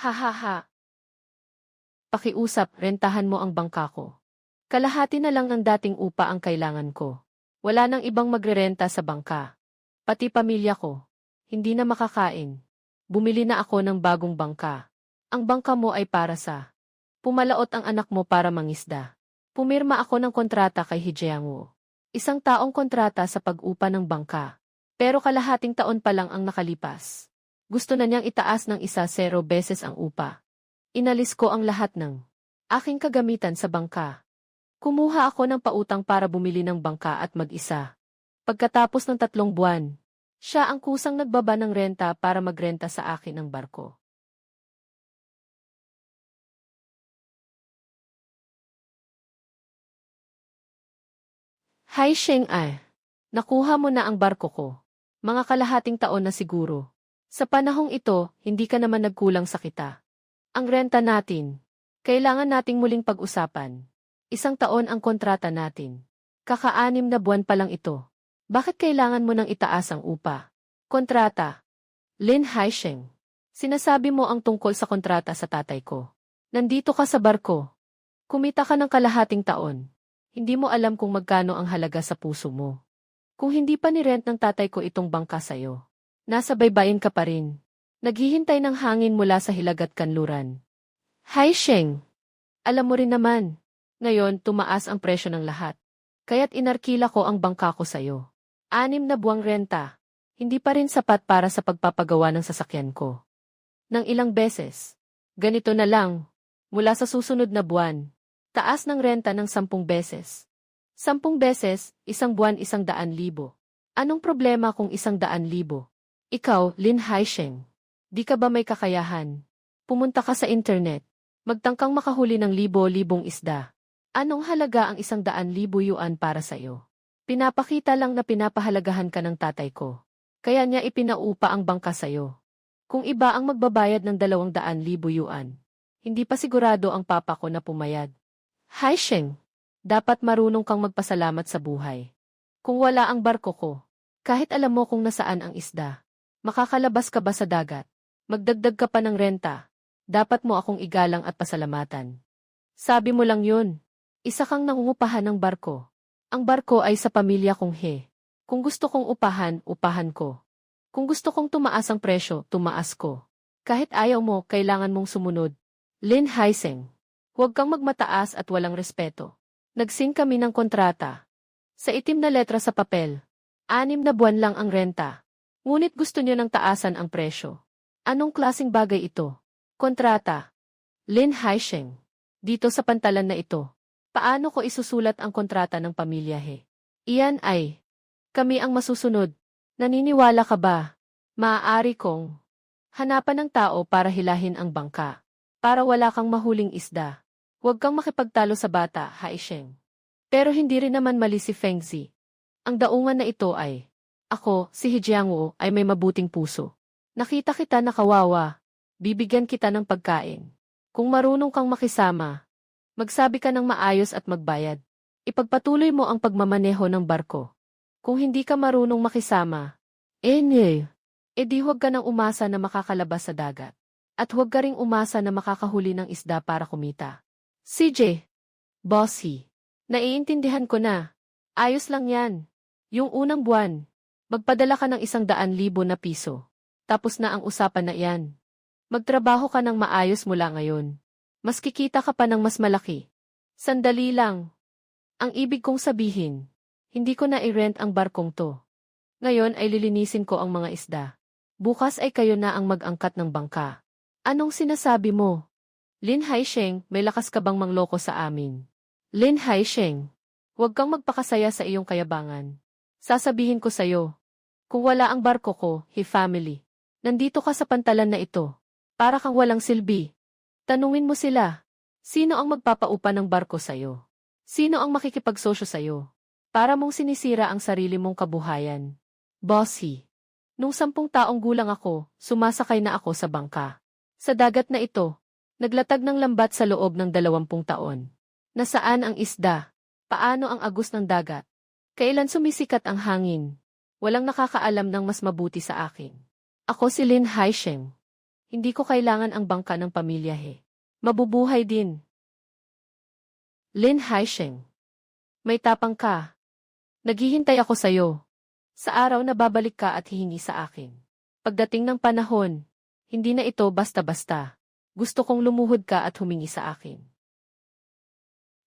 Hahaha. Pakiusap, rentahan mo ang bangka ko. Kalahati na lang ng dating upa ang kailangan ko. Wala nang ibang magrerenta sa bangka. Pati pamilya ko. Hindi na makakain. Bumili na ako ng bagong bangka. Ang bangka mo ay para sa pumalaot ang anak mo para mangisda. Pumirma ako ng kontrata kay Hijeangu. Isang taong kontrata sa pag-upa ng bangka. Pero kalahating taon pa lang ang nakalipas. Gusto na niyang itaas ng 1-0 beses ang upa. Inalis ko ang lahat ng aking kagamitan sa bangka. Kumuha ako ng pautang para bumili ng bangka at mag-isa. Pagkatapos ng 3 buwan, siya ang kusang nagbaba ng renta para magrenta sa akin ng barko. Hai Sheng Ai, nakuha mo na ang barko ko. Mga kalahating taon na siguro. Sa panahong ito, hindi ka naman nagkulang sa kita. Ang renta natin. Kailangan nating muling pag-usapan. 1 taon ang kontrata natin. Kaka-6 na buwan pa lang ito. Bakit kailangan mo nang itaas ang upa? Kontrata. Lin Haisheng. Sinasabi mo ang tungkol sa kontrata sa tatay ko. Nandito ka sa barko. Kumita ka ng kalahating taon. Hindi mo alam kung magkano ang halaga sa puso mo. Kung hindi pa ni-rent ng tatay ko itong bangka sa'yo, nasa baybayin ka pa rin. Naghihintay ng hangin mula sa hilag at kanluran. Haisheng. Alam mo rin naman. Ngayon, tumaas ang presyo ng lahat. Kaya't inarkila ko ang bangka ko sa'yo. 6 na buwang renta. Hindi pa rin sapat para sa pagpapagawa ng sasakyan ko. Nang ilang beses. Ganito na lang. Mula sa susunod na buwan. Taas ng renta ng 10 beses. 10 beses, 1 buwan 100,000. Anong problema kung 100,000? Ikaw, Lin Haisheng. Di ka ba may kakayahan? Pumunta ka sa internet. Magtangkang makahuli ng libo-libong isda. Anong halaga ang 100,000 yuan para sa'yo? Pinapakita lang na pinapahalagahan ka ng tatay ko. Kaya niya ipinaupa ang bangka sa'yo. Kung iba ang magbabayad ng 200,000 yuan, hindi pa sigurado ang papa ko na pumayag. Haisheng, dapat marunong kang magpasalamat sa buhay. Kung wala ang barko ko, kahit alam mo kung nasaan ang isda, makakalabas ka ba sa dagat? Magdagdag ka pa ng renta. Dapat mo akong igalang at pasalamatan. Sabi mo lang yun. Isa kang nangungupahan ng barko. Ang barko ay sa pamilya kong he. Kung gusto kong upahan, upahan ko. Kung gusto kong tumaas ang presyo, tumaas ko. Kahit ayaw mo, kailangan mong sumunod. Lin Haisheng. Huwag kang magmataas at walang respeto. Nagsin kami ng kontrata. Sa itim na letra sa papel. 6 na buwan lang ang renta. Ngunit gusto niyo ng taasan ang presyo. Anong klaseng bagay ito? Kontrata. Lin Haisheng. Dito sa pantalan na ito. Paano ko isusulat ang kontrata ng pamilya he? Iyan ay. Kami ang masusunod. Naniniwala ka ba? Maaari kong hanapan ng tao para hilahin ang bangka. Para wala kang mahuling isda. Huwag kang makipagtalo sa bata, Haisheng. Pero hindi rin naman mali si Fengzi. Ang daungan na ito ay, ako, si Hijiangu, ay may mabuting puso. Nakita kita na kawawa. Bibigyan kita ng pagkain. Kung marunong kang makisama, magsabi ka ng maayos at magbayad. Ipagpatuloy mo ang pagmamaneho ng barko. Kung hindi ka marunong makisama, di huwag ka nang umasa na makakalabas sa dagat. At huwag ka ring umasa na makakahuli ng isda para kumita. CJ. Bossy. Naiintindihan ko na. Ayos lang yan. Yung unang buwan, magpadala ka ng 100,000 na piso. Tapos na ang usapan na iyan. Magtrabaho ka ng maayos mula ngayon. Mas kikita ka pa ng mas malaki. Sandali lang. Ang ibig kong sabihin, hindi ko na i-rent ang barkong to. Ngayon ay lilinisin ko ang mga isda. Bukas ay kayo na ang mag-angkat ng bangka. Anong sinasabi mo? Lin Haisheng, may lakas ka bang mangloko sa amin? Lin Haisheng, huwag kang magpakasaya sa iyong kayabangan. Sasabihin ko sa'yo, kung wala ang barko ko, family, nandito ka sa pantalan na ito. Para kang walang silbi. Tanungin mo sila, sino ang magpapaupa ng barko sa'yo? Sino ang makikipagsosyo sa'yo? Para mong sinisira ang sarili mong kabuhayan. Bossy. Nung 10 taong gulang ako, sumasakay na ako sa bangka. Sa dagat na ito, naglatag ng lambat sa loob ng 20 taon. Nasaan ang isda? Paano ang agos ng dagat? Kailan sumisikat ang hangin? Walang nakakaalam ng mas mabuti sa akin. Ako si Lin Haisheng. Hindi ko kailangan ang bangka ng pamilya he. Mabubuhay din. Lin Haisheng. May tapang ka. Naghihintay ako sa'yo. Sa araw na babalik ka at hihingi sa akin. Pagdating ng panahon, hindi na ito basta-basta. Gusto kong lumuhod ka at humingi sa akin.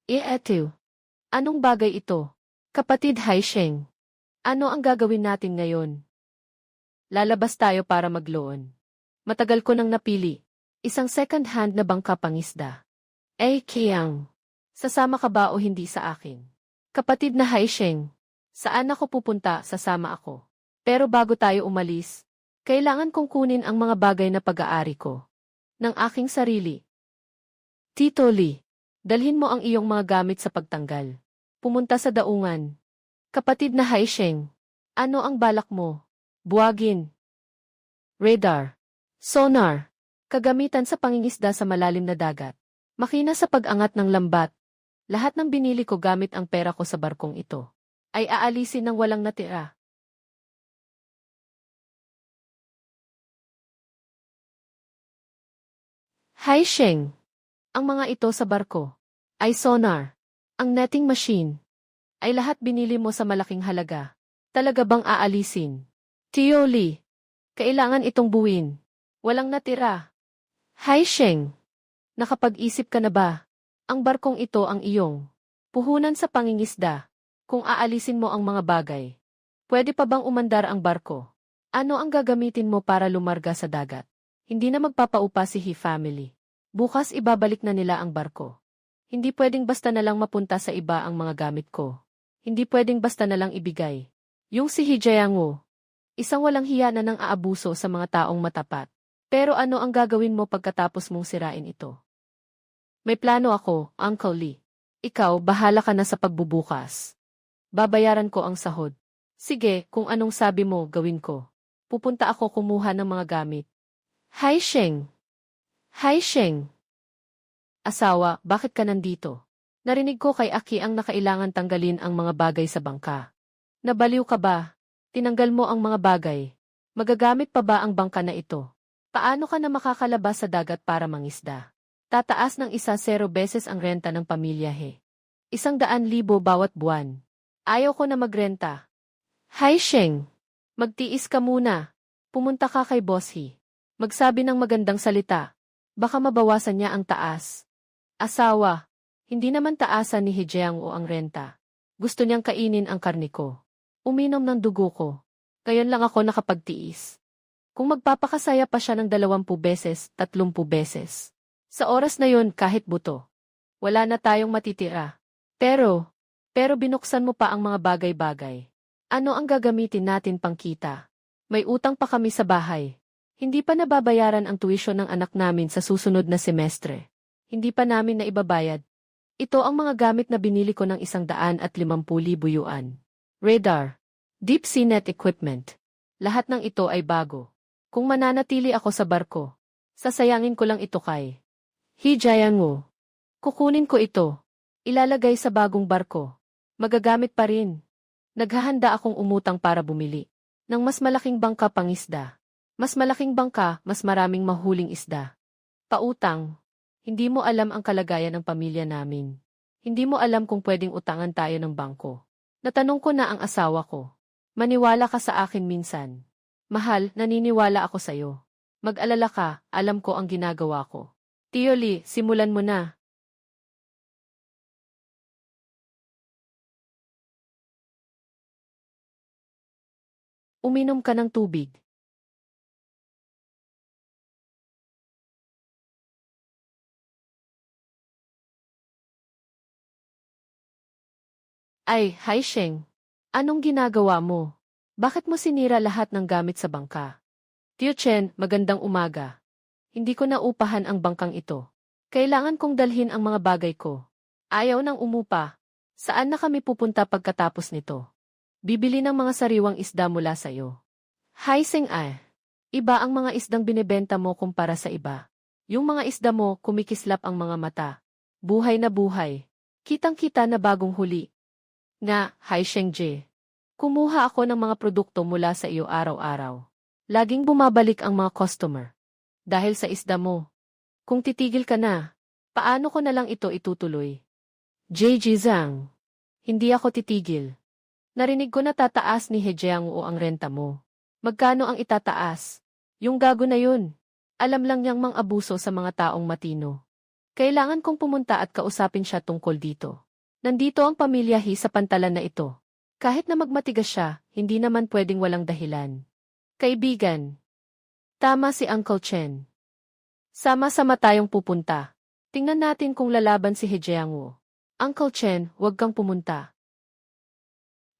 Eto. Anong bagay ito? Kapatid Haisheng. Ano ang gagawin natin ngayon? Lalabas tayo para magloon. Matagal ko nang napili. Isang second-hand na bangka pangisda. Kiyang. Sasama ka ba o hindi sa akin? Kapatid na Haisheng. Saan ako pupunta, sasama ako. Pero bago tayo umalis, kailangan kong kunin ang mga bagay na pag-aari ko. Ng aking sarili. Tito Lee, dalhin mo ang iyong mga gamit sa pagtanggal. Pumunta sa daungan. Kapatid na Haisheng. Ano ang balak mo? Buwagin. Radar. Sonar. Kagamitan sa pangingisda sa malalim na dagat. Makina sa pag-angat ng lambat. Lahat ng binili ko gamit ang pera ko sa barkong ito ay aalisin ng walang natira. Haisheng. Ang mga ito sa barko ay sonar. Ang netting machine ay lahat binili mo sa malaking halaga. Talaga bang aalisin? Tio Lee. Kailangan itong buuin. Walang natira. Haisheng. Nakapag-isip ka na ba? Ang barkong ito ang iyong puhunan sa pangingisda. Kung aalisin mo ang mga bagay, pwede pa bang umandar ang barko? Ano ang gagamitin mo para lumarga sa dagat? Hindi na magpapaupa si He family. Bukas ibabalik na nila ang barko. Hindi pwedeng basta na lang mapunta sa iba ang mga gamit ko. Hindi pwedeng basta na lang ibigay. Yung si He Jiangwoo, isang walang hiya na nang aabuso sa mga taong matapat. Pero ano ang gagawin mo pagkatapos mong sirain ito? May plano ako, Uncle Lee. Ikaw, bahala ka na sa pagbubukas. Babayaran ko ang sahod. Sige, kung anong sabi mo, gawin ko. Pupunta ako kumuha ng mga gamit. Haisheng. Haisheng. Asawa, bakit ka nandito? Narinig ko kay Aki ang nakailangan tanggalin ang mga bagay sa bangka. Nabaliw ka ba? Tinanggal mo ang mga bagay. Magagamit pa ba ang bangka na ito? Paano ka na makakalabas sa dagat para mangisda? Tataas ng 10 beses ang renta ng pamilya he. 100,000 bawat buwan. Ayaw ko na magrenta. Haisheng. Magtiis ka muna. Pumunta ka kay Boss He. Magsabi ng magandang salita. Baka mabawasan niya ang taas. Asawa. Hindi naman taasan ni He Jiangwoo ang renta. Gusto niyang kainin ang karne ko. Uminom ng dugo ko. Ngayon lang ako nakapagtiis. Kung magpapakasaya pa siya ng 20 beses, 30 beses. Sa oras na yon kahit buto. Wala na tayong matitira. Pero binuksan mo pa ang mga bagay-bagay. Ano ang gagamitin natin pang kita? May utang pa kami sa bahay. Hindi pa nababayaran ang tuition ng anak namin sa susunod na semestre. Hindi pa namin naibabayad. Ito ang mga gamit na binili ko ng 150,000 yuan. Radar. Deep sea net equipment. Lahat ng ito ay bago. Kung mananatili ako sa barko, sasayangin ko lang ito kay He Jiangwoo. Kukunin ko ito. Ilalagay sa bagong barko. Magagamit pa rin. Naghahanda akong umutang para bumili ng mas malaking bangka pangisda. Mas malaking bangka, mas maraming mahuling isda. Pautang. Hindi mo alam ang kalagayan ng pamilya namin. Hindi mo alam kung pwedeng utangan tayo ng bangko. Natanong ko na ang asawa ko. Maniwala ka sa akin minsan. Mahal, naniniwala ako sa'yo. Mag-alala ka, alam ko ang ginagawa ko. Tio Lee, simulan mo na. Uminom ka ng tubig. Ay, Haisheng. Anong ginagawa mo? Bakit mo sinira lahat ng gamit sa bangka? Tio Chen, magandang umaga. Hindi ko naupahan ang bangkang ito. Kailangan kong dalhin ang mga bagay ko. Ayaw nang umupa. Saan na kami pupunta pagkatapos nito? Bibili ng mga sariwang isda mula sa'yo. Haisheng ay. Iba ang mga isdang binebenta mo kumpara sa iba. Yung mga isda mo, kumikislap ang mga mata. Buhay na buhay. Kitang-kita na bagong huli. Nga, Haisheng Ji. Kumuha ako ng mga produkto mula sa iyo araw-araw. Laging bumabalik ang mga customer. Dahil sa isda mo. Kung titigil ka na, paano ko na lang ito itutuloy? JG Zhang. Hindi ako titigil. Narinig ko na tataas ni He Jiangwo ang renta mo. Magkano ang itataas? Yung gago na yun. Alam lang niyang mang-abuso sa mga taong matino. Kailangan kong pumunta at kausapin siya tungkol dito. Nandito ang pamilya He sa pantalan na ito. Kahit na magmatigas siya, hindi naman pwedeng walang dahilan. Kaibigan. Tama si Uncle Chen. Sama-sama tayong pupunta. Tingnan natin kung lalaban si He Jiangwo. Uncle Chen, huwag kang pumunta.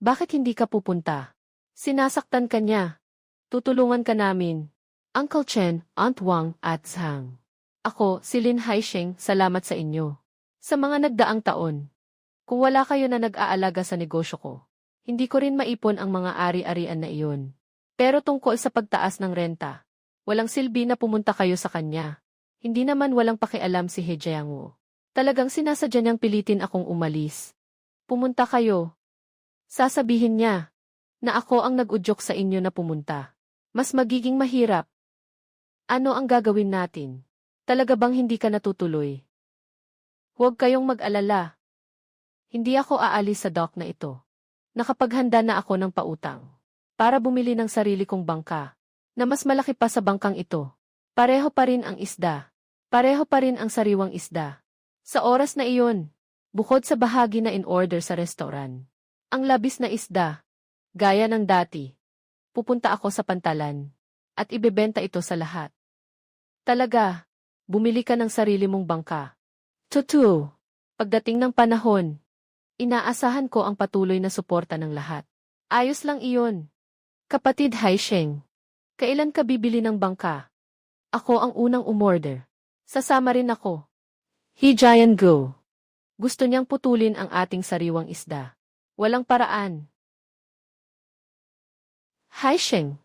Bakit hindi ka pupunta? Sinasaktan ka niya. Tutulungan ka namin. Uncle Chen, Aunt Wang at Zhang. Ako, si Lin Haisheng, salamat sa inyo. Sa mga nagdaang taon. Kung wala kayo na nag-aalaga sa negosyo ko, hindi ko rin maipon ang mga ari-arian na iyon. Pero tungkol sa pagtaas ng renta, walang silbi na pumunta kayo sa kanya. Hindi naman walang pakialam si He Jiangwo. Talagang sinasadya niyang pilitin akong umalis. Pumunta kayo. Sasabihin niya na ako ang nag-udyok sa inyo na pumunta. Mas magiging mahirap. Ano ang gagawin natin? Talaga bang hindi ka natutuloy? Huwag kayong mag-alala. Hindi ako aalis sa dock na ito. Nakapaghanda na ako ng pautang para bumili ng sarili kong bangka na mas malaki pa sa bangkang ito. Pareho pa rin ang isda. Pareho pa rin ang sariwang isda. Sa oras na iyon, bukod sa bahagi na in-order sa restaurant, ang labis na isda, gaya ng dati, pupunta ako sa pantalan at ibebenta ito sa lahat. Talaga, bumili ka ng sarili mong bangka. Tutu, pagdating ng panahon, inaasahan ko ang patuloy na suporta ng lahat. Ayos lang iyon. Kapatid Haisheng, kailan ka bibili ng bangka? Ako ang unang umorder. Sasama rin ako. He Jiangwo. Gusto niyang putulin ang ating sariwang isda. Walang paraan. Haisheng,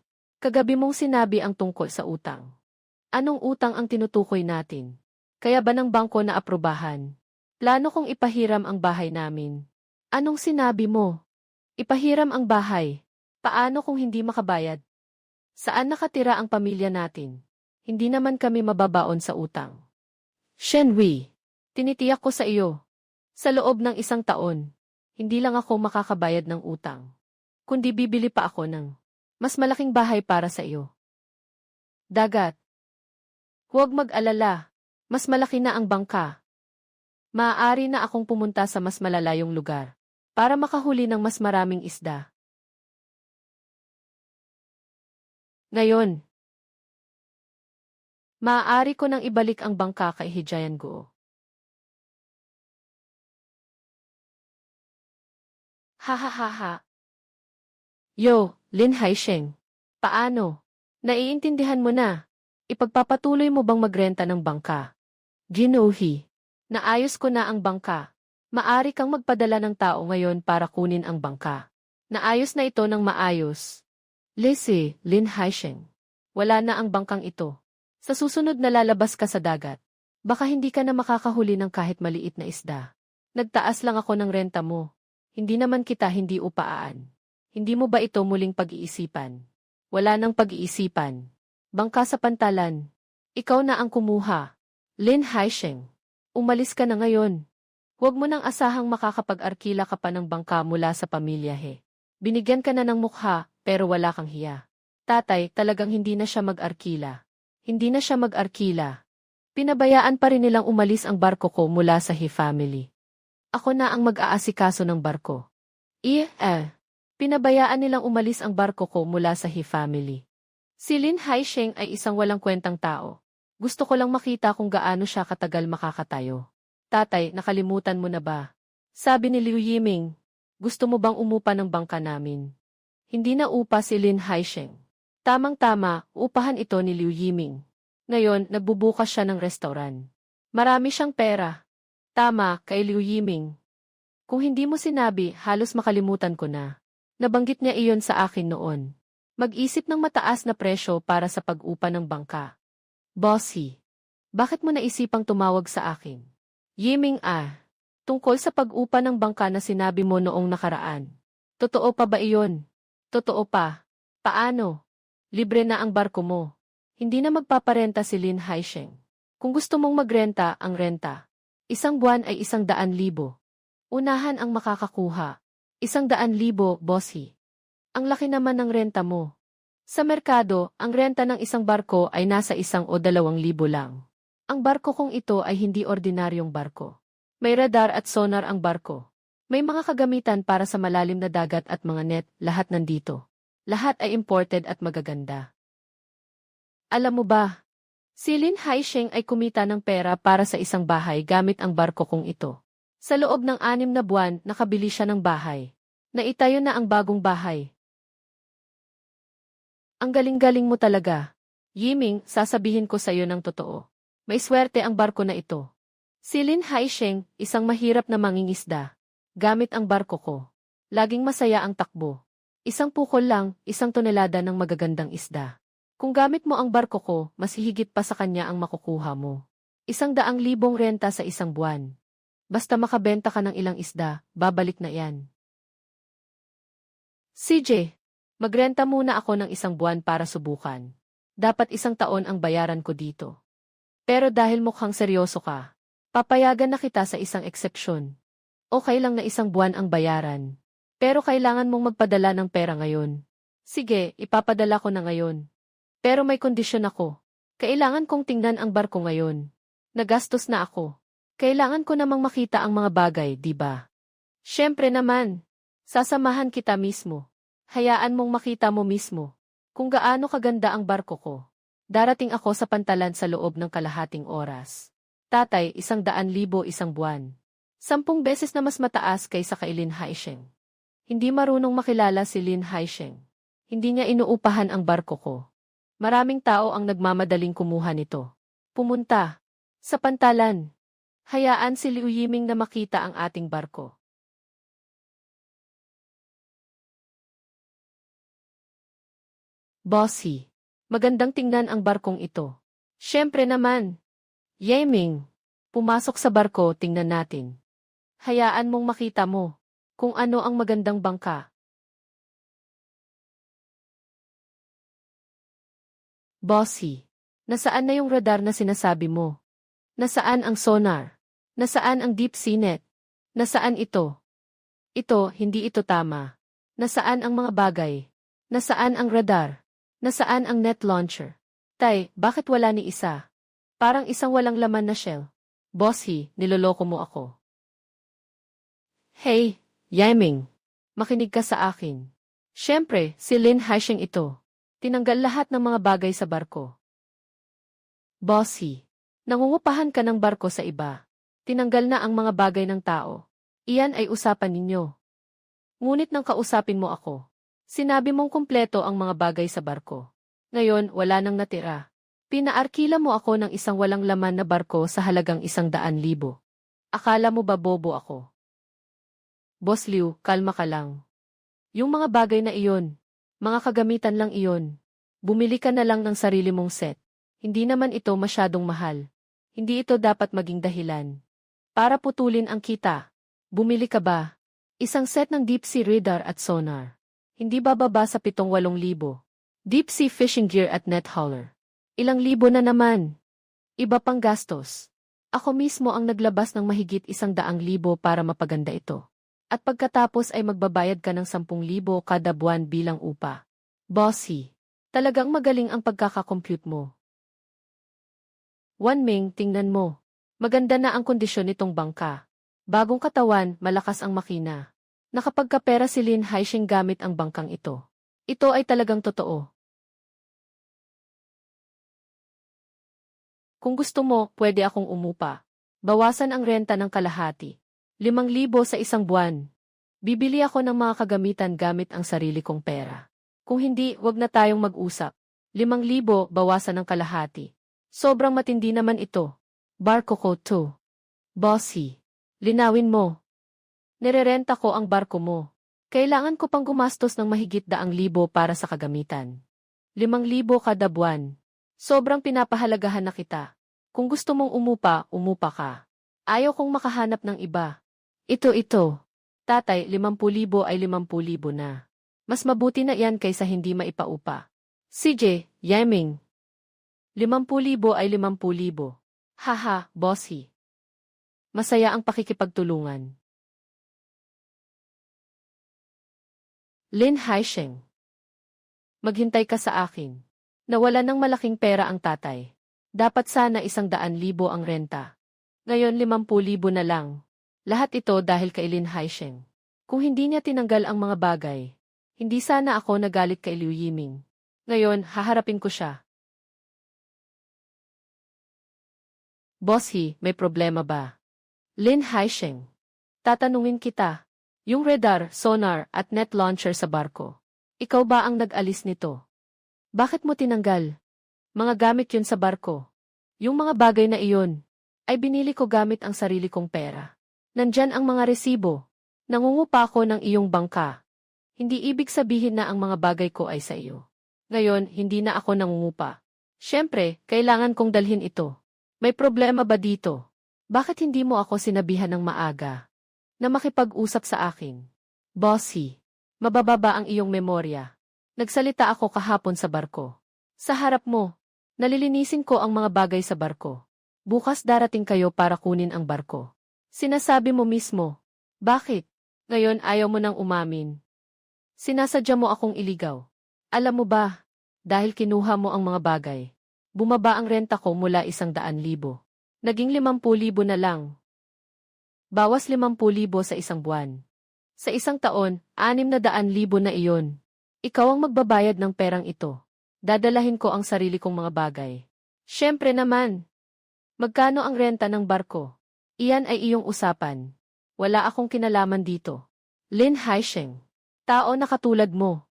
kagabi mong sinabi ang tungkol sa utang. Anong utang ang tinutukoy natin? Kaya ba ng bangko na aprobahan? Plano kong ipahiram ang bahay namin. Anong sinabi mo? Ipahiram ang bahay. Paano kung hindi makabayad? Saan nakatira ang pamilya natin? Hindi naman kami mababaon sa utang. Shen Wei, tinitiyak ko sa iyo. Sa loob ng 1 taon, hindi lang ako makakabayad ng utang. Kundi bibili pa ako ng mas malaking bahay para sa iyo. Dagat. Huwag mag-alala. Mas malaki na ang bangka. Maaari na akong pumunta sa mas malalayong lugar para makahuli ng mas maraming isda. Ngayon, maaari ko nang ibalik ang bangka kay He Jiangwo. Hahaha. Yo, Lin Haisheng. Paano? Naiintindihan mo na. Ipagpapatuloy mo bang magrenta ng bangka? Ginohi. Naayos ko na ang bangka. Maari kang magpadala ng tao ngayon para kunin ang bangka. Naayos na ito ng maayos. Lise, Lin Haisheng. Wala na ang bangkang ito. Sa susunod na lalabas ka sa dagat, baka hindi ka na makakahuli ng kahit maliit na isda. Nagtaas lang ako ng renta mo. Hindi naman kita hindi upaan. Hindi mo ba ito muling pag-iisipan? Wala nang pag-iisipan. Bangka sa pantalan. Ikaw na ang kumuha. Lin Haisheng. Umalis ka na ngayon. Huwag mo nang asahang makakapag-arkila ka pa ng bangka mula sa pamilya He. Binigyan ka na ng mukha, pero wala kang hiya. Tatay, talagang hindi na siya mag-arkila. Hindi na siya mag-arkila. Pinabayaan pa rin nilang umalis ang barko ko mula sa He family. Ako na ang mag-aasikaso ng barko. Pinabayaan nilang umalis ang barko ko mula sa He family. Si Lin Haisheng ay isang walang kwentang tao. Gusto ko lang makita kung gaano siya katagal makakatayo. Tatay, nakalimutan mo na ba? Sabi ni Liu Yiming, gusto mo bang umupa ng bangka namin? Hindi na upa si Lin Haisheng. Tamang-tama, upahan ito ni Liu Yiming. Ngayon, nagbubukas siya ng restaurant. Marami siyang pera. Tama, kay Liu Yiming. Kung hindi mo sinabi, halos makalimutan ko na. Nabanggit niya iyon sa akin noon. Mag-isip ng mataas na presyo para sa pag-upa ng bangka. Bossy, bakit mo naisipang tumawag sa akin? Yiming tungkol sa pag-upa ng bangka na sinabi mo noong nakaraan. Totoo pa ba iyon? Totoo pa. Paano? Libre na ang barko mo. Hindi na magpaparenta si Lin Haisheng. Kung gusto mong magrenta, ang renta. 1 buwan ay 100,000. Unahan ang makakakuha. 100,000, bossy. Ang laki naman ng renta mo. Sa merkado, ang renta ng isang barko ay nasa 1 o 2,000 lang. Ang barko kong ito ay hindi ordinaryong barko. May radar at sonar ang barko. May mga kagamitan para sa malalim na dagat at mga net, lahat nandito. Lahat ay imported at magaganda. Alam mo ba, si Lin Haisheng ay kumita ng pera para sa isang bahay gamit ang barko kong ito. Sa loob ng 6 na buwan, nakabili siya ng bahay. Naitayo na ang bagong bahay. Ang galing-galing mo talaga. Yiming, sasabihin ko sa iyo ng totoo. May swerte ang barko na ito. Si Lin Haisheng, isang mahirap na mangingisda. Gamit ang barko ko. Laging masaya ang takbo. 1 pukol lang, 1 tonelada ng magagandang isda. Kung gamit mo ang barko ko, mas hihigit pa sa kanya ang makukuha mo. 100,000 renta sa 1 buwan. Basta makabenta ka ng ilang isda, babalik na yan. CJ, magrenta muna ako ng 1 buwan para subukan. Dapat 1 taon ang bayaran ko dito. Pero dahil mukhang seryoso ka, papayagan na kita sa isang eksepsyon. Okay lang na 1 buwan ang bayaran. Pero kailangan mong magpadala ng pera ngayon. Sige, ipapadala ko na ngayon. Pero may kondisyon ako. Kailangan kong tingnan ang barko ngayon. Nagastos na ako. Kailangan ko namang makita ang mga bagay, di ba? Siyempre naman. Sasamahan kita mismo. Hayaan mong makita mo mismo kung gaano kaganda ang barko ko. Darating ako sa pantalan sa loob ng kalahating oras. Tatay, 100,000 1 buwan. 10 beses na mas mataas kaysa kay Lin Haisheng. Hindi marunong makilala si Lin Haisheng. Hindi niya inuupahan ang barko ko. Maraming tao ang nagmamadaling kumuha nito. Pumunta sa pantalan. Hayaan si Liu Yiming na makita ang ating barko. Bossy, magandang tingnan ang barkong ito. Siyempre naman. Yiming, pumasok sa barko, tingnan natin. Hayaan mong makita mo kung ano ang magandang bangka. Bossy, nasaan na yung radar na sinasabi mo? Nasaan ang sonar? Nasaan ang deep sea net? Nasaan ito? Ito, hindi ito tama. Nasaan ang mga bagay? Nasaan ang radar? Nasaan ang net launcher? Tay, bakit wala ni isa? Parang isang walang laman na shell. Bossy, niloloko mo ako. Hey, Yiming, makinig ka sa akin. Siyempre, si Lin Haisheng ito. Tinanggal lahat ng mga bagay sa barko. Bossy, nangungupahan ka ng barko sa iba. Tinanggal na ang mga bagay ng tao. Iyan ay usapan ninyo. Ngunit nang kausapin mo ako, sinabi mong kumpleto ang mga bagay sa barko. Ngayon, wala nang natira. Pinaarkila mo ako ng isang walang laman na barko sa halagang 100,000. Akala mo ba bobo ako? Boss Liu, kalma ka lang. Yung mga bagay na iyon, mga kagamitan lang iyon. Bumili ka na lang ng sarili mong set. Hindi naman ito masyadong mahal. Hindi ito dapat maging dahilan para putulin ang kita. Bumili ka ba? Isang set ng deep sea radar at sonar. Hindi bababa sa 7,000-8,000. Deep sea fishing gear at net hauler. Ilang libo na naman. Iba pang gastos. Ako mismo ang naglabas ng mahigit 100,000 para mapaganda ito. At pagkatapos ay magbabayad ka ng 10,000 kada buwan bilang upa. Bossy, talagang magaling ang pagkakakompute mo. Wanming, tingnan mo. Maganda na ang kondisyon nitong bangka. Bagong katawan, malakas ang makina. Nakapagkapera si Lin Haisheng gamit ang bangkang ito. Ito ay talagang totoo. Kung gusto mo, pwede akong umupa. Bawasan ang renta ng kalahati. 5,000 sa 1 buwan. Bibili ako ng mga kagamitan gamit ang sarili kong pera. Kung hindi, wag na tayong mag-usap. 5,000, bawasan ng kalahati. Sobrang matindi naman ito. Barko ko to. Bossy, linawin mo. Nirerenta ko ang barko mo. Kailangan ko pang gumastos ng mahigit 100,000 para sa kagamitan. 5,000 kada buwan. Sobrang pinapahalagahan na kita. Kung gusto mong umupa, umupa ka. Ayaw kong makahanap ng iba. Ito. Tatay, 50,000 ay 50,000 na. Mas mabuti na yan kaysa hindi maipaupa. CJ, Yiming. 50,000 ay 50,000. Haha, bossy. Masaya ang pakikipagtulungan. Lin Haisheng. Maghintay ka sa akin. Nawala ng malaking pera ang tatay. Dapat sana 100,000 ang renta. Ngayon 50,000 na lang. Lahat ito dahil kay Lin Haisheng. Kung hindi niya tinanggal ang mga bagay, hindi sana ako nagalit kay Liu Yiming. Ngayon, haharapin ko siya. Bossy, may problema ba? Lin Haisheng. Tatanungin kita. Yung radar, sonar, at net launcher sa barko. Ikaw ba ang nag-alis nito? Bakit mo tinanggal? Mga gamit yun sa barko. Yung mga bagay na iyon, ay binili ko gamit ang sarili kong pera. Nandyan ang mga resibo. Nangungupa ako ng iyong bangka. Hindi ibig sabihin na ang mga bagay ko ay sa iyo. Ngayon, hindi na ako nangungupa. Siyempre, kailangan kong dalhin ito. May problema ba dito? Bakit hindi mo ako sinabihan ng maaga na makipag-usap sa akin? Bossy, mabababa ang iyong memorya. Nagsalita ako kahapon sa barko. Sa harap mo, nalilinisin ko ang mga bagay sa barko. Bukas darating kayo para kunin ang barko. Sinasabi mo mismo. Bakit? Ngayon ayaw mo nang umamin. Sinasadya mo akong iligaw. Alam mo ba, dahil kinuha mo ang mga bagay, bumaba ang renta ko mula 100,000. Naging 50,000 na lang. Bawas 50,000 sa isang buwan. Sa isang taon, 600,000 na iyon. Ikaw ang magbabayad ng perang ito. Dadalahin ko ang sarili kong mga bagay. Siyempre naman. Magkano ang renta ng barko? Iyan ay iyong usapan. Wala akong kinalaman dito. Lin Haisheng. Tao na katulad mo.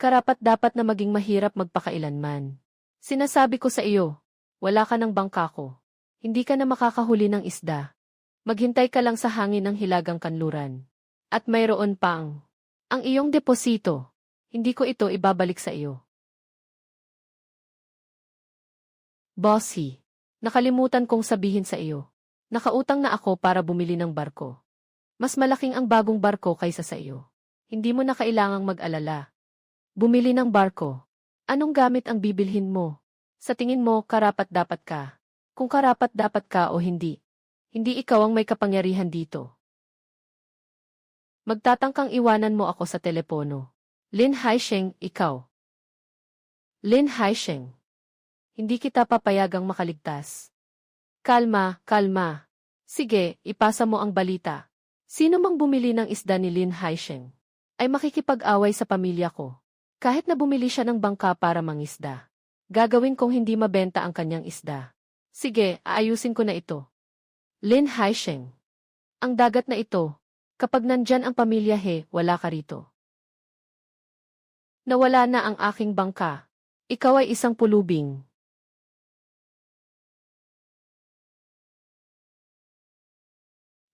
Karapat-dapat na maging mahirap magpakailanman. Sinasabi ko sa iyo, wala ka ng bangka ko. Hindi ka na makakahuli ng isda. Maghintay ka lang sa hangin ng hilagang kanluran. At mayroon pang, ang iyong deposito. Hindi ko ito ibabalik sa iyo. Bossy, nakalimutan kong sabihin sa iyo. Nakautang na ako para bumili ng barko. Mas malaking ang bagong barko kaysa sa iyo. Hindi mo na kailangang mag-alala. Bumili ng barko. Anong gamit ang bibilhin mo? Sa tingin mo, karapat-dapat ka. Kung karapat-dapat ka o hindi. Hindi ikaw ang may kapangyarihan dito. Magtatangkang iwanan mo ako sa telepono. Lin Haisheng, ikaw. Lin Haisheng. Hindi kita papayagang makaligtas. Kalma, kalma. Sige, ipasa mo ang balita. Sino mang bumili ng isda ni Lin Haisheng ay makikipag-away sa pamilya ko. Kahit na bumili siya ng bangka para mangisda. Gagawin kong hindi mabenta ang kanyang isda. Sige, aayusin ko na ito. Lin Haisheng. Ang dagat na ito, kapag nandyan ang pamilya wala ka rito. Nawala na ang aking bangka. Ikaw ay isang pulubing.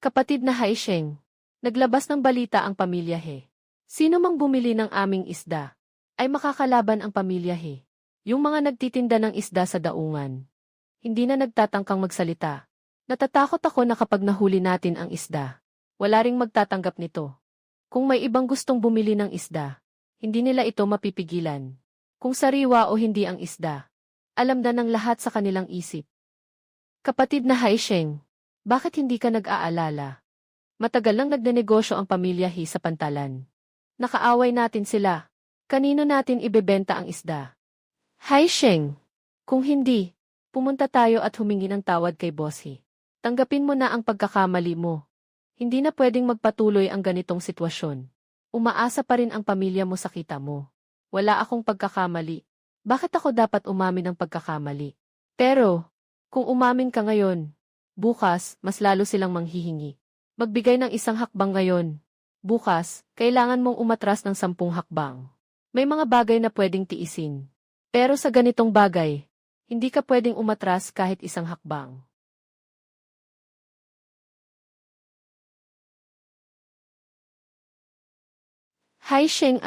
Kapatid na Haisheng, naglabas ng balita ang pamilya Sino mang bumili ng aming isda, ay makakalaban ang pamilya Yung mga nagtitinda ng isda sa daungan. Hindi na nagtatangkang magsalita. Natatakot ako na kapag nahuli natin ang isda, wala ring magtatanggap nito. Kung may ibang gustong bumili ng isda, hindi nila ito mapipigilan. Kung sariwa o hindi ang isda, alam na ng lahat sa kanilang isip. Kapatid na Haisheng, bakit hindi ka nag-aalala? Matagal nang nagnenegosyo ang pamilya sa pantalan. Nakaaway natin sila. Kanino natin ibebenta ang isda? Haisheng, kung hindi, pumunta tayo at humingi ng tawad kay Bossy. Tanggapin mo na ang pagkakamali mo. Hindi na pwedeng magpatuloy ang ganitong sitwasyon. Umaasa pa rin ang pamilya mo sa kita mo. Wala akong pagkakamali. Bakit ako dapat umamin ng pagkakamali? Pero, kung umamin ka ngayon, bukas, mas lalo silang manghihingi. Magbigay ng isang hakbang ngayon. Bukas, kailangan mong umatras ng 10 hakbang. May mga bagay na pwedeng tiisin. Pero sa ganitong bagay, hindi ka pwedeng umatras kahit isang hakbang. Haisheng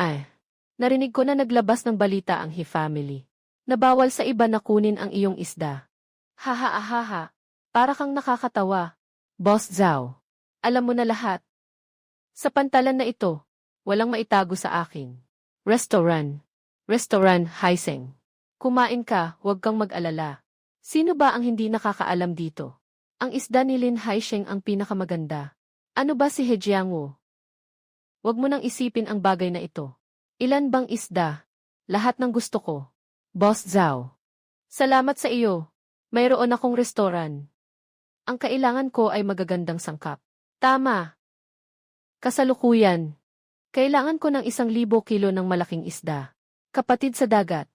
narinig ko na naglabas ng balita ang family. Na bawal sa iba na kunin ang iyong isda. Haha, para kang nakakatawa. Boss Zhao, alam mo na lahat. Sa pantalan na ito, walang maitago sa akin. Restaurant Haisheng. Kumain ka, huwag kang mag-alala. Sino ba ang hindi nakakaalam dito? Ang isda ni Lin Haisheng ang pinakamaganda. Ano ba si He Jiangwu? Huwag mo nang isipin ang bagay na ito. Ilan bang isda? Lahat ng gusto ko. Boss Zhao. Salamat sa iyo. Mayroon akong restoran. Ang kailangan ko ay magagandang sangkap. Tama. Kasalukuyan. Kailangan ko ng 1,000 kilo ng malaking isda. Kapatid sa dagat.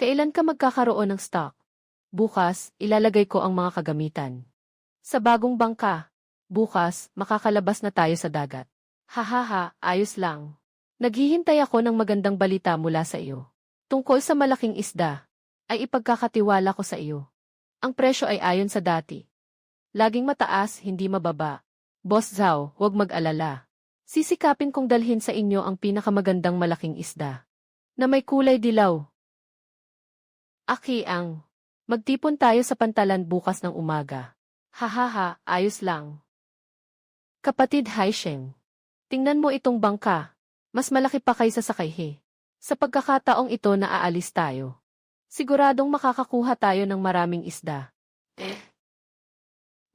Kailan ka magkakaroon ng stock? Bukas, ilalagay ko ang mga kagamitan. Sa bagong bangka. Bukas, makakalabas na tayo sa dagat. Hahaha, ayos lang. Naghihintay ako ng magandang balita mula sa iyo. Tungkol sa malaking isda, ay ipagkakatiwala ko sa iyo. Ang presyo ay ayon sa dati. Laging mataas, hindi mababa. Boss Zhao, huwag mag-alala. Sisikapin kong dalhin sa inyo ang pinakamagandang malaking isda. Na may kulay dilaw. Aki ang. Magtipon tayo sa pantalan bukas ng umaga. Hahaha, ayos lang. Kapatid Haisheng. Tingnan mo itong bangka. Mas malaki pa kaysa sa kay He. Sa pagkakataong ito na aalis tayo. Siguradong makakakuha tayo ng maraming isda.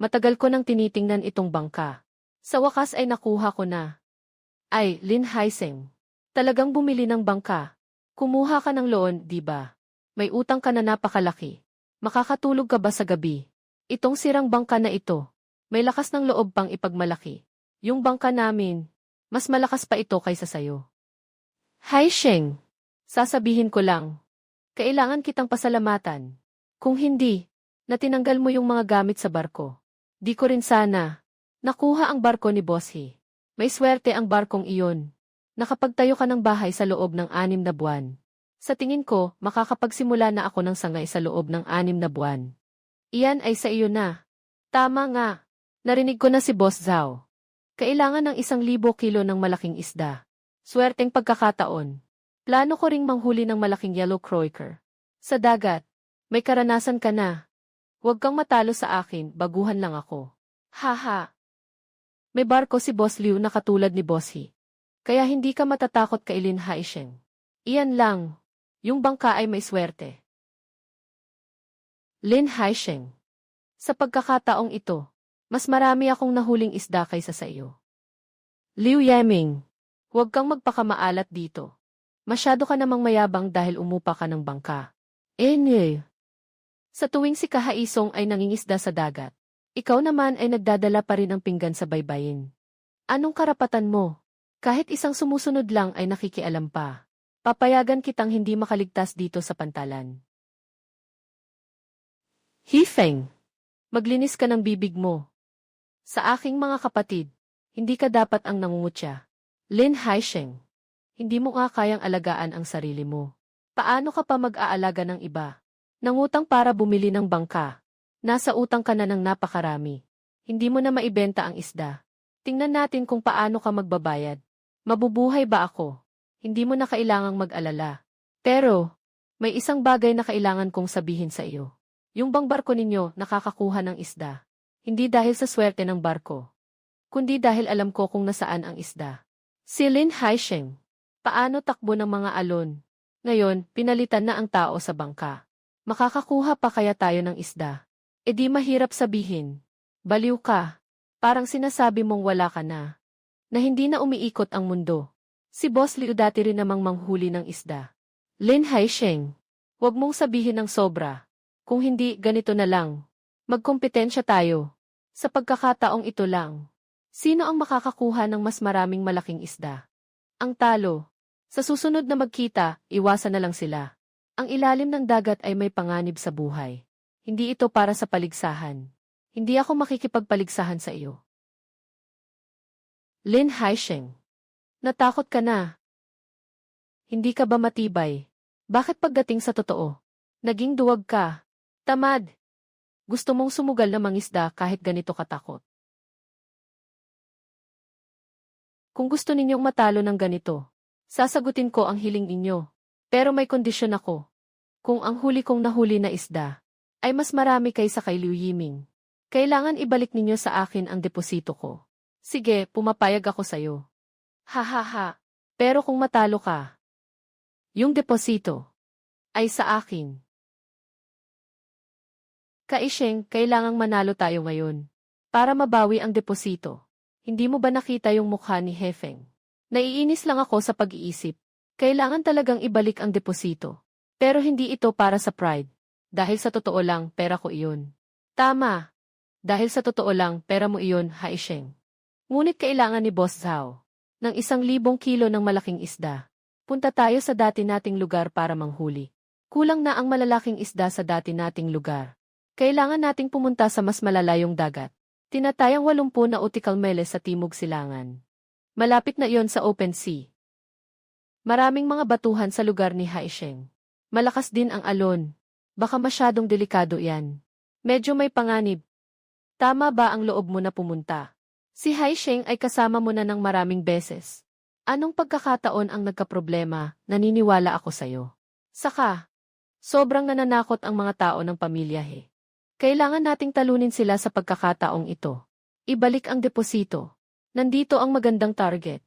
Matagal ko nang tinitingnan itong bangka. Sa wakas ay nakuha ko na. Ay, Lin Haisheng. Talagang bumili ng bangka. Kumuha ka ng loan, di ba? May utang ka na napakalaki. Makakatulog ka ba sa gabi? Itong sirang bangka na ito. May lakas ng loob pang ipagmalaki. Yung bangka namin, mas malakas pa ito kaysa sayo. Haisheng. Sasabihin ko lang. Kailangan kitang pasalamatan. Kung hindi, na tinanggal mo yung mga gamit sa barko. Di ko rin sana. Nakuha ang barko ni Boss He. May swerte ang barkong iyon. Nakapagtayo ka ng bahay sa loob ng 6 na buwan. Sa tingin ko, makakapagsimula na ako ng sangay sa loob ng 6 na buwan. Iyan ay sa iyo na. Tama nga. Narinig ko na si Boss Zhao. Kailangan ng 1,000 kilo ng malaking isda. Swerteng pagkakataon. Plano ko ring manghuli ng malaking yellow croaker. Sa dagat, may karanasan ka na. Huwag kang matalo sa akin, baguhan lang ako. Haha. May barko si Boss Liu na katulad ni Boss He. Kaya hindi ka matatakot kay Lin Haisheng. Iyan lang. Yung bangka ay may swerte. Lin Haisheng. Sa pagkakataong ito, mas marami akong nahuling isda kaysa sa iyo. Liu Yeming. Huwag kang magpakamaalat dito. Masyado ka namang mayabang dahil umupa ka ng bangka. Sa tuwing si Kahaisong ay nangingisda sa dagat, ikaw naman ay nagdadala pa rin ng pinggan sa baybayin. Anong karapatan mo? Kahit isang sumusunod lang ay nakikialam pa. Papayagan kitang hindi makaligtas dito sa pantalan. Hifeng. Maglinis ka ng bibig mo. Sa aking mga kapatid, hindi ka dapat ang nangungutya. Lin Haisheng. Hindi mo nga kayang alagaan ang sarili mo. Paano ka pa mag-aalaga ng iba? Nangutang para bumili ng bangka. Nasa utang ka na ng napakarami. Hindi mo na maibenta ang isda. Tingnan natin kung paano ka magbabayad. Mabubuhay ba ako? Hindi mo na kailangang mag-alala. Pero, may isang bagay na kailangan kong sabihin sa iyo. Yung bang barko ninyo nakakakuha ng isda? Hindi dahil sa swerte ng barko, kundi dahil alam ko kung nasaan ang isda. Si Lin Haisheng. Paano takbo ng mga alon? Ngayon, pinalitan na ang tao sa bangka. Makakakuha pa kaya tayo ng isda? E di mahirap sabihin. Baliw ka. Parang sinasabi mong wala ka na. Na hindi na umiikot ang mundo. Si Boss Liu dati rin namang manghuli ng isda. Lin Haisheng. Huwag mong sabihin ng sobra. Kung hindi, ganito na lang. Magkompetensya tayo. Sa pagkakataong ito lang. Sino ang makakakuha ng mas maraming malaking isda? Ang talo. Sa susunod na magkita, iwasan na lang sila. Ang ilalim ng dagat ay may panganib sa buhay. Hindi ito para sa paligsahan. Hindi ako makikipagpaligsahan sa iyo. Lin Haisheng. Natakot ka na. Hindi ka ba matibay? Bakit pagdating sa totoo? Naging duwag ka. Tamad. Gusto mong sumugal na mangisda kahit ganito katakot. Kung gusto ninyong matalo ng ganito, sasagutin ko ang hiling inyo. Pero may kondisyon ako. Kung ang huli kong nahuli na isda ay mas marami kaysa kay Liu Yiming, kailangan ibalik ninyo sa akin ang deposito ko. Sige, pumapayag ako sa'yo. Ha. Pero kung matalo ka, yung deposito ay sa akin. Kaisheng, kailangang manalo tayo ngayon. Para mabawi ang deposito. Hindi mo ba nakita yung mukha ni Hefeng? Naiinis lang ako sa pag-iisip. Kailangan talagang ibalik ang deposito. Pero hindi ito para sa pride. Dahil sa totoo lang, pera ko iyon. Tama. Dahil sa totoo lang, pera mo iyon, Haisheng. Ngunit kailangan ni Boss Zhao ng 1,000 kilo ng malaking isda. Punta tayo sa dati nating lugar para manghuli. Kulang na ang malalaking isda sa dati nating lugar. Kailangan nating pumunta sa mas malalayong dagat. Tinatayang 80 nautical miles sa Timog Silangan. Malapit na iyon sa open sea. Maraming mga batuhan sa lugar ni Haisheng. Malakas din ang alon. Baka masyadong delikado yan. Medyo may panganib. Tama ba ang loob mo na pumunta? Si Haisheng ay kasama mo na ng maraming beses. Anong pagkakataon ang nagkaproblema? Naniniwala ako sa'yo. Saka, sobrang nananakot ang mga tao ng pamilya he. Kailangan nating talunin sila sa pagkakataong ito. Ibalik ang deposito. Nandito ang magandang target.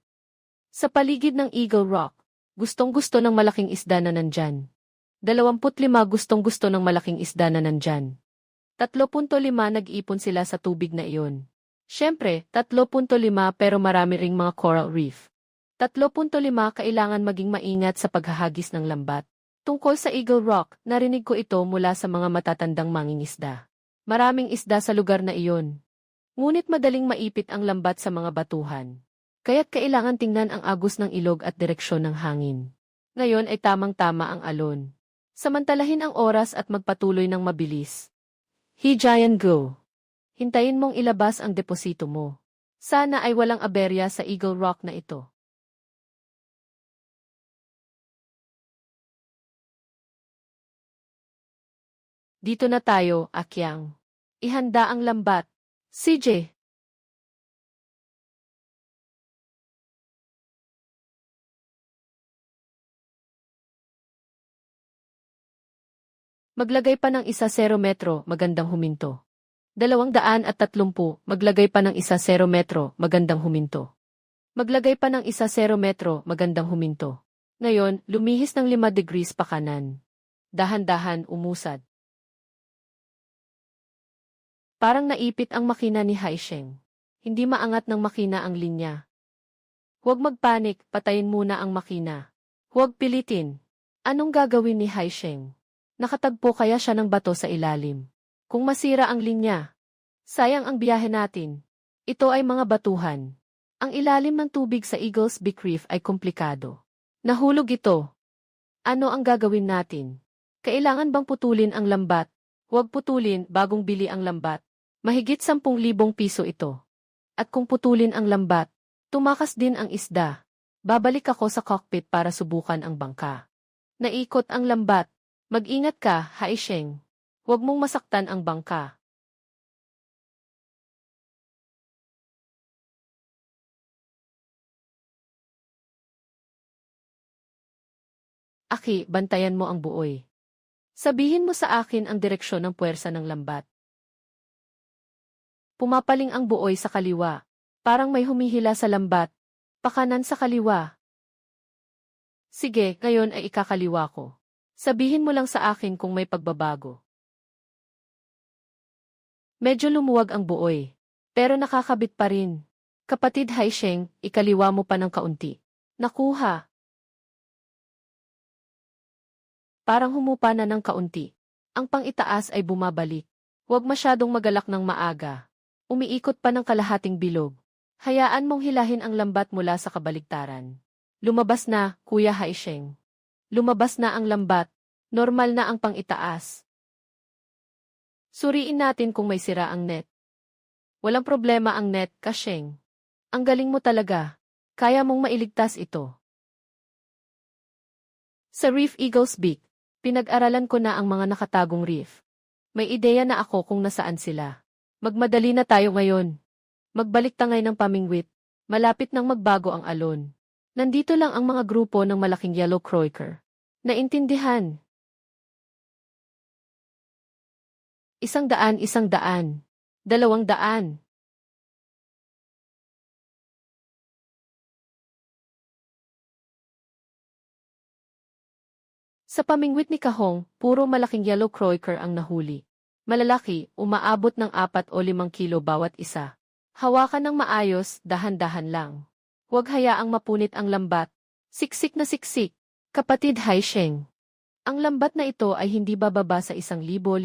Sa paligid ng Eagle Rock, gustong-gusto ng malaking isda na nandyan. 25 gustong-gusto ng malaking isda na nandyan. 3.5 nag-ipon sila sa tubig na iyon. Siyempre, 3.5 pero marami ring mga coral reef. 3.5 kailangan maging maingat sa paghahagis ng lambat. Tungkol sa Eagle Rock, narinig ko ito mula sa mga matatandang mangingisda. Maraming isda sa lugar na iyon. Ngunit madaling maipit ang lambat sa mga batuhan. Kaya't kailangan tingnan ang agos ng ilog at direksyon ng hangin. Ngayon ay tamang-tama ang alon. Samantalahin ang oras at magpatuloy ng mabilis. Hijayan go. Hintayin mong ilabas ang deposito mo. Sana ay walang aberya sa Eagle Rock na ito. Dito na tayo, Akyang. Ihanda ang lambat. CJ. Maglagay pa ng 1 metro, magandang huminto. 230, maglagay pa ng 1 metro, magandang huminto. Maglagay pa ng 1 metro, magandang huminto. Ngayon, lumihis ng 5 degrees pa kanan. Dahan-dahan, umusad. Parang naipit ang makina ni Haisheng. Hindi maangat ng makina ang linya. Huwag magpanik, patayin muna ang makina. Huwag pilitin. Anong gagawin ni Haisheng? Nakatagpo kaya siya ng bato sa ilalim. Kung masira ang linya, sayang ang biyahe natin. Ito ay mga batuhan. Ang ilalim ng tubig sa Eagles Beak Reef ay komplikado. Nahulog ito. Ano ang gagawin natin? Kailangan bang putulin ang lambat? Huwag putulin, bagong bili ang lambat. Mahigit 10,000 piso ito. At kung putulin ang lambat, tumakas din ang isda. Babalik ako sa cockpit para subukan ang bangka. Naikot ang lambat. Mag-ingat ka, Haisheng. Huwag mong masaktan ang bangka. Aki, bantayan mo ang buoy. Sabihin mo sa akin ang direksyon ng puwersa ng lambat. Pumapaling ang buoy sa kaliwa. Parang may humihila sa lambat. Pakanan sa kaliwa. Sige, ngayon ay ikakaliwa ko. Sabihin mo lang sa akin kung may pagbabago. Medyo lumuwag ang buoy. Pero nakakabit pa rin. Kapatid Haisheng, ikaliwa mo pa ng kaunti. Nakuha. Parang humupa na ng kaunti. Ang pang-itaas ay bumabalik. Huwag masyadong magalak ng maaga. Umiikot pa ng kalahating bilog. Hayaan mong hilahin ang lambat mula sa kabaligtaran. Lumabas na, Kuya Haisheng. Lumabas na ang lambat. Normal na ang pang-itaas. Suriin natin kung may sira ang net. Walang problema ang net, Kasheng. Ang galing mo talaga. Kaya mong mailigtas ito. Sa Reef Eagles Beak, pinag-aralan ko na ang mga nakatagong reef. May ideya na ako kung nasaan sila. Magmadali na tayo ngayon. Magbalik tangay ng pamingwit. Malapit nang magbago ang alon. Nandito lang ang mga grupo ng malaking yellow croaker. Naintindihan. 100, 100. 200. Sa pamingwit ni Kahong, puro malaking yellow croaker ang nahuli. Malalaki, umaabot ng 4 o 5 kilo bawat isa. Hawakan ng maayos, dahan-dahan lang. Huwag hayaang mapunit ang lambat. Siksik na siksik. Kapatid Haisheng. Ang lambat na ito ay hindi bababa sa 1,500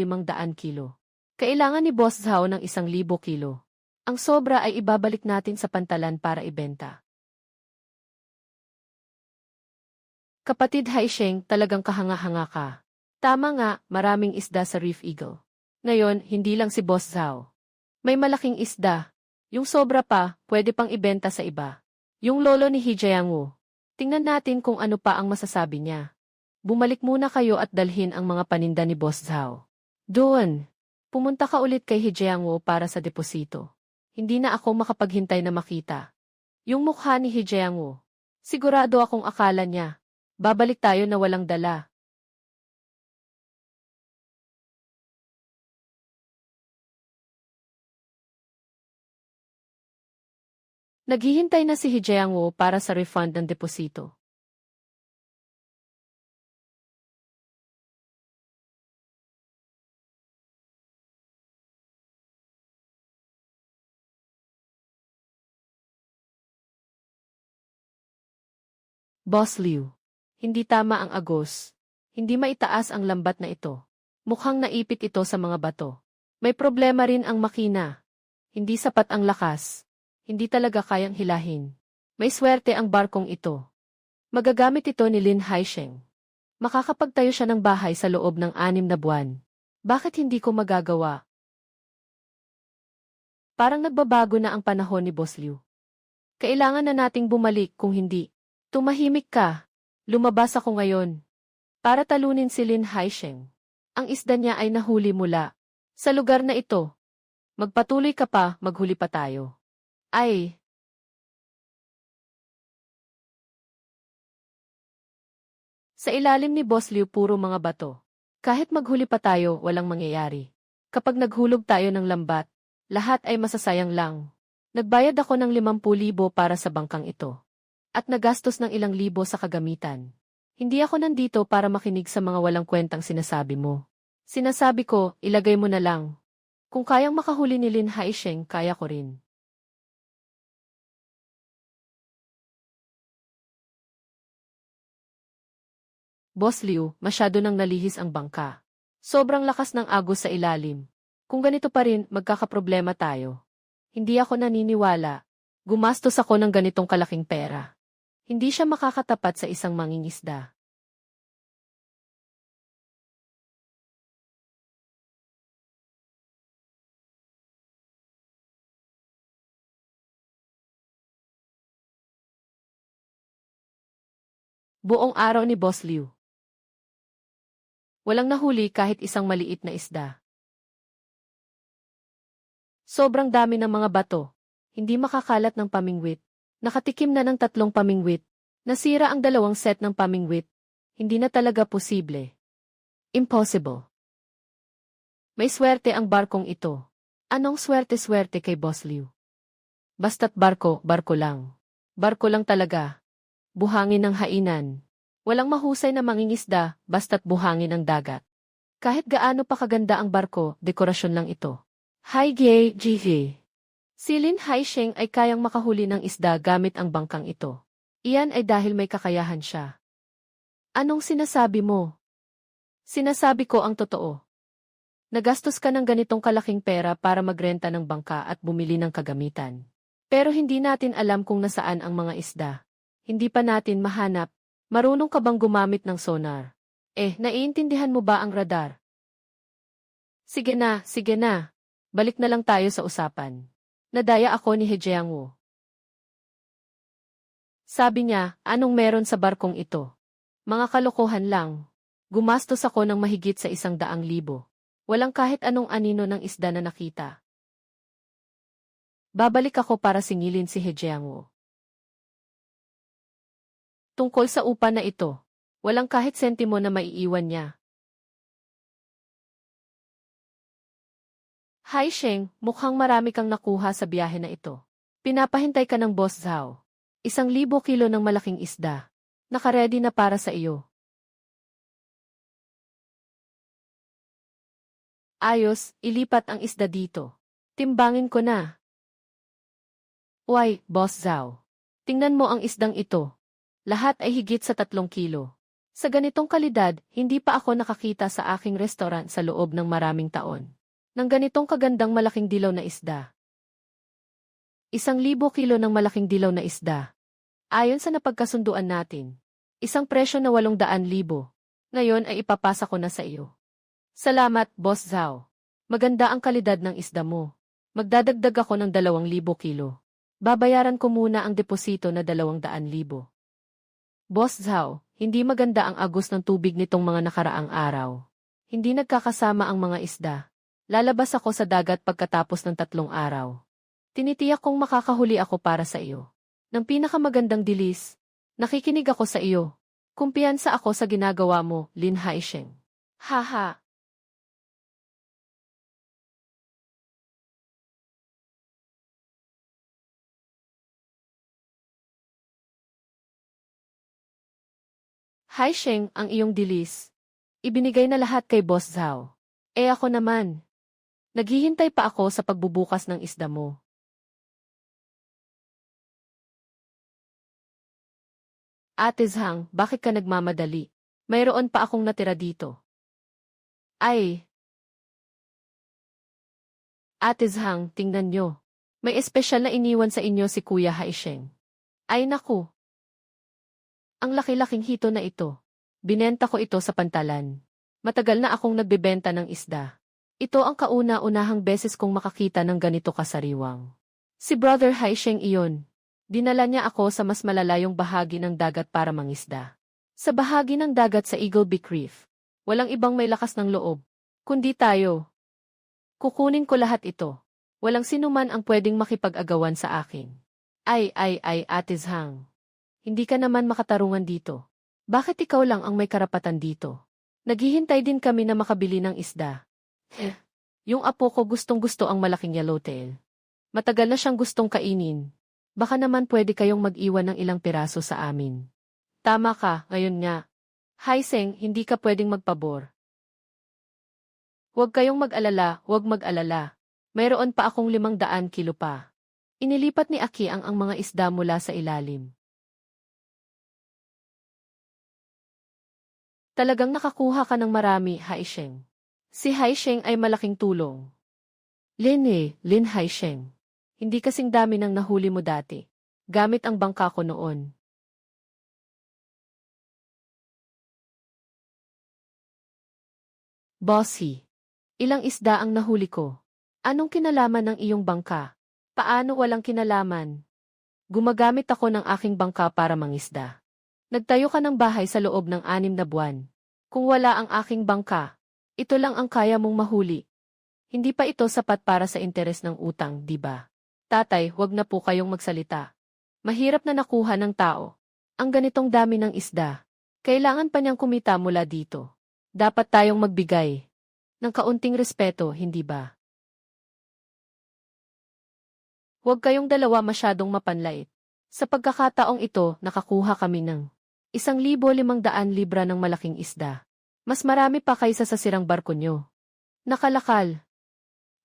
kilo. Kailangan ni Boss Zhao ng 1,000 kilo. Ang sobra ay ibabalik natin sa pantalan para ibenta. Kapatid Haisheng, talagang kahanga-hanga ka. Tama nga, maraming isda sa Reef Eagle. Ngayon, hindi lang si Boss Zhao. May malaking isda. Yung sobra pa, pwede pang ibenta sa iba. Yung lolo ni Hejiang. Tingnan natin kung ano pa ang masasabi niya. Bumalik muna kayo at dalhin ang mga paninda ni Boss Zhao. Doon. Pumunta ka ulit kay Hejiang para sa deposito. Hindi na ako makapaghintay na makita. Yung mukha ni Hejiang. Sigurado akong akala niya. Babalik tayo na walang dala. Naghihintay na si Hejiang para sa refund ng deposito. Boss Liu. Hindi tama ang agos. Hindi maitaas ang lambat na ito. Mukhang naipit ito sa mga bato. May problema rin ang makina. Hindi sapat ang lakas. Hindi talaga kayang hilahin. May swerte ang barkong ito. Magagamit ito ni Lin Haisheng. Makakapagtayo siya ng bahay sa loob ng 6 na buwan. Bakit hindi ko magagawa? Parang nagbabago na ang panahon ni Boss Liu. Kailangan na nating bumalik kung hindi. Tumahimik ka. Lumabas ako ngayon. Para talunin si Lin Haisheng. Ang isda niya ay nahuli mula sa lugar na ito. Magpatuloy ka pa, maghuli pa tayo. Ay! Sa ilalim ni Boss Liu puro mga bato. Kahit maghuli pa tayo, walang mangyayari. Kapag naghulog tayo ng lambat, lahat ay masasayang lang. Nagbayad ako ng 50,000 para sa bangkang ito. At nagastos ng ilang libo sa kagamitan. Hindi ako nandito para makinig sa mga walang kwentang sinasabi mo. Sinasabi ko, ilagay mo na lang. Kung kayang makahuli ni Lin Haisheng, kaya ko rin. Boss Liu, masyado nang nalihis ang bangka. Sobrang lakas ng agos sa ilalim. Kung ganito pa rin, magkakaproblema tayo. Hindi ako naniniwala. Gumastos ako ng ganitong kalaking pera. Hindi siya makakatapat sa isang mangingisda. Buong araw ni Boss Liu. Walang nahuli kahit isang maliit na isda. Sobrang dami ng mga bato. Hindi makakalat ng pamingwit. Nakatikim na ng 3 pamingwit. Nasira ang 2 set ng pamingwit. Hindi na talaga posible. Impossible. May swerte ang barkong ito. Anong swerte-swerte kay Boss Liu? Basta't barko, barko lang. Barko lang talaga. Buhangin ng hainan. Walang mahusay na mangingisda, basta't buhangin ang dagat. Kahit gaano pa kaganda ang barko, dekorasyon lang ito. Hai Gye Ji. Si Lin Haisheng ay kayang makahuli ng isda gamit ang bangkang ito. Iyan ay dahil may kakayahan siya. Anong sinasabi mo? Sinasabi ko ang totoo. Nagastos ka ng ganitong kalaking pera para magrenta ng bangka at bumili ng kagamitan. Pero hindi natin alam kung nasaan ang mga isda. Hindi pa natin mahanap. Marunong ka bang gumamit ng sonar? Naiintindihan mo ba ang radar? Sige na, sige na. Balik na lang tayo sa usapan. Nadaya ako ni Hejiang. Sabi niya, anong meron sa barkong ito? Mga kalokohan lang. Gumastos ako ng mahigit sa 100,000. Walang kahit anong anino ng isda na nakita. Babalik ako para singilin si Hejiang. Tungkol sa upa na ito, walang kahit sentimo na maiiwan niya. Haisheng, mukhang marami kang nakuha sa biyahe na ito. Pinapahintay ka ng Boss Zhao. 1,000 kilo ng malaking isda. Nakaredy na para sa iyo. Ayos, ilipat ang isda dito. Timbangin ko na. Uy, Boss Zhao. Tingnan mo ang isdang ito. Lahat ay higit sa 3 kilo. Sa ganitong kalidad, hindi pa ako nakakita sa aking restaurant sa loob ng maraming taon. Ng ganitong kagandang malaking dilaw na isda. 1,000 kilo ng malaking dilaw na isda. Ayon sa napagkasunduan natin. Isang presyo na 800,000. Ngayon ay ipapasa ko na sa iyo. Salamat, Boss Zhao. Maganda ang kalidad ng isda mo. Magdadagdag ako ng 2,000 kilo. Babayaran ko muna ang deposito na 200,000. Boss Zhao, hindi maganda ang agos ng tubig nitong mga nakaraang araw. Hindi nagkakasama ang mga isda. Lalabas ako sa dagat pagkatapos ng 3 araw. Tinitiyak kong makakahuli ako para sa iyo. Ng pinakamagandang dilis. Nakikinig ako sa iyo. Kumpiyansa ako sa ginagawa mo, Lin Haisheng. Haha. Haisheng, ang iyong dilis. Ibinigay na lahat kay Boss Zhao. Ako naman. Naghihintay pa ako sa pagbubukas ng isda mo. Ate Zhang, bakit ka nagmamadali? Mayroon pa akong natira dito. Ay. Ate Zhang, tingnan nyo. May espesyal na iniwan sa inyo si Kuya Haisheng. Ay naku. Ang laki-laking hito na ito. Binenta ko ito sa pantalan. Matagal na akong nagbebenta ng isda. Ito ang kauna-unahang beses kong makakita ng ganito kasariwang. Si Brother Haisheng iyon. Dinala niya ako sa mas malalayong bahagi ng dagat para mangisda. Sa bahagi ng dagat sa Eagle Beak Reef. Walang ibang may lakas ng loob. Kundi tayo. Kukunin ko lahat ito. Walang sinuman ang pwedeng makipag-agawan sa akin. Ay, Ate Zhang. Hindi ka naman makatarungan dito. Bakit ikaw lang ang may karapatan dito? Naghihintay din kami na makabili ng isda. Yung apo ko gustong-gusto ang malaking yellowtail. Matagal na siyang gustong kainin. Baka naman pwede kayong mag-iwan ng ilang piraso sa amin. Tama ka, ngayon nga. Haisheng, hindi ka pwedeng magpabor. Huwag kayong mag-alala, huwag mag-alala. Mayroon pa akong 500 kilo pa. Inilipat ni Aki ang mga isda mula sa ilalim. Talagang nakakuha ka ng marami, Haisheng. Si Haisheng ay malaking tulong. Lin Haisheng. Hindi kasing dami ng nahuli mo dati. Gamit ang bangka ko noon. Bossy. Ilang isda ang nahuli ko. Anong kinalaman ng iyong bangka? Paano walang kinalaman? Gumagamit ako ng aking bangka para mangisda. Nagtayo ka ng bahay sa loob ng 6 na buwan. Kung wala ang aking bangka, ito lang ang kaya mong mahuli. Hindi pa ito sapat para sa interes ng utang, di ba? Tatay, huwag na po kayong magsalita. Mahirap na nakuha ng tao. Ang ganitong dami ng isda. Kailangan pa niyang kumita mula dito. Dapat tayong magbigay ng kaunting respeto, hindi ba? Huwag kayong dalawa masyadong mapanlait. Sa pagkakataong ito, nakakuha kami ng 1,500 libra ng malaking isda. Mas marami pa kaysa sa sirang barko nyo. Nakalakal.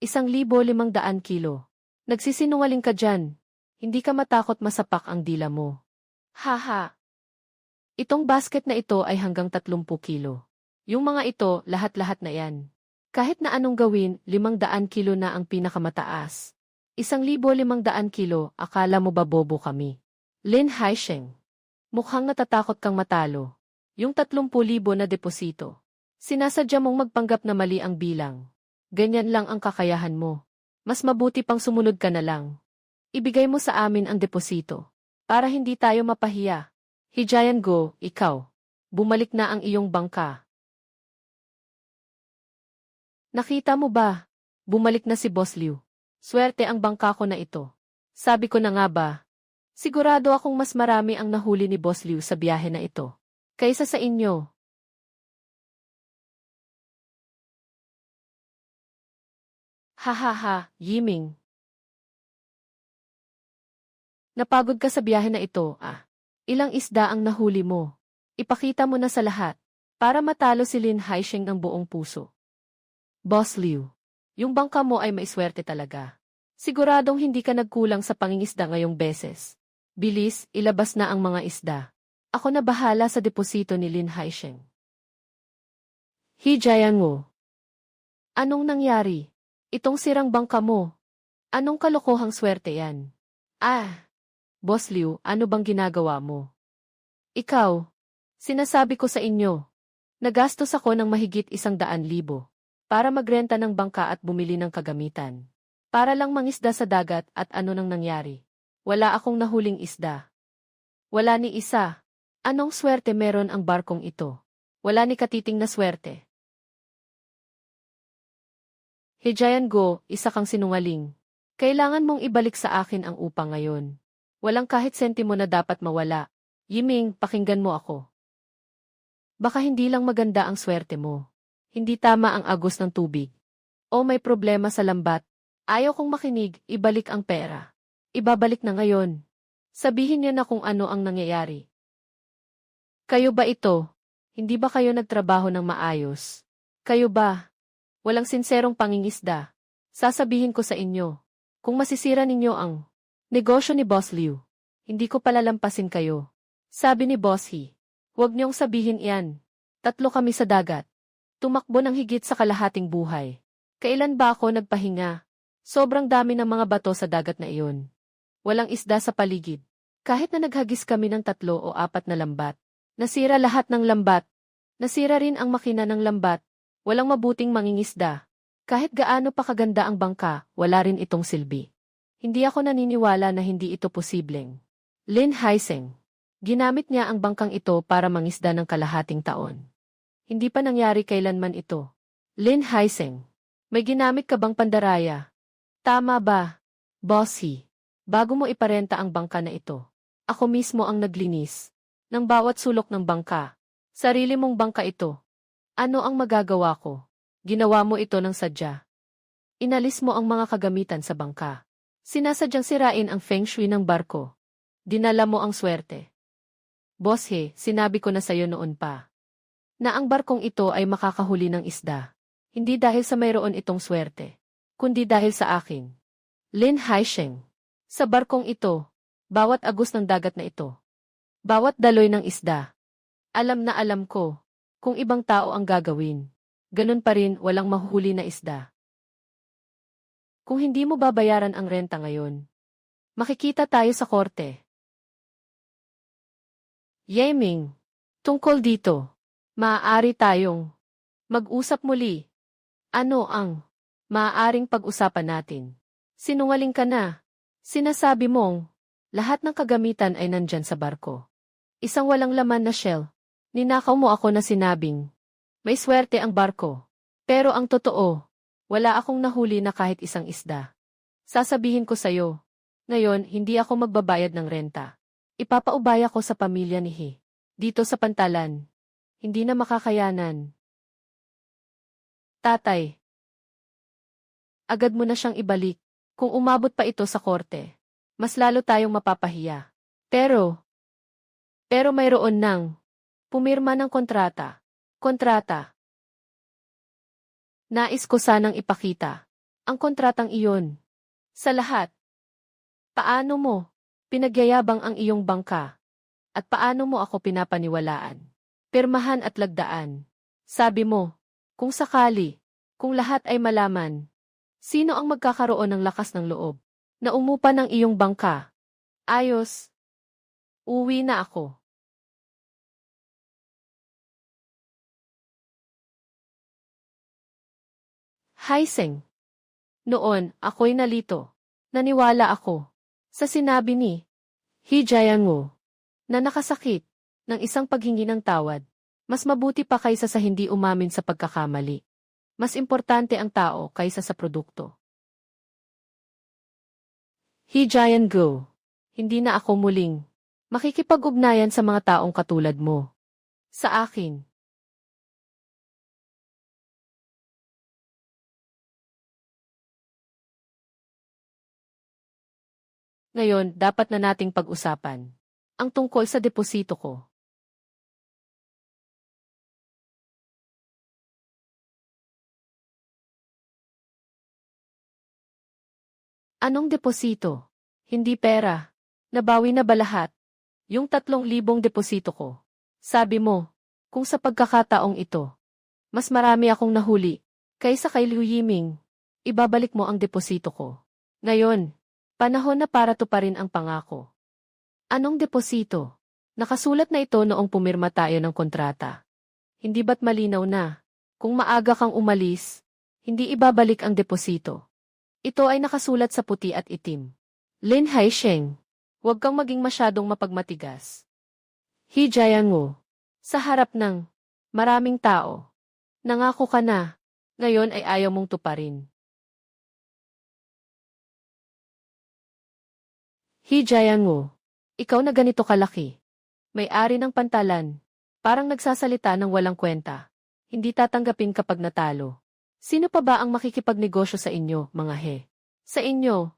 1,500 kilo. Nagsisinungaling ka dyan. Hindi ka matakot masapak ang dila mo. Haha. Itong basket na ito ay hanggang 30 kilo. Yung mga ito, lahat-lahat na yan. Kahit na anong gawin, 500 kilo na ang pinakamataas. 1,500 kilo, akala mo ba bobo kami? Lin Haisheng. Mukhang natatakot kang matalo. Yung 30,000 na deposito. Sinasadya mong magpanggap na mali ang bilang. Ganyan lang ang kakayahan mo. Mas mabuti pang sumunod ka na lang. Ibigay mo sa amin ang deposito. Para hindi tayo mapahiya. Hijayan Go, ikaw. Bumalik na ang iyong bangka. Nakita mo ba? Bumalik na si Boss Liu. Swerte ang bangka ko na ito. Sabi ko na nga ba? Sigurado akong mas marami ang nahuli ni Boss Liu sa biyahe na ito. Kaysa sa inyo. Hahaha, Yiming. Napagod ka sa biyahe na ito, ah. Ilang isda ang nahuli mo. Ipakita mo na sa lahat. Para matalo si Lin Haisheng ng buong puso. Boss Liu, yung bangka mo ay maiswerte talaga. Siguradong hindi ka nagkulang sa pangingisda ngayong beses. Bilis, ilabas na ang mga isda. Ako na bahala sa deposito ni Lin Haisheng. Hijayango. Anong nangyari? Itong sirang bangka mo. Anong kalokohang swerte yan? Boss Liu, ano bang ginagawa mo? Ikaw, sinasabi ko sa inyo, nagastos ako ng mahigit 100,000 para magrenta ng bangka at bumili ng kagamitan. Para lang mangisda sa dagat at ano nang nangyari. Wala akong nahuling isda. Wala ni isa. Anong swerte meron ang barkong ito? Wala ni katiting na swerte. Hijayango, isa kang sinungaling. Kailangan mong ibalik sa akin ang upang ngayon. Walang kahit sentimo na dapat mawala. Yiming, pakinggan mo ako. Baka hindi lang maganda ang swerte mo. Hindi tama ang agos ng tubig. O may problema sa lambat. Ayaw kong makinig, ibalik ang pera. Ibabalik na ngayon. Sabihin niyo na kung ano ang nangyayari. Kayo ba ito? Hindi ba kayo nagtrabaho ng maayos? Kayo ba? Walang sinserong pangingisda. Sasabihin ko sa inyo. Kung masisira ninyo ang negosyo ni Boss Liu, hindi ko palalampasin kayo. Sabi ni Boss He, huwag niyong sabihin iyan. 3 kami sa dagat. Tumakbo ng higit sa kalahating buhay. Kailan ba ako nagpahinga? Sobrang dami ng mga bato sa dagat na iyon. Walang isda sa paligid. Kahit na naghagis kami ng 3 o 4 na lambat. Nasira lahat ng lambat. Nasira rin ang makina ng lambat. Walang mabuting mangingisda. Kahit gaano pa kaganda ang bangka, wala rin itong silbi. Hindi ako naniniwala na hindi ito posibleng. Lin Haisheng. Ginamit niya ang bangkang ito para mangisda ng kalahating taon. Hindi pa nangyari kailanman ito. Lin Haisheng. May ginamit ka bang pandaraya? Tama ba, Boss He? Bago mo iparenta ang bangka na ito, ako mismo ang naglinis ng bawat sulok ng bangka. Sarili mong bangka ito. Ano ang magagawa ko? Ginawa mo ito ng sadya. Inalis mo ang mga kagamitan sa bangka. Sinasadyang sirain ang feng shui ng barko. Dinala mo ang swerte. Boss He, sinabi ko na sayo noon pa na ang barkong ito ay makakahuli ng isda. Hindi dahil sa mayroon itong swerte, kundi dahil sa akin. Lin Haisheng. Sa barkong ito, bawat agos ng dagat na ito, bawat daloy ng isda, alam na alam ko kung ibang tao ang gagawin. Ganun pa rin walang mahuhuli na isda. Kung hindi mo babayaran ang renta ngayon, makikita tayo sa korte. Yeming, tungkol dito, maaari tayong mag-usap muli. Ano ang maaaring pag-usapan natin? Sinungaling ka na. Sinasabi mong lahat ng kagamitan ay nandyan sa barko. Isang walang laman na shell. Ninakaw mo ako na sinabing may swerte ang barko. Pero ang totoo, wala akong nahuli na kahit isang isda. Sasabihin ko sa'yo, ngayon hindi ako magbabayad ng renta. Ipapaubaya ko sa pamilya ni He. Dito sa Pantalan. Hindi na makakayanan. Tatay. Agad mo na siyang ibalik. Kung umabot pa ito sa korte, mas lalo tayong mapapahiya. Pero mayroon nang pumirma ng kontrata. Kontrata. Nais ko sanang ipakita ang kontratang iyon sa lahat. Paano mo pinagyayabang ang iyong bangka? At paano mo ako pinapaniwalaan? Pirmahan at lagdaan. Sabi mo, kung sakali, kung lahat ay malaman, sino ang magkakaroon ng lakas ng loob na umupa ng iyong bangka? Ayos. Uwi na ako. Haisheng. Noon, ako'y nalito. Naniwala ako sa sinabi ni Hijayango na nakasakit ng isang paghingi ng tawad. Mas mabuti pa kaysa sa hindi umamin sa pagkakamali. Mas importante ang tao kaysa sa produkto. Hijayango. Hindi na ako muling makikipag-ugnayan sa mga taong katulad mo. Sa akin. Ngayon, dapat na nating pag-usapan ang tungkol sa deposito ko. Anong deposito? Hindi pera. Nabawi na ba lahat? Yung 3,000 deposito ko. Sabi mo, kung sa pagkakataong ito, mas marami akong nahuli kaysa kay Liu Yiming, ibabalik mo ang deposito ko. Ngayon, panahon na para tuparin ang pangako. Anong deposito? Nakasulat na ito noong pumirma tayo ng kontrata. Hindi ba't malinaw na, kung maaga kang umalis, hindi ibabalik ang deposito. Ito ay nakasulat sa puti at itim. Lin Haisheng, huwag kang maging masyadong mapagmatigas. He Jiangu, sa harap ng maraming tao, nangako ka na, ngayon ay ayaw mong tuparin. He Jiangu, ikaw na ganito kalaki. May-ari ng pantalan, parang nagsasalita ng walang kwenta. Hindi tatanggapin kapag natalo. Sino pa ba ang makikipagnegosyo sa inyo, mga he? Sa inyo?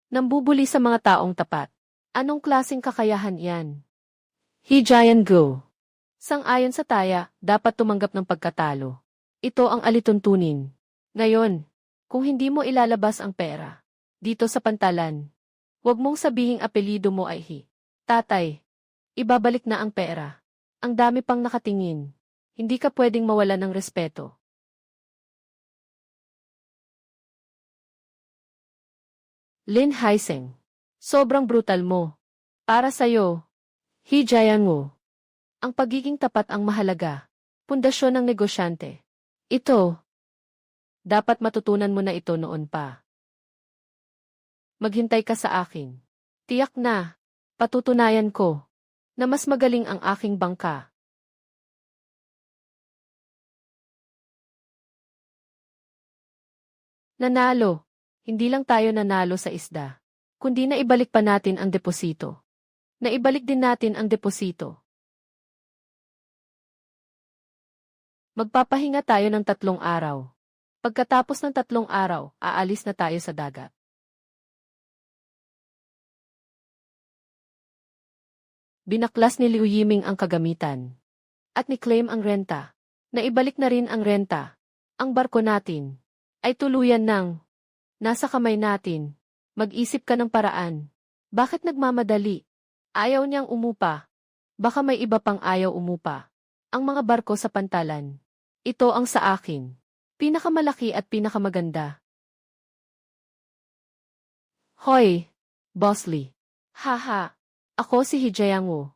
Nambubuli sa mga taong tapat. Anong klaseng kakayahan yan? He Jiangu. Sang-ayon sa taya, dapat tumanggap ng pagkatalo. Ito ang alituntunin. Ngayon, kung hindi mo ilalabas ang pera, dito sa pantalan, huwag mong sabihing apelyido mo ay He. Tatay, ibabalik na ang pera. Ang dami pang nakatingin. Hindi ka pwedeng mawala ng respeto. Lin Haiseng, sobrang brutal mo. Para sa'yo, He Jiangu. Ang pagiging tapat ang mahalaga. Pundasyon ng negosyante. Ito. Dapat matutunan mo na ito noon pa. Maghintay ka sa akin. Tiyak na, patutunayan ko, na mas magaling ang aking bangka. Nanalo. Hindi lang tayo nanalo sa isda, kundi naibalik pa natin ang deposito. Naibalik din natin ang deposito. Magpapahinga tayo ng 3 araw. Pagkatapos ng 3 araw, aalis na tayo sa dagat. Binaklas ni Liu Yiming ang kagamitan. At ni-claim ang renta. Naibalik na rin ang renta. Ang barko natin ay tuluyan ng nasa kamay natin. Mag-isip ka ng paraan. Bakit nagmamadali? Ayaw niyang umupa. Baka may iba pang ayaw umupa. Ang mga barko sa pantalan. Ito ang sa akin. Pinakamalaki at pinakamaganda. Hoy, Boss Lee. Haha. Ako si He Jiangu.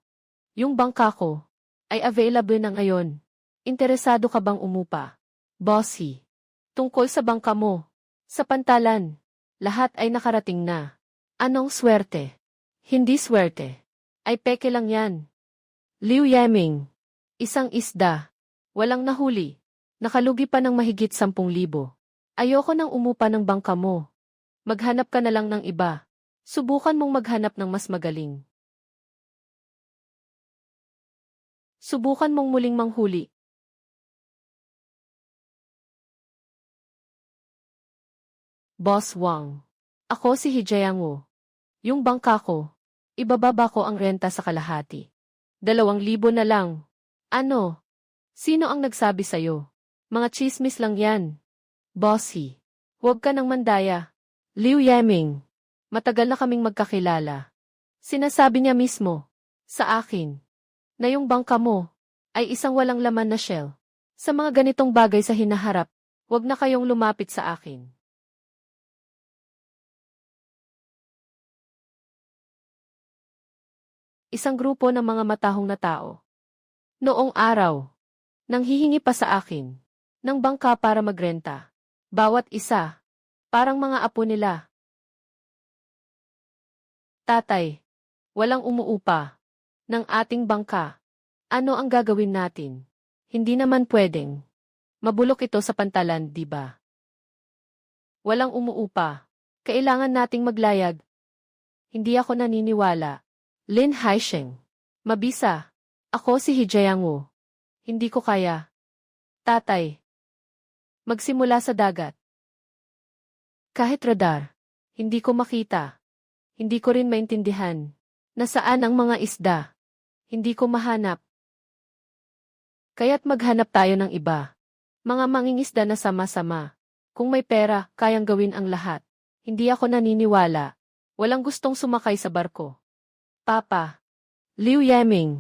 Yung bangka ko ay available na ngayon. Interesado ka bang umupa? Boss He. Tungkol sa bangka mo. Sa pantalan, lahat ay nakarating na. Anong swerte? Hindi swerte. Ay peke lang yan. Liu Yiming. Isang isda. Walang nahuli. Nakalugi pa ng mahigit 10,000. Ayoko nang umupa ng bangka mo. Maghanap ka na lang ng iba. Subukan mong maghanap ng mas magaling. Subukan mong muling manghuli. Boss Wang. Ako si He Jiangu. Yung bangka ko, ibababa ko ang renta sa kalahati. 2,000 na lang. Ano? Sino ang nagsabi sa'yo? Mga chismis lang yan. Boss He. Huwag ka nang mandaya. Liu Yiming. Matagal na kaming magkakilala. Sinasabi niya mismo, sa akin, na yung bangka mo ay isang walang laman na shell. Sa mga ganitong bagay sa hinaharap, huwag na kayong lumapit sa akin. Isang grupo ng mga matahong na tao. Noong araw, nanghihingi pa sa akin ng bangka para magrenta. Bawat isa, parang mga apo nila. Tatay, walang umuupa ng ating bangka. Ano ang gagawin natin? Hindi naman pwedeng. Mabulok ito sa pantalan, di ba? Walang umuupa. Kailangan nating maglayag. Hindi ako naniniwala. Lin Haisheng. Mabisa. Ako si He Jiangu. Hindi ko kaya. Tatay. Magsimula sa dagat. Kahit radar, hindi ko makita. Hindi ko rin maintindihan. Nasaan ang mga isda? Hindi ko mahanap. Kaya't maghanap tayo ng iba. Mga mangingisda na sama-sama. Kung may pera, kayang gawin ang lahat. Hindi ako naniniwala. Walang gustong sumakay sa barko. Papa. Liu Yeming.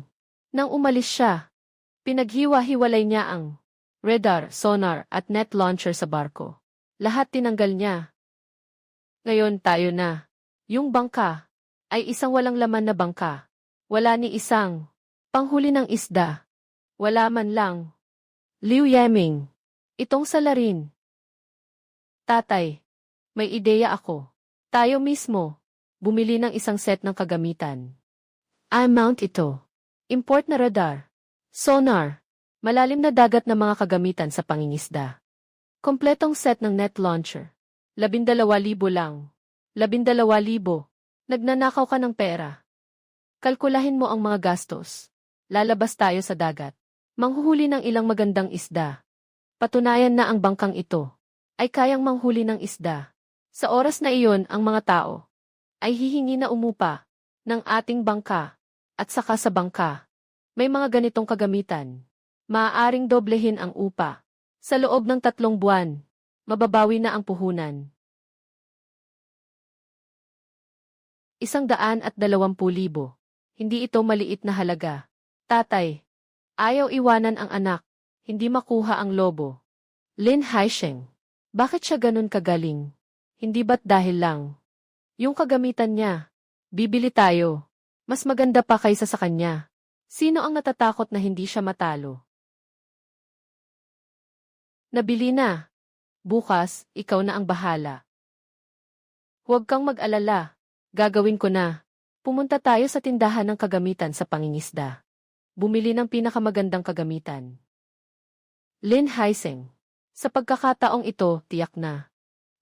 Nang umalis siya, pinaghiwa-hiwalay niya ang radar, sonar at net launcher sa barko. Lahat tinanggal niya. Ngayon tayo na. Yung bangka ay isang walang laman na bangka. Wala ni isang panghuli ng isda. Wala man lang. Liu Yeming. Itong salarin. Tatay, may ideya ako. Tayo mismo, bumili ng isang set ng kagamitan. I-mount ito. Import na radar. Sonar. Malalim na dagat na mga kagamitan sa pangingisda. Kompletong set ng net launcher. 12,000 lang. 12,000. Nagnanakaw ka ng pera. Kalkulahin mo ang mga gastos. Lalabas tayo sa dagat. Manghuhuli ng ilang magandang isda. Patunayan na ang bangkang ito ay kayang manghuli ng isda. Sa oras na iyon ang mga tao ay hihingi na umupa ng ating bangka at saka sa bangka. May mga ganitong kagamitan. Maaaring doblehin ang upa. Sa loob ng 3 buwan, mababawi na ang puhunan. 120,000. Hindi ito maliit na halaga. Tatay, ayaw iwanan ang anak. Hindi makuha ang lobo. Lin Haisheng. Bakit siya ganun kagaling? Hindi ba't dahil lang yung kagamitan niya? Bibili tayo. Mas maganda pa kaysa sa kanya. Sino ang natatakot na hindi siya matalo? Nabili na. Bukas, ikaw na ang bahala. Huwag kang mag-alala. Gagawin ko na. Pumunta tayo sa tindahan ng kagamitan sa pangingisda. Bumili ng pinakamagandang kagamitan. Lin Haisheng. Sa pagkakataong ito, tiyak na.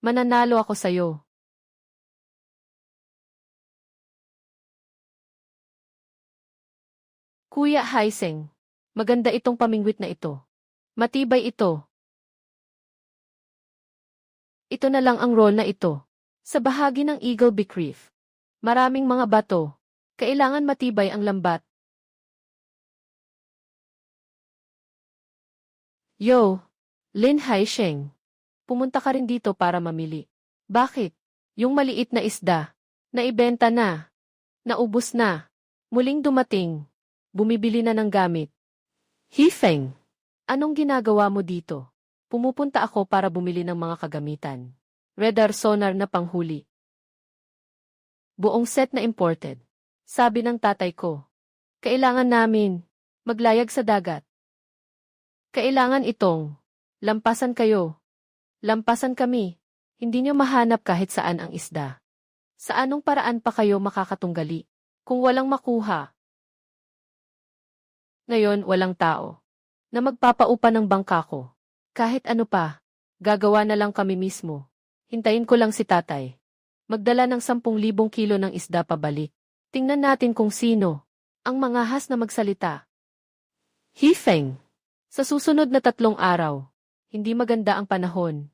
Mananalo ako sa'yo. Kuya Haisheng. Maganda itong pamingwit na ito. Matibay ito. Ito na lang ang roll na ito. Sa bahagi ng Eagle Beak Reef. Maraming mga bato. Kailangan matibay ang lambat. Yo, Lin Haisheng. Pumunta ka rin dito para mamili. Bakit? Yung maliit na isda. Naibenta na. Naubos na. Muling dumating. Bumibili na ng gamit. Hifeng. Anong ginagawa mo dito? Pumupunta ako para bumili ng mga kagamitan. Radar sonar na panghuli. Buong set na imported. Sabi ng tatay ko. Kailangan namin maglayag sa dagat. Kailangan itong lampasan kayo. Lampasan kami. Hindi nyo mahanap kahit saan ang isda. Sa anong paraan pa kayo makakatunggali? Kung walang makuha. Ngayon, walang tao na magpapaupa ng bangka ko. Kahit ano pa, gagawa na lang kami mismo. Hintayin ko lang si tatay. Magdala ng 10,000 kilo ng isda pabalik. Tingnan natin kung sino ang mangahas na magsalita. Hifeng. Sa susunod na 3 araw, hindi maganda ang panahon.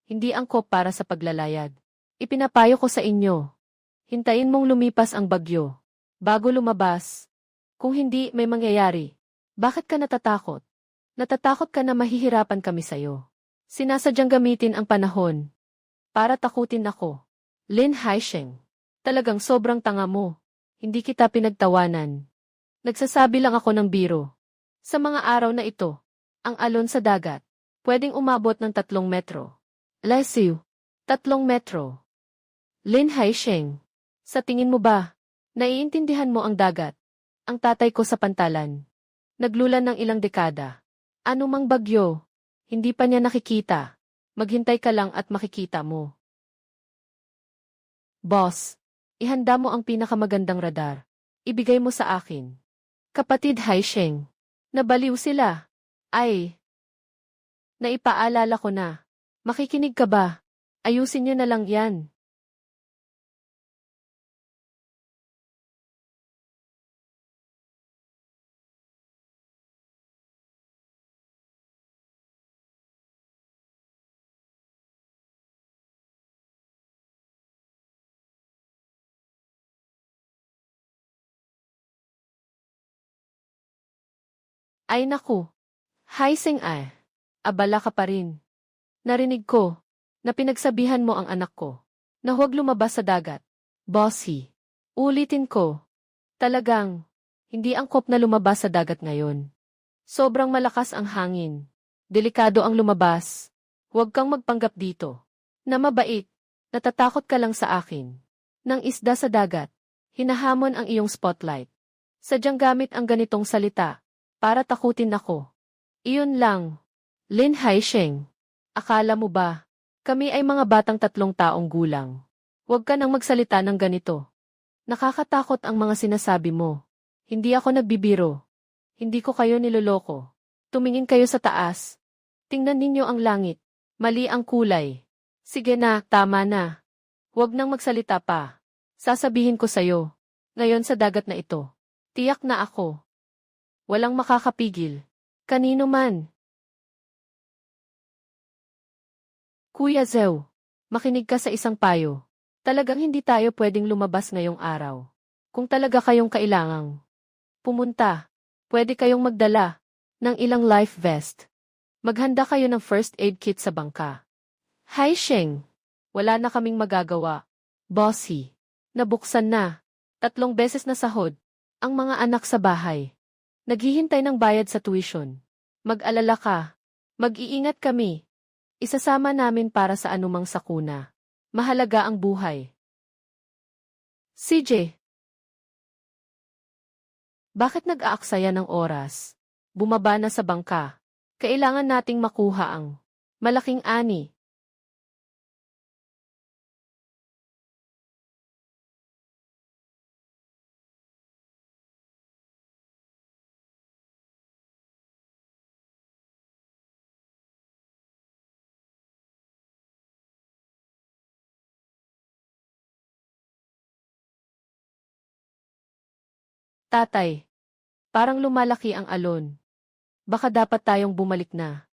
Hindi angkop para sa paglalayag. Ipinapayo ko sa inyo. Hintayin mong lumipas ang bagyo. Bago lumabas. Kung hindi, may mangyayari. Bakit ka natatakot? Natatakot ka na mahihirapan kami sa'yo. Sinasadyang gamitin ang panahon. Para takutin ako. Lin Haisheng. Talagang sobrang tanga mo. Hindi kita pinagtawanan. Nagsasabi lang ako ng biro. Sa mga araw na ito, ang alon sa dagat, pwedeng umabot ng 3 metro. Lesiw, 3 metro. Lin Haisheng. Sa tingin mo ba, naiintindihan mo ang dagat? Ang tatay ko sa pantalan. Naglulan ng ilang dekada. Ano mang bagyo, hindi pa niya nakikita. Maghintay ka lang at makikita mo. Boss, ihanda mo ang pinakamagandang radar. Ibigay mo sa akin. Kapatid Haisheng, nabaliw sila. Ay, naipaalala ko na. Makikinig ka ba? Ayusin niyo na lang yan. Ay naku. Haisheng ay. Abala ka pa rin. Narinig ko na pinagsabihan mo ang anak ko na huwag lumabas sa dagat. Bossy. Ulitin ko. Talagang, hindi angkop na lumabas sa dagat ngayon. Sobrang malakas ang hangin. Delikado ang lumabas. Huwag kang magpanggap dito. Na mabait. Natatakot ka lang sa akin. Nang isda sa dagat. Hinahamon ang iyong spotlight. Sadyang gamit ang ganitong salita. Para takutin ako. Iyon lang. Lin Haisheng. Akala mo ba? Kami ay mga batang 3 taong gulang. Huwag ka nang magsalita ng ganito. Nakakatakot ang mga sinasabi mo. Hindi ako nagbibiro. Hindi ko kayo niloloko. Tumingin kayo sa taas. Tingnan ninyo ang langit. Mali ang kulay. Sige na, tama na. Huwag nang magsalita pa. Sasabihin ko sa'yo. Ngayon sa dagat na ito. Tiyak na ako. Walang makakapigil. Kanino man. Kuya Zhou, makinig ka sa isang payo. Talagang hindi tayo pwedeng lumabas ngayong araw. Kung talaga kayong kailangang pumunta, pwede kayong magdala ng ilang life vest. Maghanda kayo ng first aid kit sa bangka. Haisheng, wala na kaming magagawa. Bossy, nabuksan na. 3 beses na sahod. Ang mga anak sa bahay. Naghihintay ng bayad sa tuition. Mag-alala ka. Mag-iingat kami. Isasama namin para sa anumang sakuna. Mahalaga ang buhay. CJ. Bakit nag-aaksaya ng oras? Bumaba na sa bangka. Kailangan nating makuha ang malaking ani. Tatay, parang lumalaki ang alon. Baka dapat tayong bumalik na.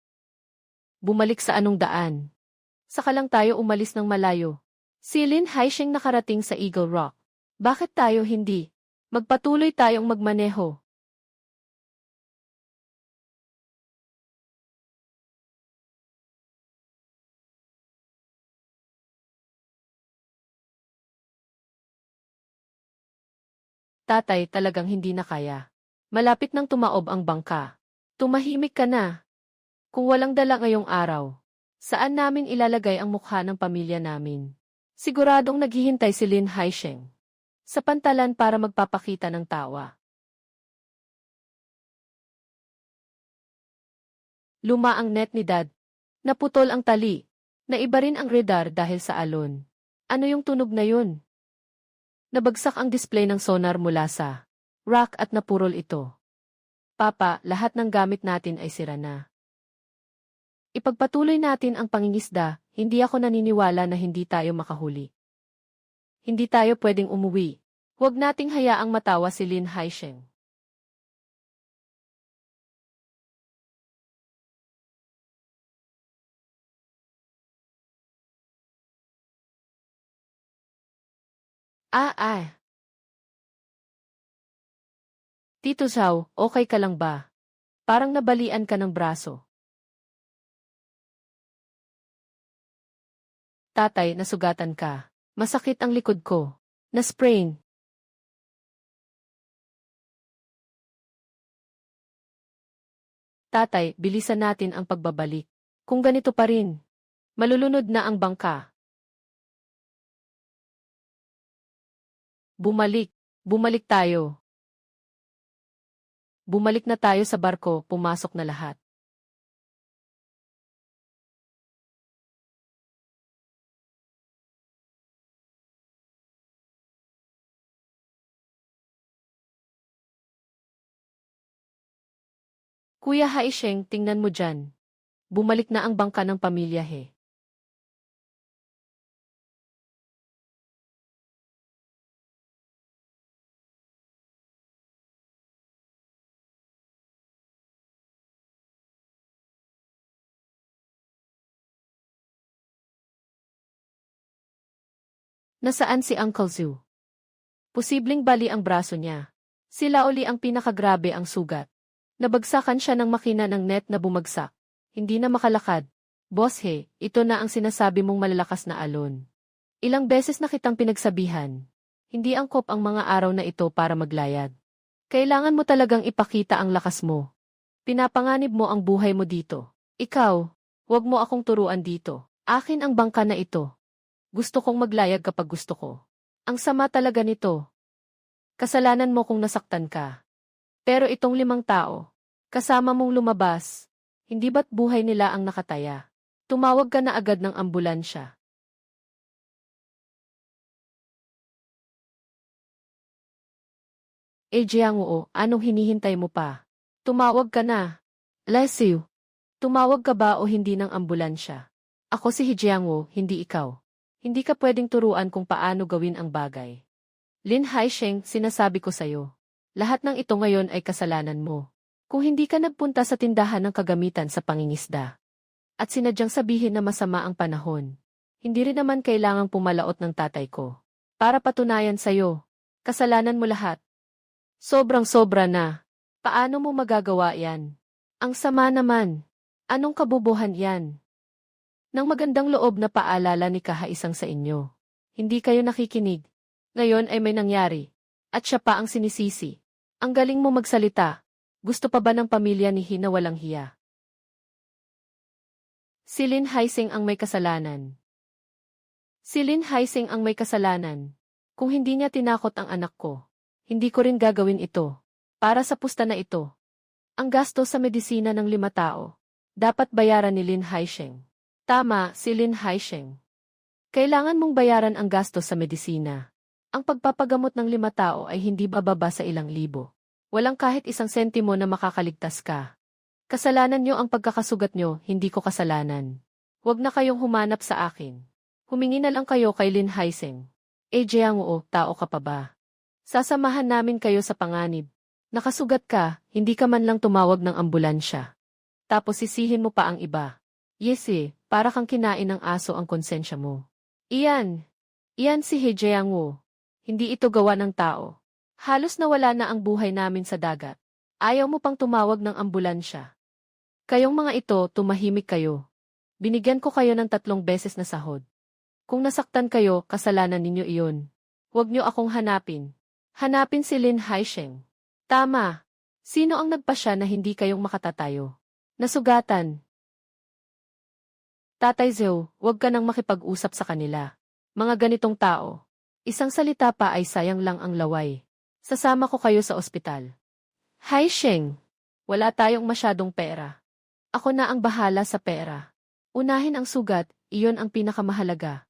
Bumalik sa anong daan? Saka lang tayo umalis ng malayo. Si Lin Haisheng nakarating sa Eagle Rock. Bakit tayo hindi? Magpatuloy tayong magmaneho. Tatay, talagang hindi na kaya. Malapit nang tumaob ang bangka. Tumahimik ka na. Kung walang dala ngayong araw, saan namin ilalagay ang mukha ng pamilya namin? Siguradong naghihintay si Lin Haisheng sa pantalan para magpapakita ng tawa. Luma ang net ni Dad. Naputol ang tali. Naiba rin ang radar dahil sa alon. Ano yung tunog na yun? Nabagsak ang display ng sonar mula sa rack at napurol ito. Papa, lahat ng gamit natin ay sira na. Ipagpatuloy natin ang pangingisda, hindi ako naniniwala na hindi tayo makahuli. Hindi tayo pwedeng umuwi. Huwag nating hayaang matawa si Lin Haisheng. Ah. Tito Zhao, okay ka lang ba? Parang nabalian ka ng braso. Tatay, nasugatan ka. Masakit ang likod ko. Na-sprain. Tatay, bilisan natin ang pagbabalik. Kung ganito pa rin, malulunod na ang bangka. Bumalik tayo. Bumalik na tayo sa barko, pumasok na lahat. Kuya Haisheng, tingnan mo dyan. Bumalik na ang bangka ng pamilya he. Nasaan si Uncle Zhu? Posibleng bali ang braso niya. Sila uli ang pinakagrabe ang sugat. Nabagsakan siya ng makina ng net na bumagsak. Hindi na makalakad. Boss he, ito na ang sinasabi mong malalakas na alon. Ilang beses na kitang pinagsabihan. Hindi angkop ang mga araw na ito para maglayad. Kailangan mo talagang ipakita ang lakas mo. Pinapanganib mo ang buhay mo dito. Ikaw, huwag mo akong turuan dito. Akin ang bangka na ito. Gusto kong maglayag kapag gusto ko. Ang sama talaga nito. Kasalanan mo kung nasaktan ka. Pero itong 5 tao, kasama mong lumabas, hindi ba't buhay nila ang nakataya? Tumawag ka na agad ng ambulansya. Jiang oo, anong hinihintay mo pa? Tumawag ka na. Leslie, tumawag ka ba o hindi ng ambulansya? Ako si Jiang Wo, hindi ikaw. Hindi ka pwedeng turuan kung paano gawin ang bagay. Lin Haisheng, sinasabi ko sa'yo. Lahat ng ito ngayon ay kasalanan mo. Kung hindi ka nagpunta sa tindahan ng kagamitan sa pangingisda, at sinadyang sabihin na masama ang panahon, hindi rin naman kailangang pumalaot ng tatay ko. Para patunayan sa'yo, kasalanan mo lahat. Sobrang-sobra na. Paano mo magagawa yan? Ang sama naman. Anong kabubuhan yan? Nang magandang loob na paalala ni Kahaisang sa inyo. Hindi kayo nakikinig. Ngayon ay may nangyari. At siya pa ang sinisisi. Ang galing mo magsalita. Gusto pa ba ng pamilya ni Hina walang hiya? Si Lin Haiseng ang may kasalanan. Si Lin Haiseng ang may kasalanan. Kung hindi niya tinakot ang anak ko, hindi ko rin gagawin ito. Para sa pusta na ito. Ang gasto sa medisina ng 5 tao. Dapat bayaran ni Lin Haisheng. Tama, si Lin Haisheng. Kailangan mong bayaran ang gasto sa medisina. Ang pagpapagamot ng 5 tao ay hindi bababa sa ilang libo. Walang kahit 1 sentimo na makakaligtas ka. Kasalanan nyo ang pagkakasugat nyo, hindi ko kasalanan. Huwag na kayong humanap sa akin. Humingi na lang kayo kay Lin Haisheng. Jiang oo, tao ka pa ba? Sasamahan namin kayo sa panganib. Nakasugat ka, hindi ka man lang tumawag ng ambulansya. Tapos sisihin mo pa ang iba. Yes para kang kinain ng aso ang konsensya mo. Iyan si Jiang Wo. Hindi ito gawa ng tao. Halos nawala na ang buhay namin sa dagat. Ayaw mo pang tumawag ng ambulansya. Kayong mga ito, tumahimik kayo. Binigyan ko kayo ng 3 beses na sahod. Kung nasaktan kayo, kasalanan ninyo iyon. Huwag nyo akong hanapin. Hanapin si Lin Haisheng. Tama. Sino ang nagpasya na hindi kayong makatatayo? Nasugatan. Tatay Zhou, huwag ka nang makipag-usap sa kanila. Mga ganitong tao. Isang salita pa ay sayang lang ang laway. Sasama ko kayo sa ospital. Haisheng, wala tayong masyadong pera. Ako na ang bahala sa pera. Unahin ang sugat, iyon ang pinakamahalaga.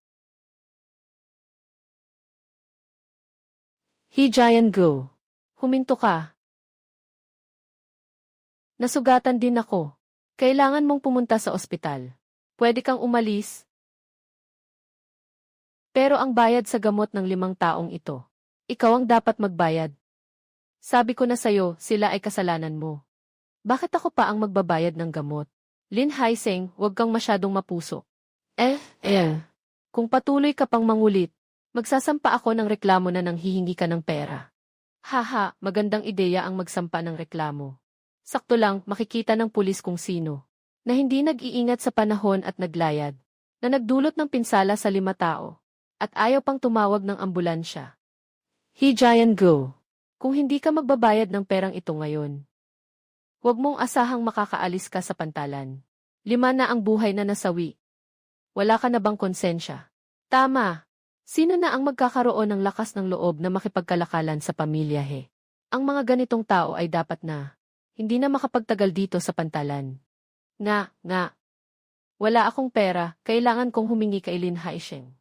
Jiang Go. Huminto ka. Nasugatan din ako. Kailangan mong pumunta sa ospital. Pwede kang umalis. Pero ang bayad sa gamot ng 5 taong ito. Ikaw ang dapat magbayad. Sabi ko na sa'yo, sila ay kasalanan mo. Bakit ako pa ang magbabayad ng gamot? Lin Haisheng, huwag kang masyadong mapuso. Kung patuloy ka pang mangulit, magsasampa ako ng reklamo na nang hihingi ka ng pera. Haha, magandang ideya ang magsampa ng reklamo. Sakto lang, makikita ng pulis kung sino. Na hindi nag-iingat sa panahon at naglayad. Na nagdulot ng pinsala sa 5 tao. At ayaw pang tumawag ng ambulansya. Jiang Go. Kung hindi ka magbabayad ng perang ito ngayon, huwag mong asahang makakaalis ka sa pantalan. 5 na ang buhay na nasawi. Wala ka na bang konsensya? Tama. Sino na ang magkakaroon ng lakas ng loob na makipagkalakalan sa pamilya he? Ang mga ganitong tao ay dapat na hindi na makapagtagal dito sa pantalan. Nga. Wala akong pera, kailangan kong humingi kay Lin Haisheng.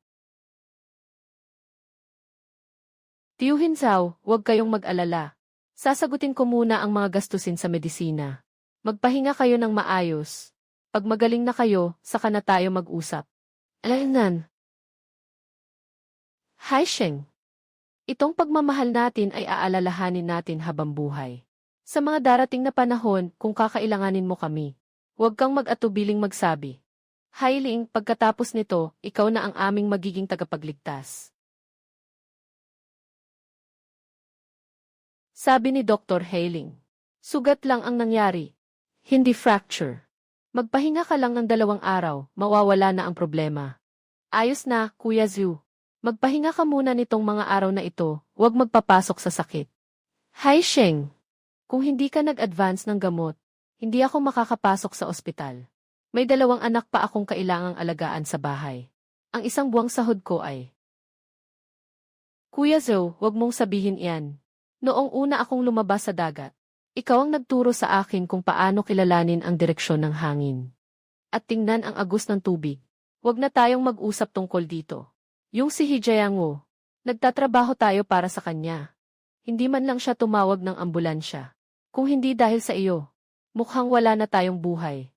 Tiyuhin Zhao, huwag kayong mag-alala. Sasagutin ko muna ang mga gastusin sa medisina. Magpahinga kayo ng maayos. Pag magaling na kayo, saka na tayo mag-usap. Alainan. Haisheng. Itong pagmamahal natin ay aalalahanin natin habang buhay. Sa mga darating na panahon, kung kakailanganin mo kami, huwag kang mag-atubiling magsabi. Hailing, pagkatapos nito, ikaw na ang aming magiging tagapagligtas. Sabi ni Dr. Hailing. Sugat lang ang nangyari. Hindi fracture. Magpahinga ka lang ng 2 araw, mawawala na ang problema. Ayos na, Kuya Zhu. Magpahinga ka muna nitong mga araw na ito, huwag magpapasok sa sakit. Hai Sheng, kung hindi ka nag-advance ng gamot, hindi ako makakapasok sa ospital. May 2 anak pa akong kailangang alagaan sa bahay. Ang isang buwang sahod ko ay... Kuya Zhou, huwag mong sabihin iyan. Noong una akong lumabas sa dagat, ikaw ang nagturo sa akin kung paano kilalanin ang direksyon ng hangin. At tingnan ang agos ng tubig. Huwag na tayong mag-usap tungkol dito. Yung si Hijayango, nagtatrabaho tayo para sa kanya. Hindi man lang siya tumawag ng ambulansya. Kung hindi dahil sa iyo, mukhang wala na tayong buhay.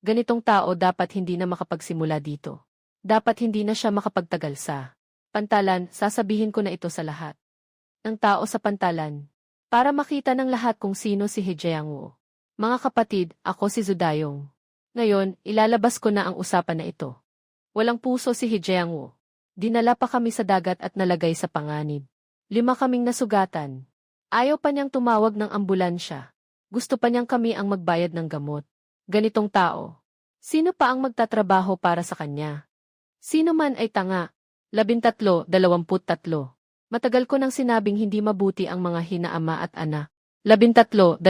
Ganitong tao dapat hindi na makapagsimula dito. Dapat hindi na siya makapagtagal sa pantalan, sasabihin ko na ito sa lahat ng tao sa pantalan, para makita ng lahat kung sino si Hijayango. Mga kapatid, ako si Zudayong. Ngayon, ilalabas ko na ang usapan na ito. Walang puso si Hijayango. Dinala pa kami sa dagat at nalagay sa panganib. 5 kaming nasugatan. Ayaw pa niyang tumawag ng ambulansya. Gusto pa niyang kami ang magbayad ng gamot. Ganitong tao. Sino pa ang magtatrabaho para sa kanya? Sino man ay tanga. 13-23. Matagal ko nang sinabing hindi mabuti ang mga hinaama at anak. 13-23.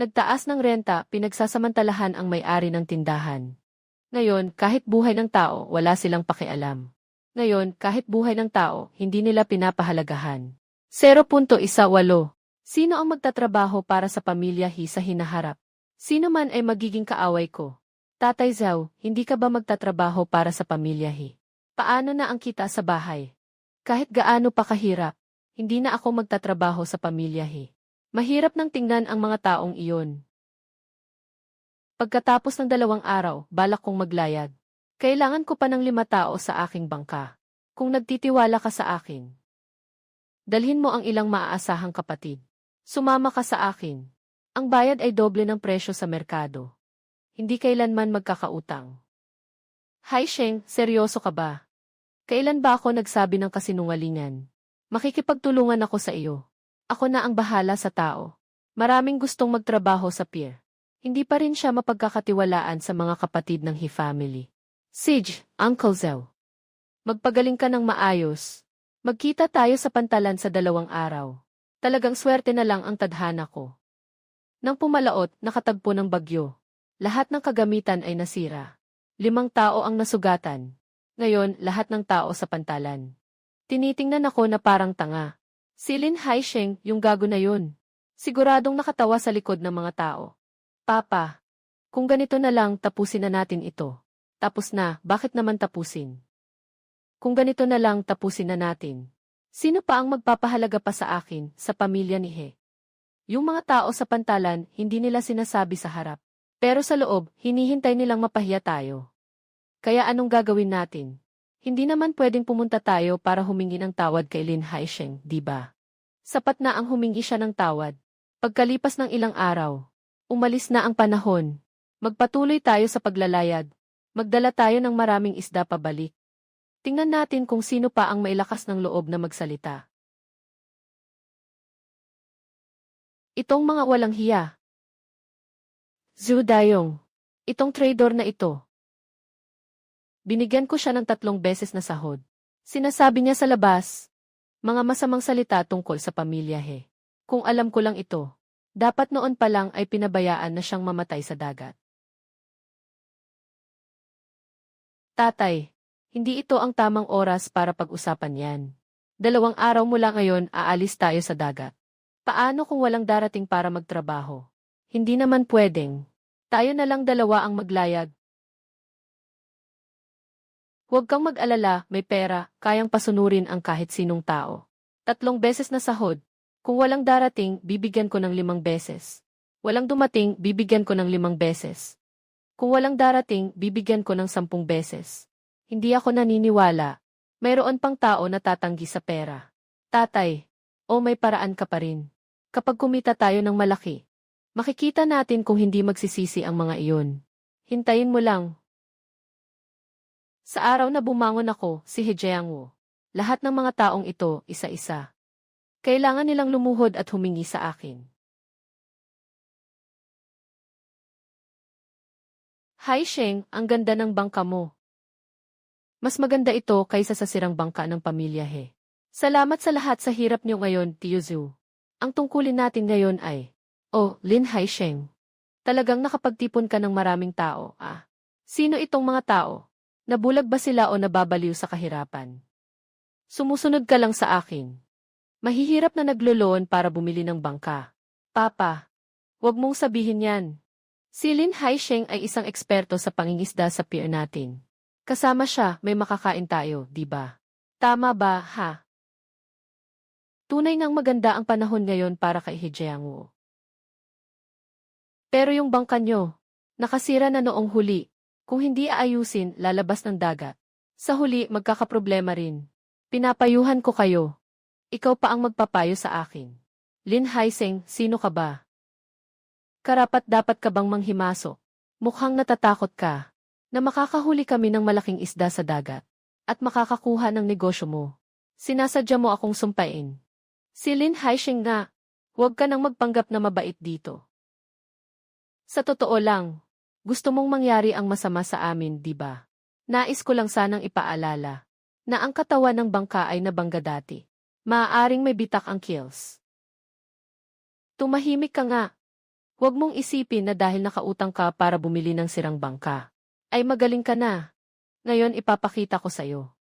Nagtaas ng renta, pinagsasamantalahan ang may-ari ng tindahan. Ngayon, kahit buhay ng tao, wala silang pakialam. Ngayon, kahit buhay ng tao, hindi nila pinapahalagahan. 0.18. Sino ang magtatrabaho para sa pamilya sa hinaharap? Sino man ay magiging kaaway ko? Tatay Zhao, hindi ka ba magtatrabaho para sa pamilya Paano na ang kita sa bahay? Kahit gaano pa kahirap, hindi na ako magtatrabaho sa pamilya Mahirap nang tingnan ang mga taong iyon. Pagkatapos ng 2 araw, balak kong maglayag. Kailangan ko pa ng 5 tao sa aking bangka. Kung nagtitiwala ka sa akin, dalhin mo ang ilang maaasahang kapatid. Sumama ka sa akin. Ang bayad ay doble ng presyo sa merkado. Hindi kailanman magkakautang. Hai Sheng, seryoso ka ba? Kailan ba ako nagsabi ng kasinungalingan? Makikipagtulungan ako sa iyo. Ako na ang bahala sa tao. Maraming gustong magtrabaho sa pier. Hindi pa rin siya mapagkakatiwalaan sa mga kapatid ng family. Sige, Uncle Zhao. Magpagaling ka ng maayos. Magkita tayo sa pantalan sa 2 araw. Talagang swerte na lang ang tadhana ko. Nang pumalaot, nakatagpo ng bagyo. Lahat ng kagamitan ay nasira. 5 tao ang nasugatan. Ngayon, lahat ng tao sa pantalan. Tinitingnan ako na parang tanga. Si Lin Haisheng, yung gago na yun. Siguradong nakatawa sa likod ng mga tao. Papa, kung ganito na lang, tapusin na natin ito. Tapos na, bakit naman tapusin? Kung ganito na lang, tapusin na natin. Sino pa ang magpapahalaga pa sa akin, sa pamilya ni He? Yung mga tao sa pantalan, hindi nila sinasabi sa harap. Pero sa loob, hinihintay nilang mapahiya tayo. Kaya anong gagawin natin? Hindi naman pwedeng pumunta tayo para humingi ng tawad kay Lin Haisheng, di ba? Sapat na ang humingi siya ng tawad. Pagkalipas ng ilang araw, umalis na ang panahon. Magpatuloy tayo sa paglalayag. Magdala tayo ng maraming isda pabalik. Tingnan natin kung sino pa ang mailakas ng loob na magsalita. Itong mga walang hiya. Zhu Dayong. Itong trader na ito. Binigyan ko siya ng 3 beses na sahod. Sinasabi niya sa labas, mga masamang salita tungkol sa pamilya Kung alam ko lang ito, dapat noon pa lang ay pinabayaan na siyang mamatay sa dagat. Tatay, hindi ito ang tamang oras para pag-usapan yan. 2 araw mula ngayon aalis tayo sa dagat. Paano kung walang darating para magtrabaho? Hindi naman pwedeng. Tayo na lang 2 ang maglayag. Huwag kang mag-alala, may pera, kayang pasunurin ang kahit sinong tao. 3 beses na sahod. Kung walang darating, bibigyan ko ng 5 beses. Walang dumating, bibigyan ko ng 5 beses. Kung walang darating, bibigyan ko ng 10 beses. Hindi ako naniniwala. Mayroon pang tao na tatanggi sa pera. Tatay, may paraan ka pa rin. Kapag kumita tayo ng malaki, makikita natin kung hindi magsisisi ang mga iyon. Hintayin mo lang. Sa araw na bumangon ako, si Hijayango. Lahat ng mga taong ito, isa-isa. Kailangan nilang lumuhod at humingi sa akin. Hai Sheng, ang ganda ng bangka mo. Mas maganda ito kaysa sa sirang bangka ng pamilya he. Salamat sa lahat sa hirap niyo ngayon, Tio Zhu. Ang tungkulin natin ngayon ay, oh, Lin Haisheng. Talagang nakapagtipon ka ng maraming tao, ah. Sino itong mga tao? Nabulag ba sila o nababaliw sa kahirapan? Sumusunod ka lang sa akin. Mahihirap na naglo-loan para bumili ng bangka. Papa, huwag mong sabihin yan. Si Lin Haisheng ay isang eksperto sa pangingisda sa pier natin. Kasama siya, may makakain tayo, di ba? Tama ba, ha? Tunay ngang maganda ang panahon ngayon para kay Hejiangwo. Pero yung bangka nyo, nakasira na noong huli. Kung hindi aayusin, lalabas ng dagat. Sa huli, magkakaproblema rin. Pinapayuhan ko kayo. Ikaw pa ang magpapayo sa akin. Lin Haisheng, sino ka ba? Karapat dapat ka bang manghimasok? Mukhang natatakot ka na makakahuli kami ng malaking isda sa dagat at makakakuha ng negosyo mo. Sinasadya mo akong sumpain. Si Lin Haisheng nga, huwag ka nang magpanggap na mabait dito. Sa totoo lang, gusto mong mangyari ang masama sa amin, di ba? Nais ko lang sanang ipaalala na ang katawan ng bangka ay nabangga dati. Maaaring may bitak ang kills. Tumahimik ka nga. Huwag mong isipin na dahil nakautang ka para bumili ng sirang bangka, ay magaling ka na. Ngayon ipapakita ko sa'yo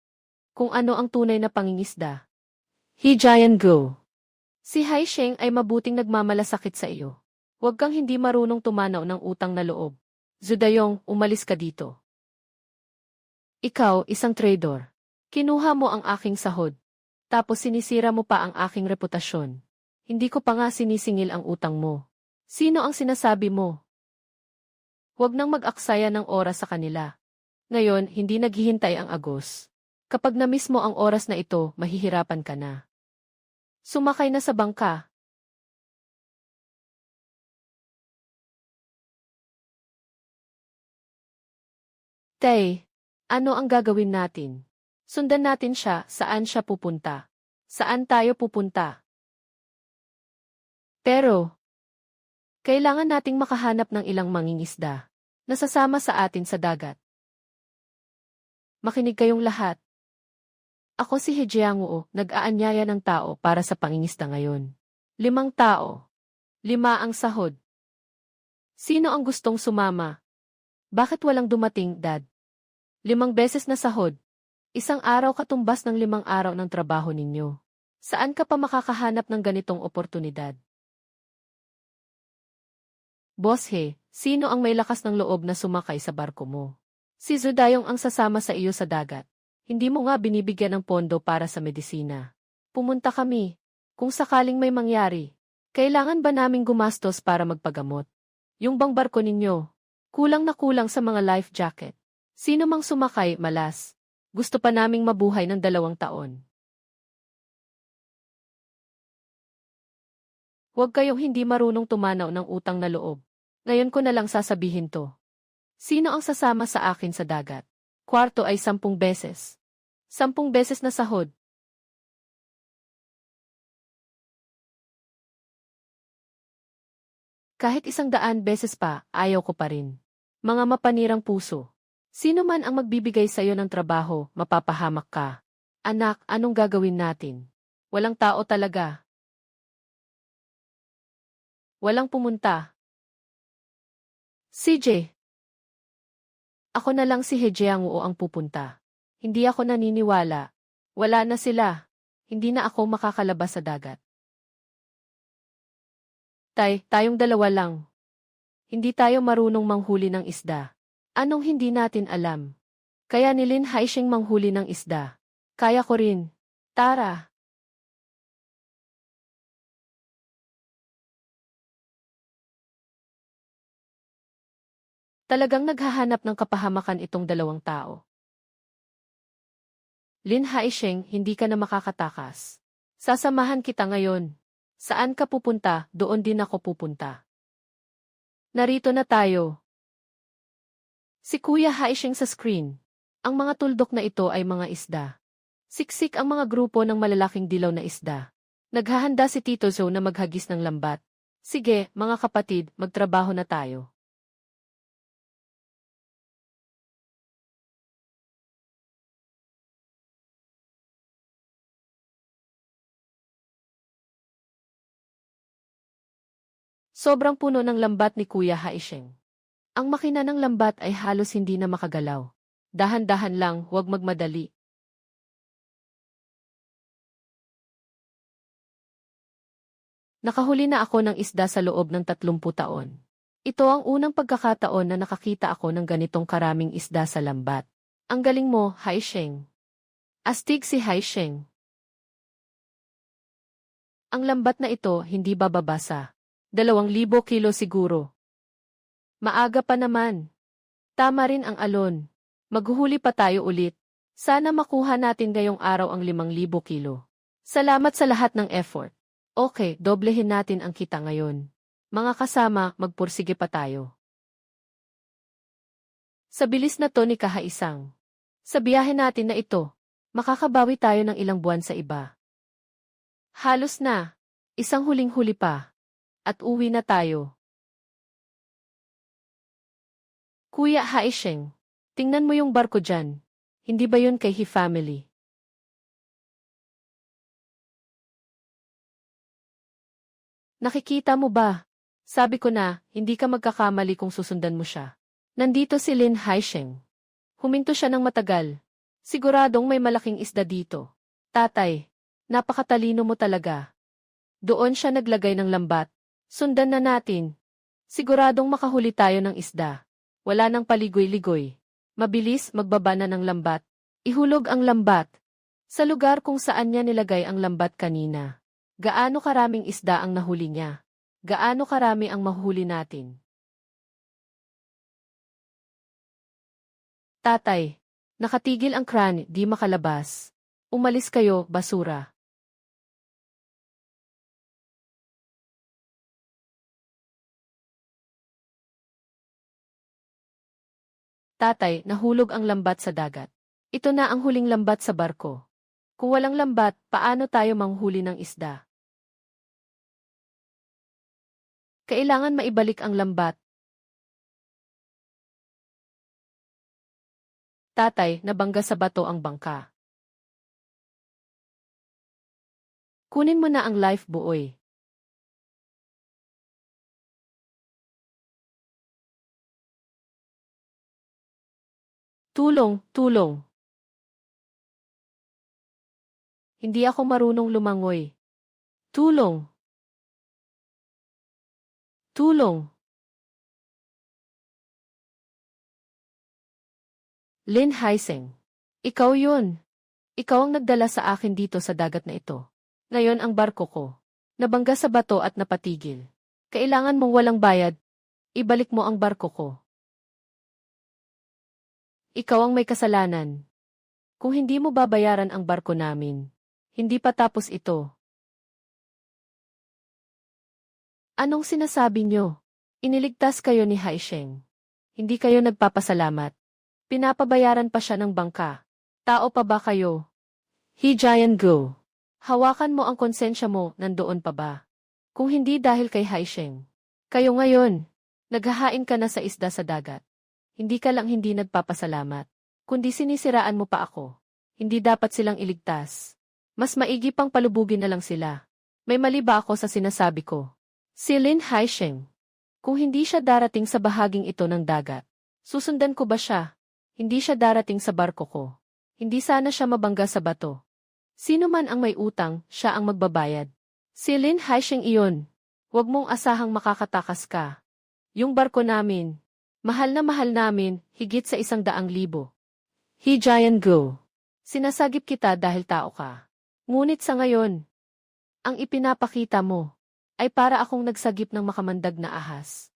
kung ano ang tunay na pangingisda. Hejiangwo. Si Haisheng ay mabuting nagmamalasakit sa iyo. Huwag kang hindi marunong tumanaw ng utang na loob. Zudayong, umalis ka dito. Ikaw, isang trader. Kinuha mo ang aking sahod. Tapos sinisira mo pa ang aking reputasyon. Hindi ko pa nga sinisingil ang utang mo. Sino ang sinasabi mo? Huwag nang mag-aksaya ng oras sa kanila. Ngayon, hindi naghihintay ang agos. Kapag na-miss mo ang oras na ito, mahihirapan ka na. Sumakay na sa bangka. Tay, ano ang gagawin natin? Sundan natin siya, saan siya pupunta? Saan tayo pupunta? Pero, kailangan nating makahanap ng ilang mangingisda na sasama sa atin sa dagat. Makinig kayong lahat. Ako si Hejiangwo, nag-aanyaya ng tao para sa pangingisda ngayon. 5 tao. 5 ang sahod. Sino ang gustong sumama? Bakit walang dumating, Dad? 5 beses na sahod. Isang araw katumbas ng 5 araw ng trabaho ninyo. Saan ka pa makakahanap ng ganitong oportunidad? Boss he, sino ang may lakas ng loob na sumakay sa barko mo? Si Zudayong ang sasama sa iyo sa dagat. Hindi mo nga binibigyan ng pondo para sa medisina. Pumunta kami. Kung sakaling may mangyari, kailangan ba naming gumastos para magpagamot? Yung bang barko ninyo, kulang na kulang sa mga life jacket. Sino mang sumakay, malas. Gusto pa naming mabuhay ng 2 taon. Huwag kayong hindi marunong tumanaw ng utang na loob. Ngayon ko na lang sasabihin to. Sino ang sasama sa akin sa dagat? Kwarto ay 10 beses. 10 beses na sahod. Kahit 100 beses pa, ayaw ko pa rin. Mga mapanirang puso. Sino man ang magbibigay sa'yo ng trabaho, mapapahamak ka. Anak, anong gagawin natin? Walang tao talaga. Walang pumunta. CJ. Ako na lang si Hejiangwo ang pupunta. Hindi ako naniniwala. Wala na sila. Hindi na ako makakalabas sa dagat. Tayong 2 lang. Hindi tayo marunong manghuli ng isda. Anong hindi natin alam? Kaya ni Lin Haisheng manghuli ng isda. Kaya ko rin. Tara. Talagang naghahanap ng kapahamakan itong 2 tao. Lin Haisheng, hindi ka na makakatakas. Sasamahan kita ngayon. Saan ka pupunta, doon din ako pupunta. Narito na tayo. Si Kuya Haisheng sa screen. Ang mga tuldok na ito ay mga isda. Siksik ang mga grupo ng malalaking dilaw na isda. Naghahanda si Tito Zhou na maghagis ng lambat. Sige, mga kapatid, magtrabaho na tayo. Sobrang puno ng lambat ni Kuya Haisheng. Ang makina ng lambat ay halos hindi na makagalaw. Dahan-dahan lang, huwag magmadali. Nakahuli na ako ng isda sa loob ng 30 taon. Ito ang unang pagkakataon na nakakita ako ng ganitong karaming isda sa lambat. Ang galing mo, Haisheng. Astig si Haisheng. Ang lambat na ito hindi bababasa. 2,000 kilo siguro. Maaga pa naman. Tama rin ang alon. Maghuhuli pa tayo ulit. Sana makuha natin ngayong araw ang 5,000 kilo. Salamat sa lahat ng effort. Okay, doblehin natin ang kita ngayon. Mga kasama, magpursige pa tayo. Sa bilis na to ni Kahaisang. Sa biyahe natin na ito, makakabawi tayo ng ilang buwan sa iba. Halos na. Isang huling-huli pa. At uwi na tayo. Kuya Haisheng, tingnan mo yung barko dyan. Hindi ba yun kay He family? Nakikita mo ba? Sabi ko na, hindi ka magkakamali kung susundan mo siya. Nandito si Lin Haisheng. Huminto siya ng matagal. Siguradong may malaking isda dito. Tatay, napakatalino mo talaga. Doon siya naglagay ng lambat. Sundan na natin. Siguradong makahuli tayo ng isda. Wala nang paligoy-ligoy. Mabilis magbaba na ng lambat. Ihulog ang lambat. Sa lugar kung saan niya nilagay ang lambat kanina. Gaano karaming isda ang nahuli niya? Gaano karami ang mahuhuli natin? Tatay, nakatigil ang kran, di makalabas. Umalis kayo, basura. Tatay, nahulog ang lambat sa dagat. Ito na ang huling lambat sa barko. Kung walang lambat, paano tayo manghuli ng isda? Kailangan maibalik ang lambat. Tatay, nabangga sa bato ang bangka. Kunin mo na ang life buoy. Tulong, tulong. Hindi ako marunong lumangoy. Tulong. Tulong. Lin Haisheng. Ikaw yun. Ikaw ang nagdala sa akin dito sa dagat na ito. Ngayon ang barko ko. Nabangga sa bato at napatigil. Kailangan mong walang bayad. Ibalik mo ang barko ko. Ikaw ang may kasalanan. Kung hindi mo babayaran ang barko namin, hindi pa tapos ito. Anong sinasabi nyo? Iniligtas kayo ni Haisheng. Hindi kayo nagpapasalamat. Pinapabayaran pa siya ng bangka. Tao pa ba kayo? He giant go. Hawakan mo ang konsensya mo, nandoon pa ba? Kung hindi dahil kay Haisheng. Kayo ngayon, naghahain ka na sa isda sa dagat. Hindi ka lang hindi nagpapasalamat. Kundi sinisiraan mo pa ako. Hindi dapat silang iligtas. Mas maigi pang palubugin na lang sila. May mali ba ako sa sinasabi ko? Si Lin Haisheng. Kung hindi siya darating sa bahaging ito ng dagat, susundan ko ba siya? Hindi siya darating sa barko ko. Hindi sana siya mabangga sa bato. Sino man ang may utang, siya ang magbabayad. Si Lin Haisheng iyon. Huwag mong asahang makakatakas ka. Yung barko namin, mahal namin, higit sa 100,000. He giant go. Sinasagip kita dahil tao ka. Ngunit sa ngayon, ang ipinapakita mo, ay para akong nagsagip ng makamandag na ahas.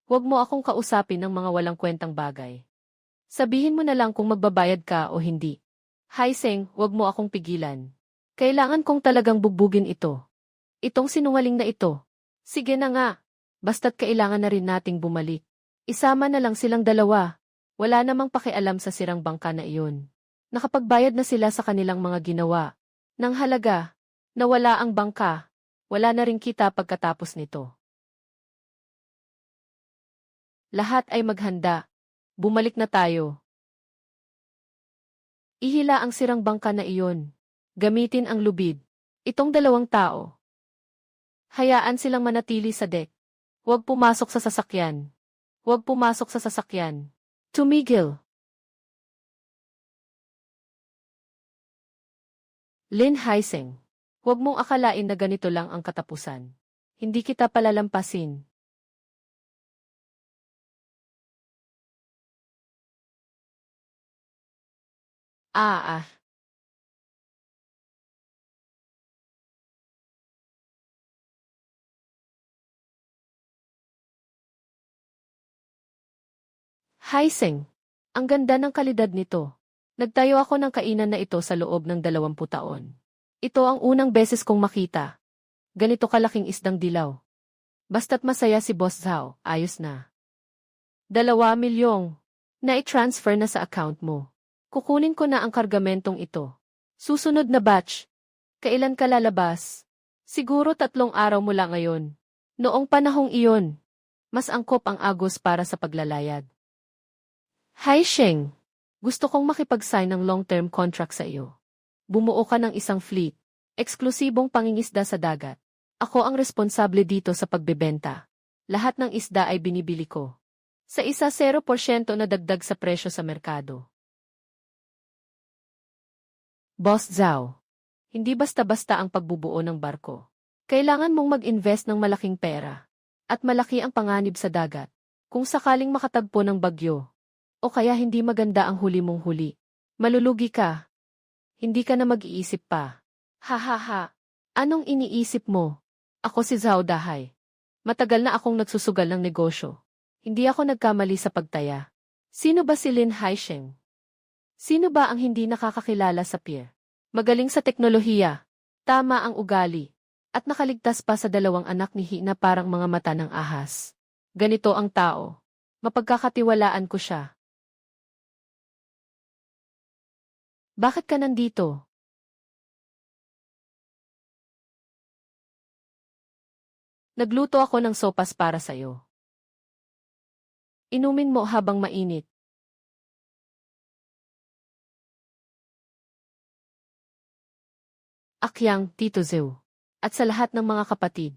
Huwag mo akong kausapin ng mga walang kwentang bagay. Sabihin mo na lang kung magbabayad ka o hindi. Haisheng, huwag mo akong pigilan. Kailangan kong talagang bugbugin ito. Itong sinungaling na ito. Sige na nga. Basta't kailangan na rin nating bumalik. Isama na lang silang dalawa. Wala namang pakialam sa sirang bangka na iyon. Nakapagbayad na sila sa kanilang mga ginawa. Nang halaga, nawala ang bangka. Wala na rin kita pagkatapos nito. Lahat ay maghanda. Bumalik na tayo. Ihila ang sirang bangka na iyon. Gamitin ang lubid. Itong 2 tao. Hayaan silang manatili sa deck. Huwag pumasok sa sasakyan. Huwag pumasok sa sasakyan. Tumigil. Lin Haisheng. Huwag mong akalain na ganito lang ang katapusan. Hindi kita palalampasin. Ah. Haisheng. Ang ganda ng kalidad nito. Nagtayo ako ng kainan na ito sa loob ng 20 taon. Ito ang unang beses kong makita. Ganito kalaking isdang dilaw. Basta't masaya si Boss Zhao, ayos na. 2 milyong. Na-transfer na sa account mo. Kukunin ko na ang kargamentong ito. Susunod na batch. Kailan ka lalabas? Siguro 3 araw mula ngayon. Noong panahong iyon, mas angkop ang agos para sa paglalayag. Haisheng, gusto kong makipag-sign ng long-term contract sa iyo. Bumuo ka ng isang fleet, eksklusibong pangingisda sa dagat. Ako ang responsable dito sa pagbebenta. Lahat ng isda ay binibili ko. Sa isa 0% na dagdag sa presyo sa merkado. Boss Zhao, hindi basta-basta ang pagbubuo ng barko. Kailangan mong mag-invest ng malaking pera. At malaki ang panganib sa dagat. Kung sakaling makatagpo ng bagyo, o kaya hindi maganda ang huli mong huli, malulugi ka. Hindi ka na mag-iisip pa. Ha. Anong iniisip mo? Ako si Zhao Dahai. Matagal na akong nagsusugal ng negosyo. Hindi ako nagkamali sa pagtaya. Sino ba si Lin Haisheng? Sino ba ang hindi nakakakilala sa pier? Magaling sa teknolohiya. Tama ang ugali. At nakaligtas pa sa 2 anak ni Hi na parang mga mata ng ahas. Ganito ang tao. Mapagkakatiwalaan ko siya. Bakit ka nandito? Nagluto ako ng sopas para sa'yo. Inumin mo habang mainit. Akyang, Tito Zhou. At sa lahat ng mga kapatid.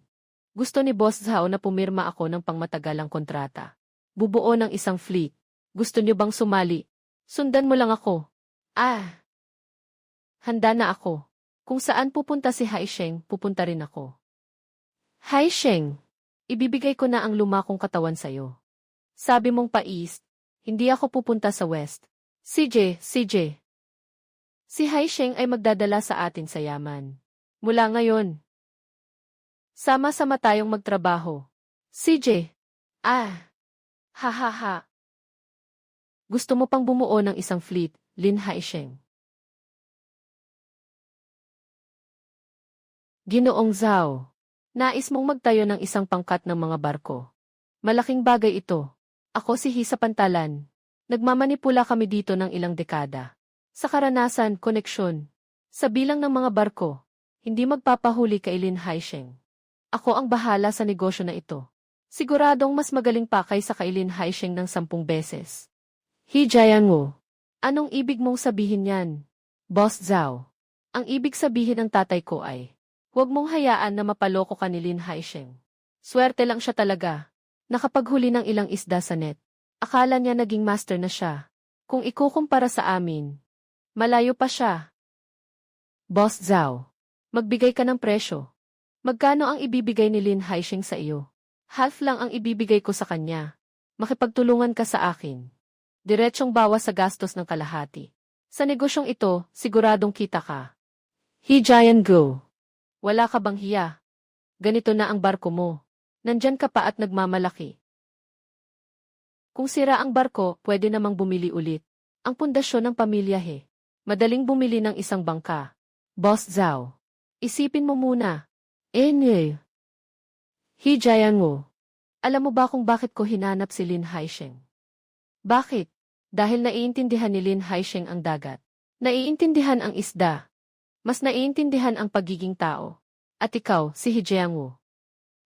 Gusto ni Boss Zhao na pumirma ako ng pangmatagalang kontrata. Bubuo ng isang fleet. Gusto niyo bang sumali? Sundan mo lang ako. Handa na ako. Kung saan pupunta si Haisheng, pupunta rin ako. Haisheng, ibibigay ko na ang luma kong katawan sa'yo. Sabi mong pa-east, hindi ako pupunta sa west. CJ. Si Haisheng ay magdadala sa atin sa yaman. Mula ngayon, sama-sama tayong magtrabaho. CJ. Ha. Gusto mo pang bumuo ng isang fleet, Lin Haisheng? Ginoong Zhao, nais mong magtayo ng isang pangkat ng mga barko. Malaking bagay ito. Ako si Hi sa pantalan. Nagmamanipula kami dito ng ilang dekada. Sa karanasan, koneksyon. Sa bilang ng mga barko, hindi magpapahuli kay Lin Haisheng. Ako ang bahala sa negosyo na ito. Siguradong mas magaling pa kaysa kay Lin Haisheng ng 10 beses. Hi Jiangu, anong ibig mong sabihin yan? Boss Zhao, ang ibig sabihin ng tatay ko ay, huwag mong hayaan na mapaloko ka ni Lin Haisheng. Swerte lang siya talaga. Nakapaghuli ng ilang isda sa net. Akala niya naging master na siya. Kung ikukumpara sa amin, malayo pa siya. Boss Zhao, magbigay ka ng presyo. Magkano ang ibibigay ni Lin Haisheng sa iyo? Half lang ang ibibigay ko sa kanya. Makipagtulungan ka sa akin. Diretsyong bawas sa gastos ng kalahati. Sa negosyong ito, siguradong kita ka. Hi Jiangu. Wala ka bang hiya? Ganito na ang barko mo. Nandyan ka pa at nagmamalaki. Kung sira ang barko, pwede namang bumili ulit. Ang pundasyon ng pamilya Madaling bumili ng isang bangka. Boss Zhao. Isipin mo muna. Hi Jiangu. Alam mo ba kung bakit ko hinanap si Lin Haisheng? Bakit? Dahil naiintindihan ni Lin Haisheng ang dagat. Naiintindihan ang isda. Mas naiintindihan ang pagiging tao. At ikaw, si Hi Jiangu.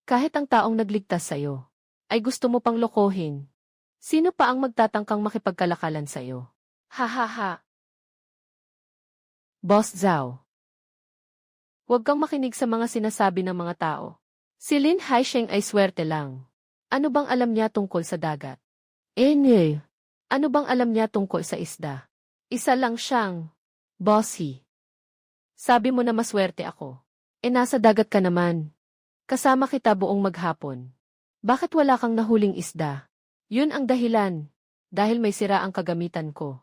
Kahit ang taong nagligtas sa'yo, ay gusto mo pang lokohin. Sino pa ang magtatangkang makipagkalakalan sa'yo? Ha. Boss Zhao. Huwag kang makinig sa mga sinasabi ng mga tao. Si Lin Haisheng ay swerte lang. Ano bang alam niya tungkol sa dagat? Nye. Ano bang alam niya tungkol sa isda? Isa lang siyang bossy. Sabi mo na maswerte ako. Nasa dagat ka naman. Kasama kita buong maghapon. Bakit wala kang nahuling isda? Yun ang dahilan. Dahil may sira ang kagamitan ko.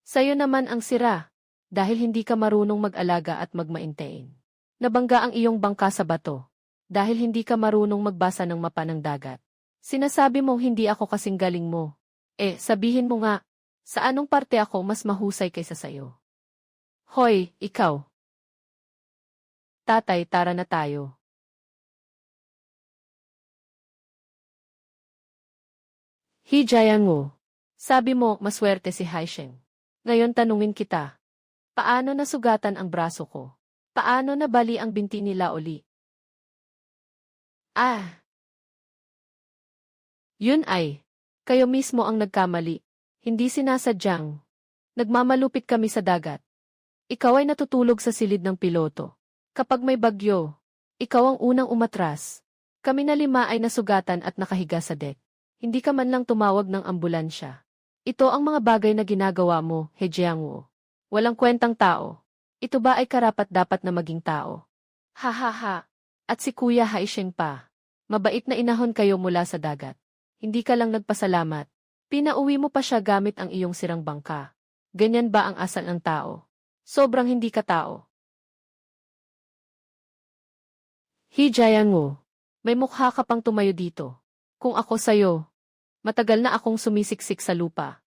Sa'yo naman ang sira. Dahil hindi ka marunong mag-alaga at magmaintain. Nabangga ang iyong bangka sa bato. Dahil hindi ka marunong magbasa ng mapa ng dagat. Sinasabi mong hindi ako kasing galing mo. Sabihin mo nga, sa anong parte ako mas mahusay kaysa sayo? Hoy, ikaw. Tatay, tara na tayo. Hijayango. Sabi mo, maswerte si Haisheng. Ngayon tanungin kita. Paano nasugatan ang braso ko? Paano nabali ang binti nila uli? Yun ay, kayo mismo ang nagkamali. Hindi sinasadyang. Nagmamalupit kami sa dagat. Ikaw ay natutulog sa silid ng piloto. Kapag may bagyo, ikaw ang unang umatras. Kami na 5 ay nasugatan at nakahiga sa deck. Hindi ka man lang tumawag ng ambulansya. Ito ang mga bagay na ginagawa mo, Hejiangwo. Walang kwentang tao. Ito ba ay karapat-dapat na maging tao? Ha ha ha. At si Kuya Haisheng pa. Mabait na inahon kayo mula sa dagat. Hindi ka lang nagpasalamat. Pinauwi mo pa siya gamit ang iyong sirang bangka. Ganyan ba ang asal ng tao? Sobrang hindi ka tao. Hijayango, may mukha ka pang tumayo dito. Kung ako sayo, matagal na akong sumisiksik sa lupa.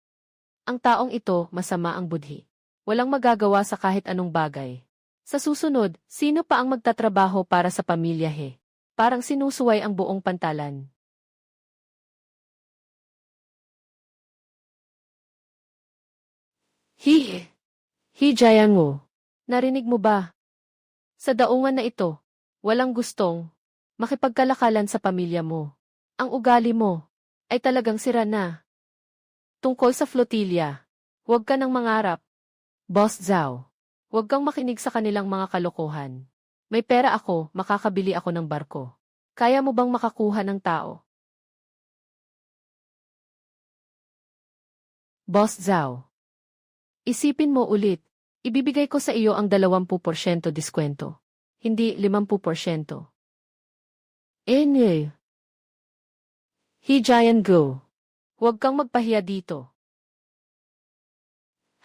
Ang taong ito, masama ang budhi. Walang magagawa sa kahit anong bagay. Sa susunod, sino pa ang magtatrabaho para sa pamilya he? Parang sinusuway ang buong pantalan. Hijayango, narinig mo ba? Sa daungan na ito, walang gustong makipagkalakalan sa pamilya mo. Ang ugali mo ay talagang sira na. Tungkol sa flotilya, huwag ka nang mangarap. Boss Zhao, huwag kang makinig sa kanilang mga kalokohan. May pera ako, makakabili ako ng barko. Kaya mo bang makakuha ng tao? Boss Zhao, isipin mo ulit, ibibigay ko sa iyo ang 20% diskwento. Hindi 50%. Hijayango, huwag kang magpahiya dito.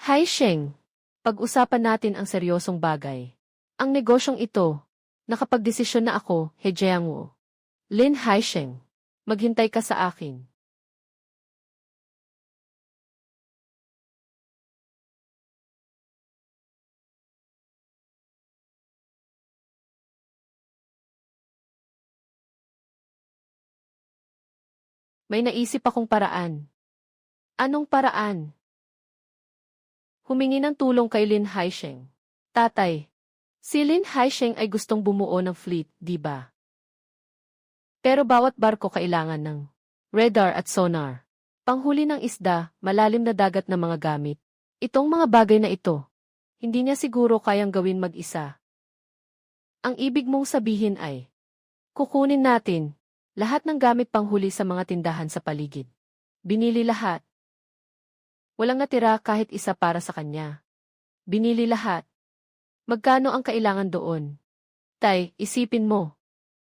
Haisheng, pag-usapan natin ang seryosong bagay. Ang negosyong ito, nakapagdesisyon na ako, Hejiangwo. Lin Haisheng, maghintay ka sa akin. May naisip akong paraan. Anong paraan? Humingi ng tulong kay Lin Haisheng. Tatay, si Lin Haisheng ay gustong bumuo ng fleet, di ba? Pero bawat barko kailangan ng radar at sonar. Panghuli ng isda, malalim na dagat na mga gamit. Itong mga bagay na ito, hindi niya siguro kayang gawin mag-isa. Ang ibig mong sabihin ay, kukunin natin lahat ng gamit panghuli sa mga tindahan sa paligid. Binili lahat. Walang natira kahit isa para sa kanya. Binili lahat. Magkano ang kailangan doon? Tay, isipin mo.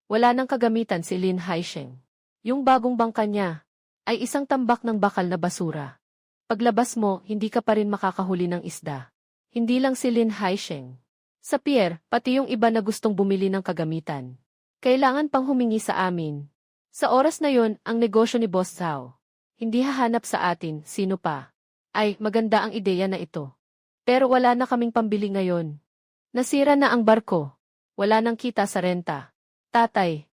Wala nang kagamitan si Lin Haisheng. Yung bagong bangka niya ay isang tambak ng bakal na basura. Paglabas mo, hindi ka pa rin makakahuli ng isda. Hindi lang si Lin Haisheng. Sa pier, pati yung iba na gustong bumili ng kagamitan. Kailangan pang humingi sa amin. Sa oras na yon, ang negosyo ni Boss Zhao. Hindi hahanap sa atin, sino pa. Ay, maganda ang ideya na ito. Pero wala na kaming pambili ngayon. Nasira na ang barko. Wala nang kita sa renta. Tatay,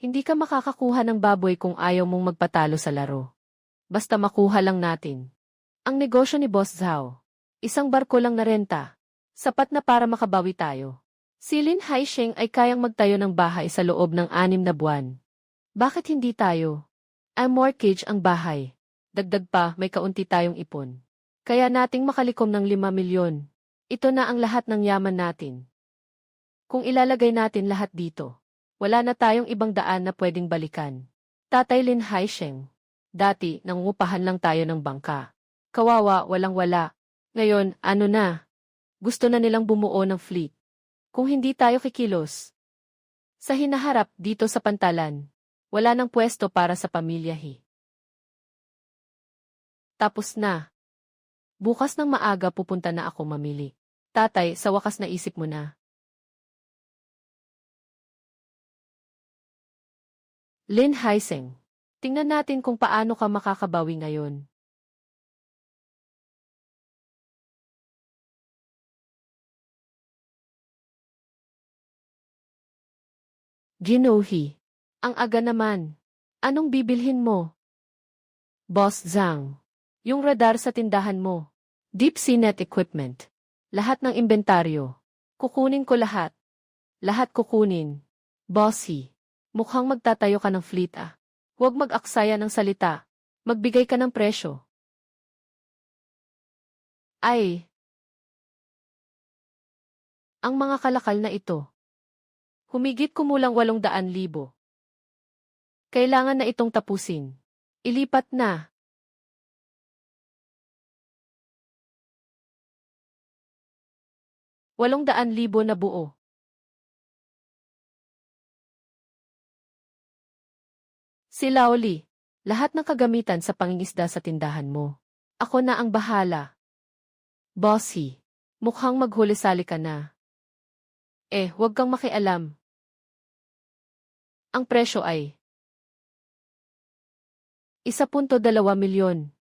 hindi ka makakakuha ng baboy kung ayaw mong magpatalo sa laro. Basta makuha lang natin. Ang negosyo ni Boss Zhao. Isang barko lang na renta. Sapat na para makabawi tayo. Si Lin Haisheng ay kayang magtayo ng bahay sa loob ng 6 na buwan. Bakit hindi tayo? Ay mortgage ang bahay. Dagdag pa, may kaunti tayong ipon. Kaya nating makalikom ng 5 milyon. Ito na ang lahat ng yaman natin. Kung ilalagay natin lahat dito, wala na tayong ibang daan na pwedeng balikan. Tatay Lin Haisheng. Dati, nangungupahan lang tayo ng bangka. Kawawa, walang-wala. Ngayon, ano na? Gusto na nilang bumuo ng fleet. Kung hindi tayo kikilos. Sa hinaharap dito sa pantalan, wala nang pwesto para sa pamilya Tapos na. Bukas ng maaga pupunta na ako mamili. Tatay, sa wakas naisip mo na. Lin Haisheng. Tingnan natin kung paano ka makakabawi ngayon. Ginohi. Ang aga naman. Anong bibilhin mo? Boss Zhang. Yung radar sa tindahan mo. Deep sea net equipment. Lahat ng inventaryo. Kukunin ko lahat. Lahat kukunin. Bossy. Mukhang magtatayo ka ng fleet Huwag mag-aksaya ng salita. Magbigay ka ng presyo. Ay. Ang mga kalakal na ito. Humigit kumulang 800,000. Kailangan na itong tapusin. Ilipat na. 800,000 na buo. Si Laoli, lahat ng kagamitan sa pangingisda sa tindahan mo. Ako na ang bahala. Bossy, mukhang maghuli-sali ka na. Huwag kang makialam. Ang presyo ay 1.2 milyon.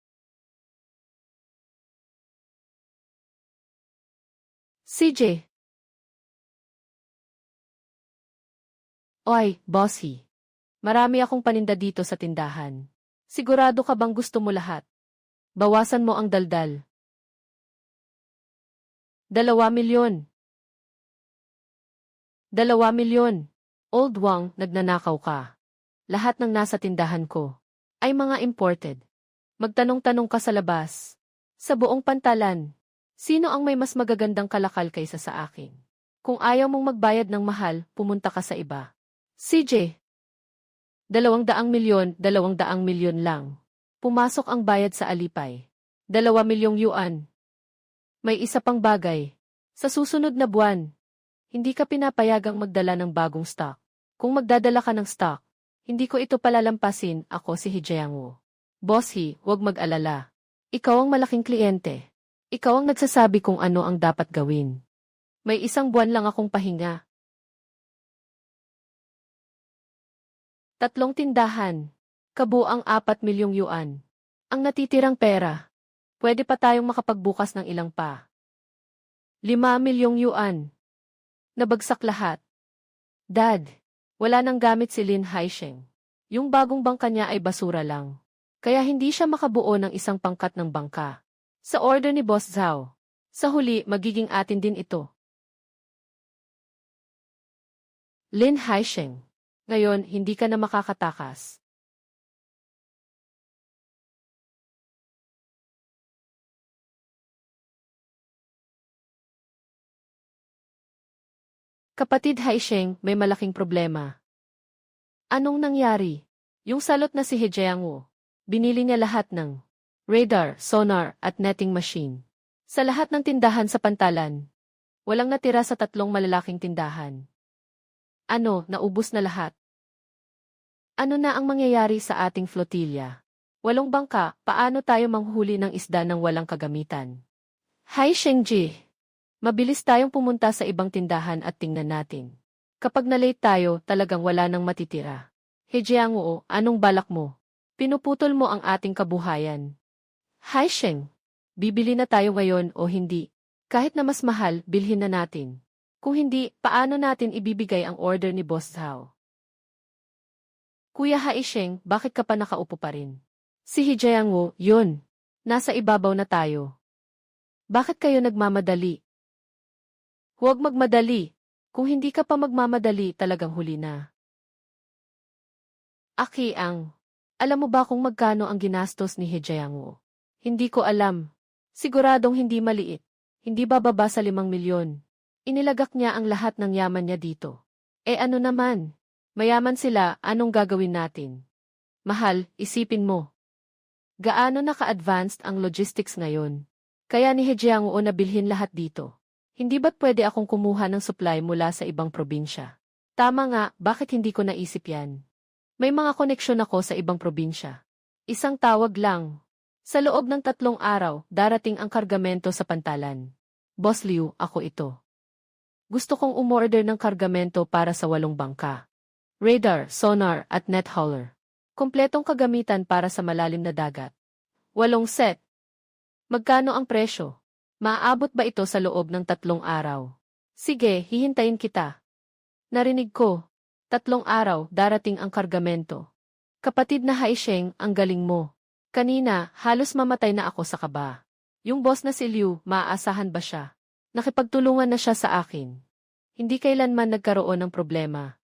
CJ. Oy, bossy. Marami akong paninda dito sa tindahan. Sigurado ka bang gusto mo lahat? Bawasan mo ang daldal. 2 milyon. 2 milyon. Old Wang, nagnanakaw ka. Lahat ng nasa tindahan ko ay mga imported. Magtanong-tanong ka sa labas. Sa buong pantalan. Sino ang may mas magagandang kalakal kaysa sa akin? Kung ayaw mong magbayad ng mahal, pumunta ka sa iba. CJ. 200 milyon, 200 milyon lang. Pumasok ang bayad sa alipay. 2 milyong yuan. May isa pang bagay. Sa susunod na buwan, hindi ka pinapayagang magdala ng bagong stock. Kung magdadala ka ng stock, hindi ko ito palalampasin, ako si Hijiang. Bossy, huwag mag-alala. Ikaw ang malaking kliyente. Ikaw ang nagsasabi kung ano ang dapat gawin. May 1 buwan lang akong pahinga. 3 tindahan. Kabuang 4 milyong yuan. Ang natitirang pera. Pwede pa tayong makapagbukas ng ilang pa. 5 milyong yuan. Nabagsak lahat. Dad, wala nang gamit si Lin Haisheng. Yung bagong bangka niya ay basura lang. Kaya hindi siya makabuo ng isang pangkat ng bangka. Sa order ni Boss Zhao. Sa huli, magiging atin din ito. Lin Haisheng. Ngayon, hindi ka na makakatakas. Kapatid Haisheng, may malaking problema. Anong nangyari? Yung salot na si Hejiang, binili niya lahat ng radar, sonar, at netting machine. Sa lahat ng tindahan sa pantalan. Walang natira sa 3 malalaking tindahan. Naubos na lahat. Ano na ang mangyayari sa ating flotilya? 8 bangka, paano tayo manghuli ng isda ng walang kagamitan? Haishengji, mabilis tayong pumunta sa ibang tindahan at tingnan natin. Kapag na-late tayo, talagang wala nang matitira. Hejiang, anong balak mo? Pinuputol mo ang ating kabuhayan. Haisheng, bibili na tayo ngayon o hindi? Kahit na mas mahal, bilhin na natin. Kung hindi, paano natin ibibigay ang order ni Boss Zhao? Kuya Haisheng, bakit ka pa nakaupo pa rin? Si Hejiang, yun. Nasa ibabaw na tayo. Bakit kayo nagmamadali? Huwag magmadali. Kung hindi ka pa magmamadali, talagang huli na. Akiang, alam mo ba kung magkano ang ginastos ni Hejiang? Hindi ko alam. Siguradong hindi maliit. Hindi bababa sa 5 milyon. Inilagak niya ang lahat ng yaman niya dito. Ano naman? Mayaman sila, anong gagawin natin? Mahal, isipin mo. Gaano na ka-advanced ang logistics ngayon? Kaya ni Hejiang na bilhin lahat dito. Hindi ba't pwede akong kumuha ng supply mula sa ibang probinsya? Tama nga, bakit hindi ko naisip yan? May mga koneksyon ako sa ibang probinsya. Isang tawag lang. Sa loob ng 3 araw, darating ang kargamento sa pantalan. Boss Liu, ako ito. Gusto kong umorder ng kargamento para sa 8 bangka. Radar, sonar, at net hauler. Kompletong kagamitan para sa malalim na dagat. 8 set. Magkano ang presyo? Maaabot ba ito sa loob ng 3 araw? Sige, hihintayin kita. Narinig ko. 3 araw, darating ang kargamento. Kapatid na Haisheng, ang galing mo. Kanina, halos mamatay na ako sa kaba. Yung boss na si Liu, maaasahan ba siya? Nakipagtulungan na siya sa akin. Hindi kailanman nagkaroon ng problema.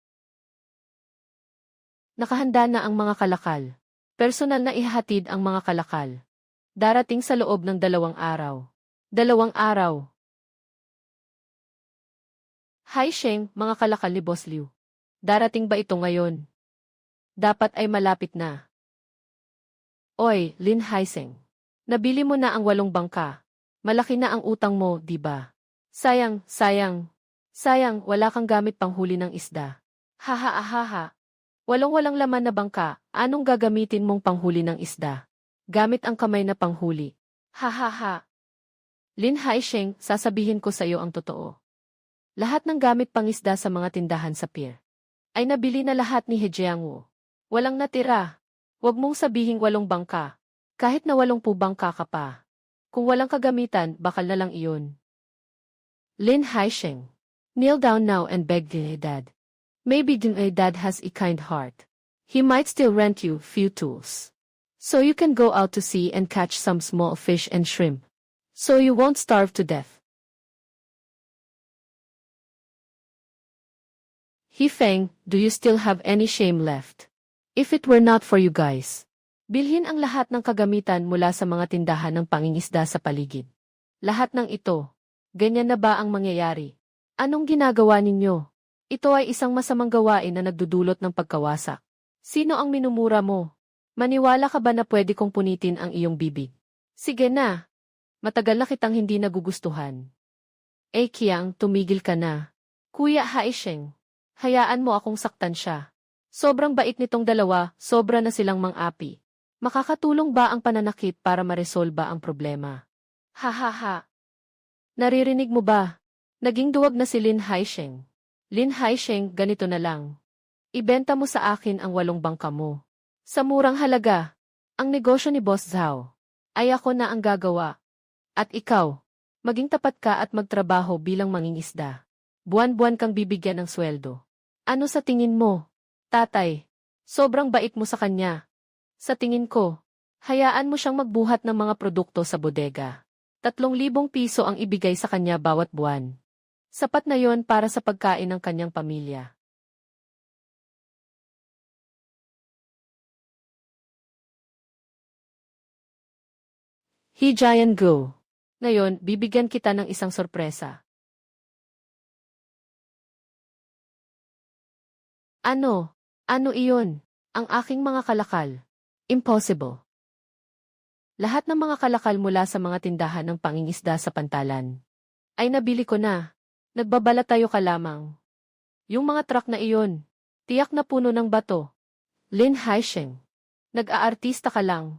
Nakahanda na ang mga kalakal. Personal na ihahatid ang mga kalakal. Darating sa loob ng 2 araw. 2 araw. Haisheng, mga kalakal ni Boss Liu. Darating ba ito ngayon? Dapat ay malapit na. Oy, Lin Haisheng. Nabili mo na ang 8 bangka. Malaki na ang utang mo, di ba? Sayang, sayang. Sayang, wala kang gamit panghuli ng isda. Haha ahaha. Walang laman na bangka, anong gagamitin mong panghuli ng isda? Gamit ang kamay na panghuli. Hahaha. Lin Haisheng, sasabihin ko sa iyo ang totoo. Lahat ng gamit pangisda sa mga tindahan sa pier ay nabili na lahat ni Hejiang. Walang natira. Huwag mong sabihing 8 bangka. Kahit na 80 bangka ka pa. Kung walang kagamitan, bakal na lang iyon. Lin Haisheng. Kneel down now and beg Din Dad. Maybe Din Dad has a kind heart. He might still rent you few tools. So you can go out to sea and catch some small fish and shrimp. So you won't starve to death. Hifeng, do you still have any shame left? If it were not for you guys. Bilhin ang lahat ng kagamitan mula sa mga tindahan ng pangingisda sa paligid. Lahat ng ito. Ganyan na ba ang mangyayari? Anong ginagawa ninyo? Ito ay isang masamang gawain na nagdudulot ng pagkawasak. Sino ang minumura mo? Maniwala ka ba na pwede kong punitin ang iyong bibig? Sige na. Matagal na kitang hindi nagugustuhan. Kiang, tumigil ka na. Kuya Haisheng, hayaan mo akong saktan siya. Sobrang bait nitong dalawa, sobra na silang mang-api. Makakatulong ba ang pananakit para maresolba ang problema? Hahaha. Naririnig mo ba? Naging duwag na si Lin Haisheng. Lin Haisheng, ganito na lang. Ibenta mo sa akin ang 8 bangka mo. Sa murang halaga, ang negosyo ni Boss Zhao ay ako na ang gagawa. At ikaw, maging tapat ka at magtrabaho bilang mangingisda. Buwan-buwan kang bibigyan ng sweldo. Ano sa tingin mo, tatay? Sobrang bait mo sa kanya. Sa tingin ko, hayaan mo siyang magbuhat ng mga produkto sa bodega. 3,000 piso ang ibigay sa kanya bawat buwan. Sapat na yon para sa pagkain ng kanyang pamilya. Hijayan go. Ngayon, bibigyan kita ng isang sorpresa. Ano? Ano iyon? Ang aking mga kalakal. Impossible. Lahat ng mga kalakal mula sa mga tindahan ng pangingisda sa pantalan ay nabili ko na. Nagbabala tayo ka lamang. Yung mga truck na iyon, tiyak na puno ng bato. Lin Haisheng. Nag-aartista ka lang.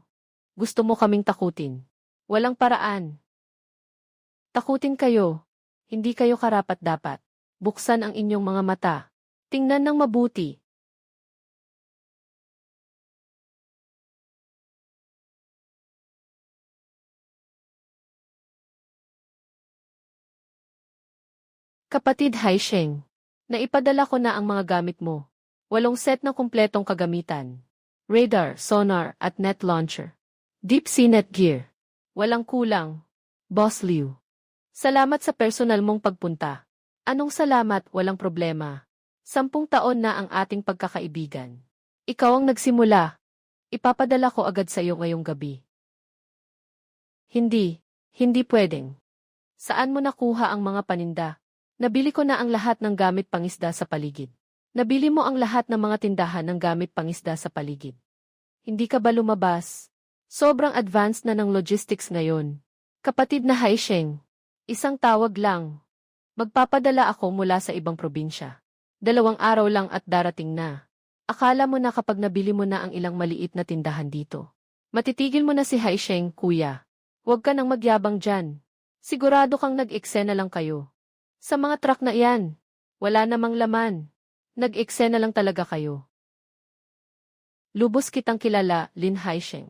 Gusto mo kaming takutin. Walang paraan. Takutin kayo. Hindi kayo karapat-dapat. Buksan ang inyong mga mata. Tingnan ng mabuti. Kapatid Haisheng, naipadala ko na ang mga gamit mo. 8 set ng kumpletong kagamitan. Radar, sonar, at net launcher. Deep sea net gear. Walang kulang. Boss Liu. Salamat sa personal mong pagpunta. Anong salamat, walang problema. 10 taon na ang ating pagkakaibigan. Ikaw ang nagsimula. Ipapadala ko agad sa iyo ngayong gabi. Hindi pwedeng. Saan mo nakuha ang mga paninda? Nabili ko na ang lahat ng gamit pangisda sa paligid. Nabili mo ang lahat ng mga tindahan ng gamit pangisda sa paligid. Hindi ka ba lumabas? Sobrang advanced na ng logistics ngayon. Kapatid na Haisheng, isang tawag lang. Magpapadala ako mula sa ibang probinsya. 2 araw lang at darating na. Akala mo na kapag nabili mo na ang ilang maliit na tindahan dito. Matitigil mo na si Haisheng, kuya. Huwag ka nang magyabang dyan. Sigurado kang nag-eksena lang kayo. Sa mga truck na iyan, wala namang laman. Nag-eksena lang talaga kayo. Lubos kitang kilala, Lin Haisheng.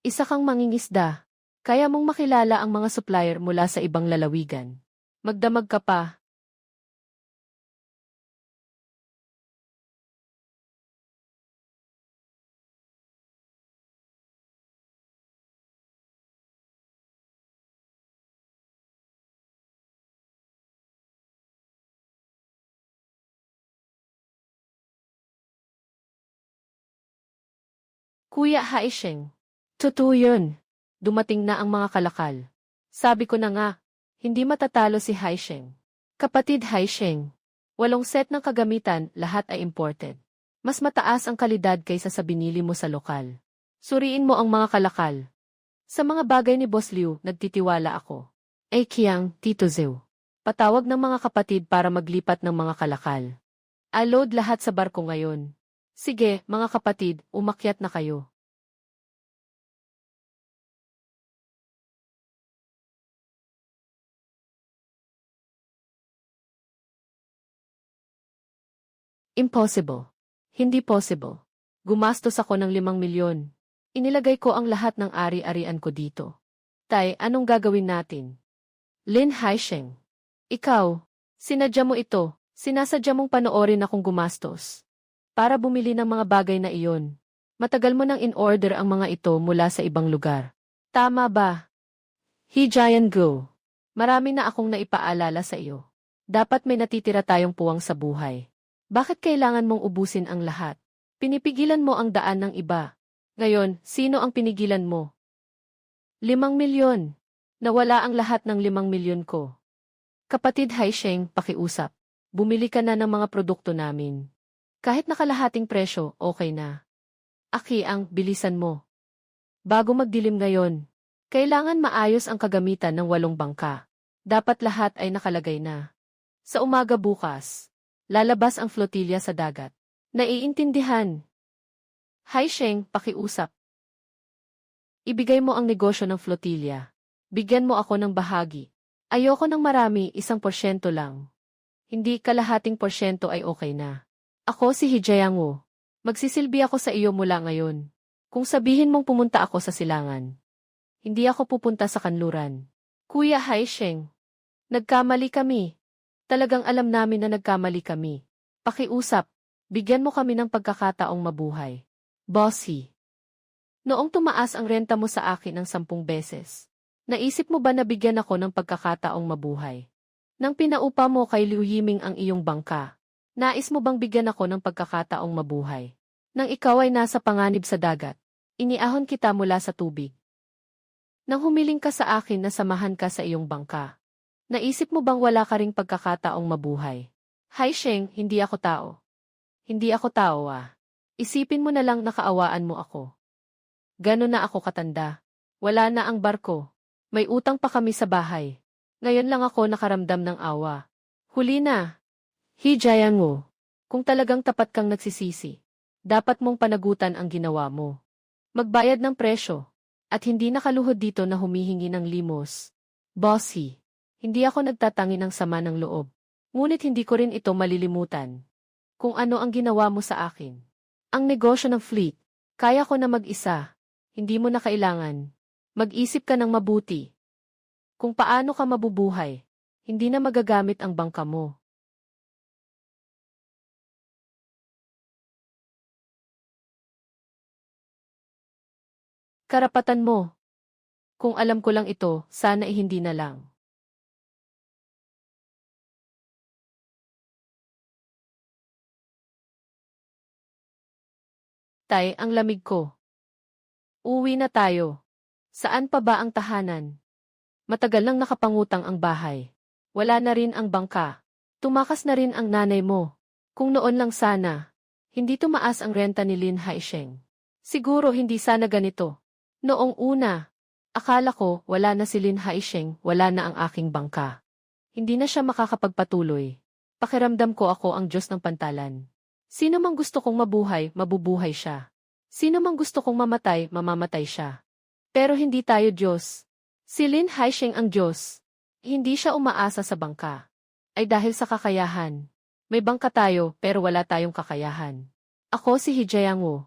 Isa kang mangingisda. Kaya mong makilala ang mga supplier mula sa ibang lalawigan. Magdamag ka pa. Kuya Haisheng. Totoo yun. Dumating na ang mga kalakal. Sabi ko na nga, hindi matatalo si Haisheng. Kapatid Haisheng. 8 set ng kagamitan, lahat ay imported. Mas mataas ang kalidad kaysa sa binili mo sa lokal. Suriin mo ang mga kalakal. Sa mga bagay ni Boss Liu, nagtitiwala ako. Kiang, Tito Zhou. Patawag ng mga kapatid para maglipat ng mga kalakal. I'll-load lahat sa barko ngayon. Sige, mga kapatid, umakyat na kayo. Impossible. Hindi possible. Gumastos ako ng 5 milyon. Inilagay ko ang lahat ng ari-arian ko dito. Tay, anong gagawin natin? Lin Haisheng. Ikaw, sinadya mo ito, sinasadya mong panoorin akong gumastos. Para bumili ng mga bagay na iyon. Matagal mo nang in-order ang mga ito mula sa ibang lugar. Tama ba? Hijayan Go. Marami na akong naipaalala sa iyo. Dapat may natitira tayong puwang sa buhay. Bakit kailangan mong ubusin ang lahat? Pinipigilan mo ang daan ng iba. Ngayon, sino ang pinigilan mo? 5 milyon. Nawala ang lahat ng 5 milyon ko. Kapatid Haisheng, pakiusap. Bumili ka na ng mga produkto namin. Kahit nakalahating presyo, okay na. Ang bilisan mo. Bago magdilim ngayon, kailangan maayos ang kagamitan ng 8 bangka. Dapat lahat ay nakalagay na. Sa umaga bukas, lalabas ang flotilya sa dagat. Naiintindihan. Haisheng, pakiusap. Ibigay mo ang negosyo ng flotilya. Bigyan mo ako ng bahagi. Ayoko ng marami, 1% lang. Hindi kalahating porsyento ay okay na. Ako si Hijayango. Magsisilbi ako sa iyo mula ngayon. Kung sabihin mong pumunta ako sa silangan, hindi ako pupunta sa kanluran. Kuya Haisheng, nagkamali kami. Talagang alam namin na nagkamali kami. Pakiusap, bigyan mo kami ng pagkakataong mabuhay. Bossy. Noong tumaas ang renta mo sa akin ng 10 beses, naisip mo ba na bigyan ako ng pagkakataong mabuhay? Nang pinaupa mo kay Liu Yiming ang iyong bangka, nais mo bang bigyan ako ng pagkakataong mabuhay? Nang ikaw ay nasa panganib sa dagat, iniahon kita mula sa tubig. Nang humiling ka sa akin na samahan ka sa iyong bangka, naisip mo bang wala ka ring pagkakataong mabuhay? Haisheng, hindi ako tao. Hindi ako tao Isipin mo na lang nakaawaan mo ako. Gano'n na ako katanda. Wala na ang barko. May utang pa kami sa bahay. Ngayon lang ako nakaramdam ng awa. Huli na. Hijayango, kung talagang tapat kang nagsisisi, dapat mong panagutan ang ginawa mo. Magbayad ng presyo, at hindi nakaluhod dito na humihingi ng limos. Bossy, hindi ako nagtatangi ng sama ng loob. Ngunit hindi ko rin ito malilimutan. Kung ano ang ginawa mo sa akin. Ang negosyo ng fleet, kaya ko na mag-isa. Hindi mo na kailangan. Mag-isip ka ng mabuti. Kung paano ka mabubuhay, hindi na magagamit ang bangka mo. Karapatan mo. Kung alam ko lang ito, sana hindi na lang. Tay, ang lamig ko. Uwi na tayo. Saan pa ba ang tahanan? Matagal nang nakapangutang ang bahay. Wala na rin ang bangka. Tumakas na rin ang nanay mo. Kung noon lang sana, hindi tumaas ang renta ni Lin Haisheng. Siguro hindi sana ganito. Noong una, akala ko wala na si Lin Haisheng, wala na ang aking bangka. Hindi na siya makakapagpatuloy. Pakiramdam ko ako ang Diyos ng pantalan. Sino mang gusto kong mabuhay, mabubuhay siya. Sino mang gusto kong mamatay, mamamatay siya. Pero hindi tayo Diyos. Si Lin Haisheng ang Diyos. Hindi siya umaasa sa bangka. Ay dahil sa kakayahan. May bangka tayo pero wala tayong kakayahan. Ako si Hijayang Wu.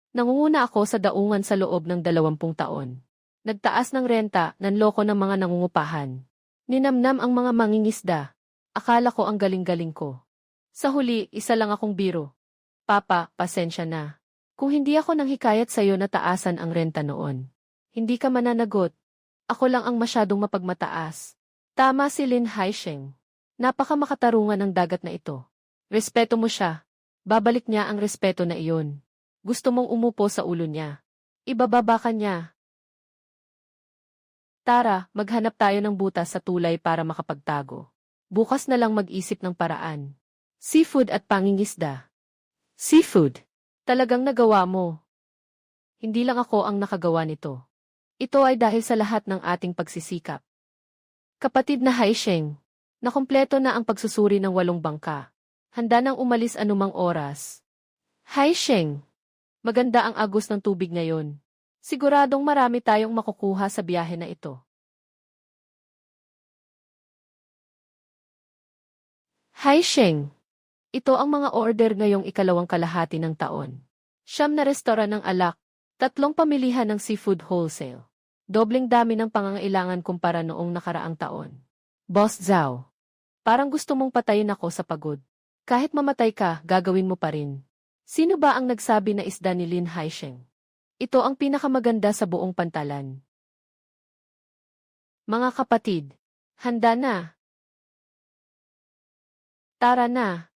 Nangunguna ako sa daungan sa loob ng 20 taon. Nagtaas ng renta, nanloko ng mga nangungupahan. Ninamnam ang mga mangingisda. Akala ko ang galing-galing ko. Sa huli, isa lang akong biro. Papa, pasensya na. Kung hindi ako nang hikayat sa'yo na taasan ang renta noon. Hindi ka mananagot. Ako lang ang masyadong mapagmataas. Tama si Lin Haisheng. Napaka-makatarungan ng dagat na ito. Respeto mo siya. Babalik niya ang respeto na iyon. Gusto mong umupo sa ulo niya. Ibababa ka niya. Tara, maghanap tayo ng butas sa tulay para makapagtago. Bukas na lang mag-isip ng paraan. Seafood at pangingisda. Seafood. Talagang nagawa mo. Hindi lang ako ang nakagawa nito. Ito ay dahil sa lahat ng ating pagsisikap. Kapatid na Haisheng, nakumpleto na ang pagsusuri ng 8 bangka. Handa nang umalis anumang oras. Haisheng, maganda ang agos ng tubig ngayon. Siguradong marami tayong makukuha sa biyahe na ito. Haisheng, ito ang mga order ngayong ikalawang kalahati ng taon. 9 na restoran ng alak, 3 pamilihan ng seafood wholesale. Dobleng dami ng pangangailangan kumpara noong nakaraang taon. Boss Zhao, parang gusto mong patayin ako sa pagod. Kahit mamatay ka, gagawin mo pa rin. Sino ba ang nagsabi na isda ni Lin Haisheng? Ito ang pinakamaganda sa buong pantalan. Mga kapatid, handa na. Tara na.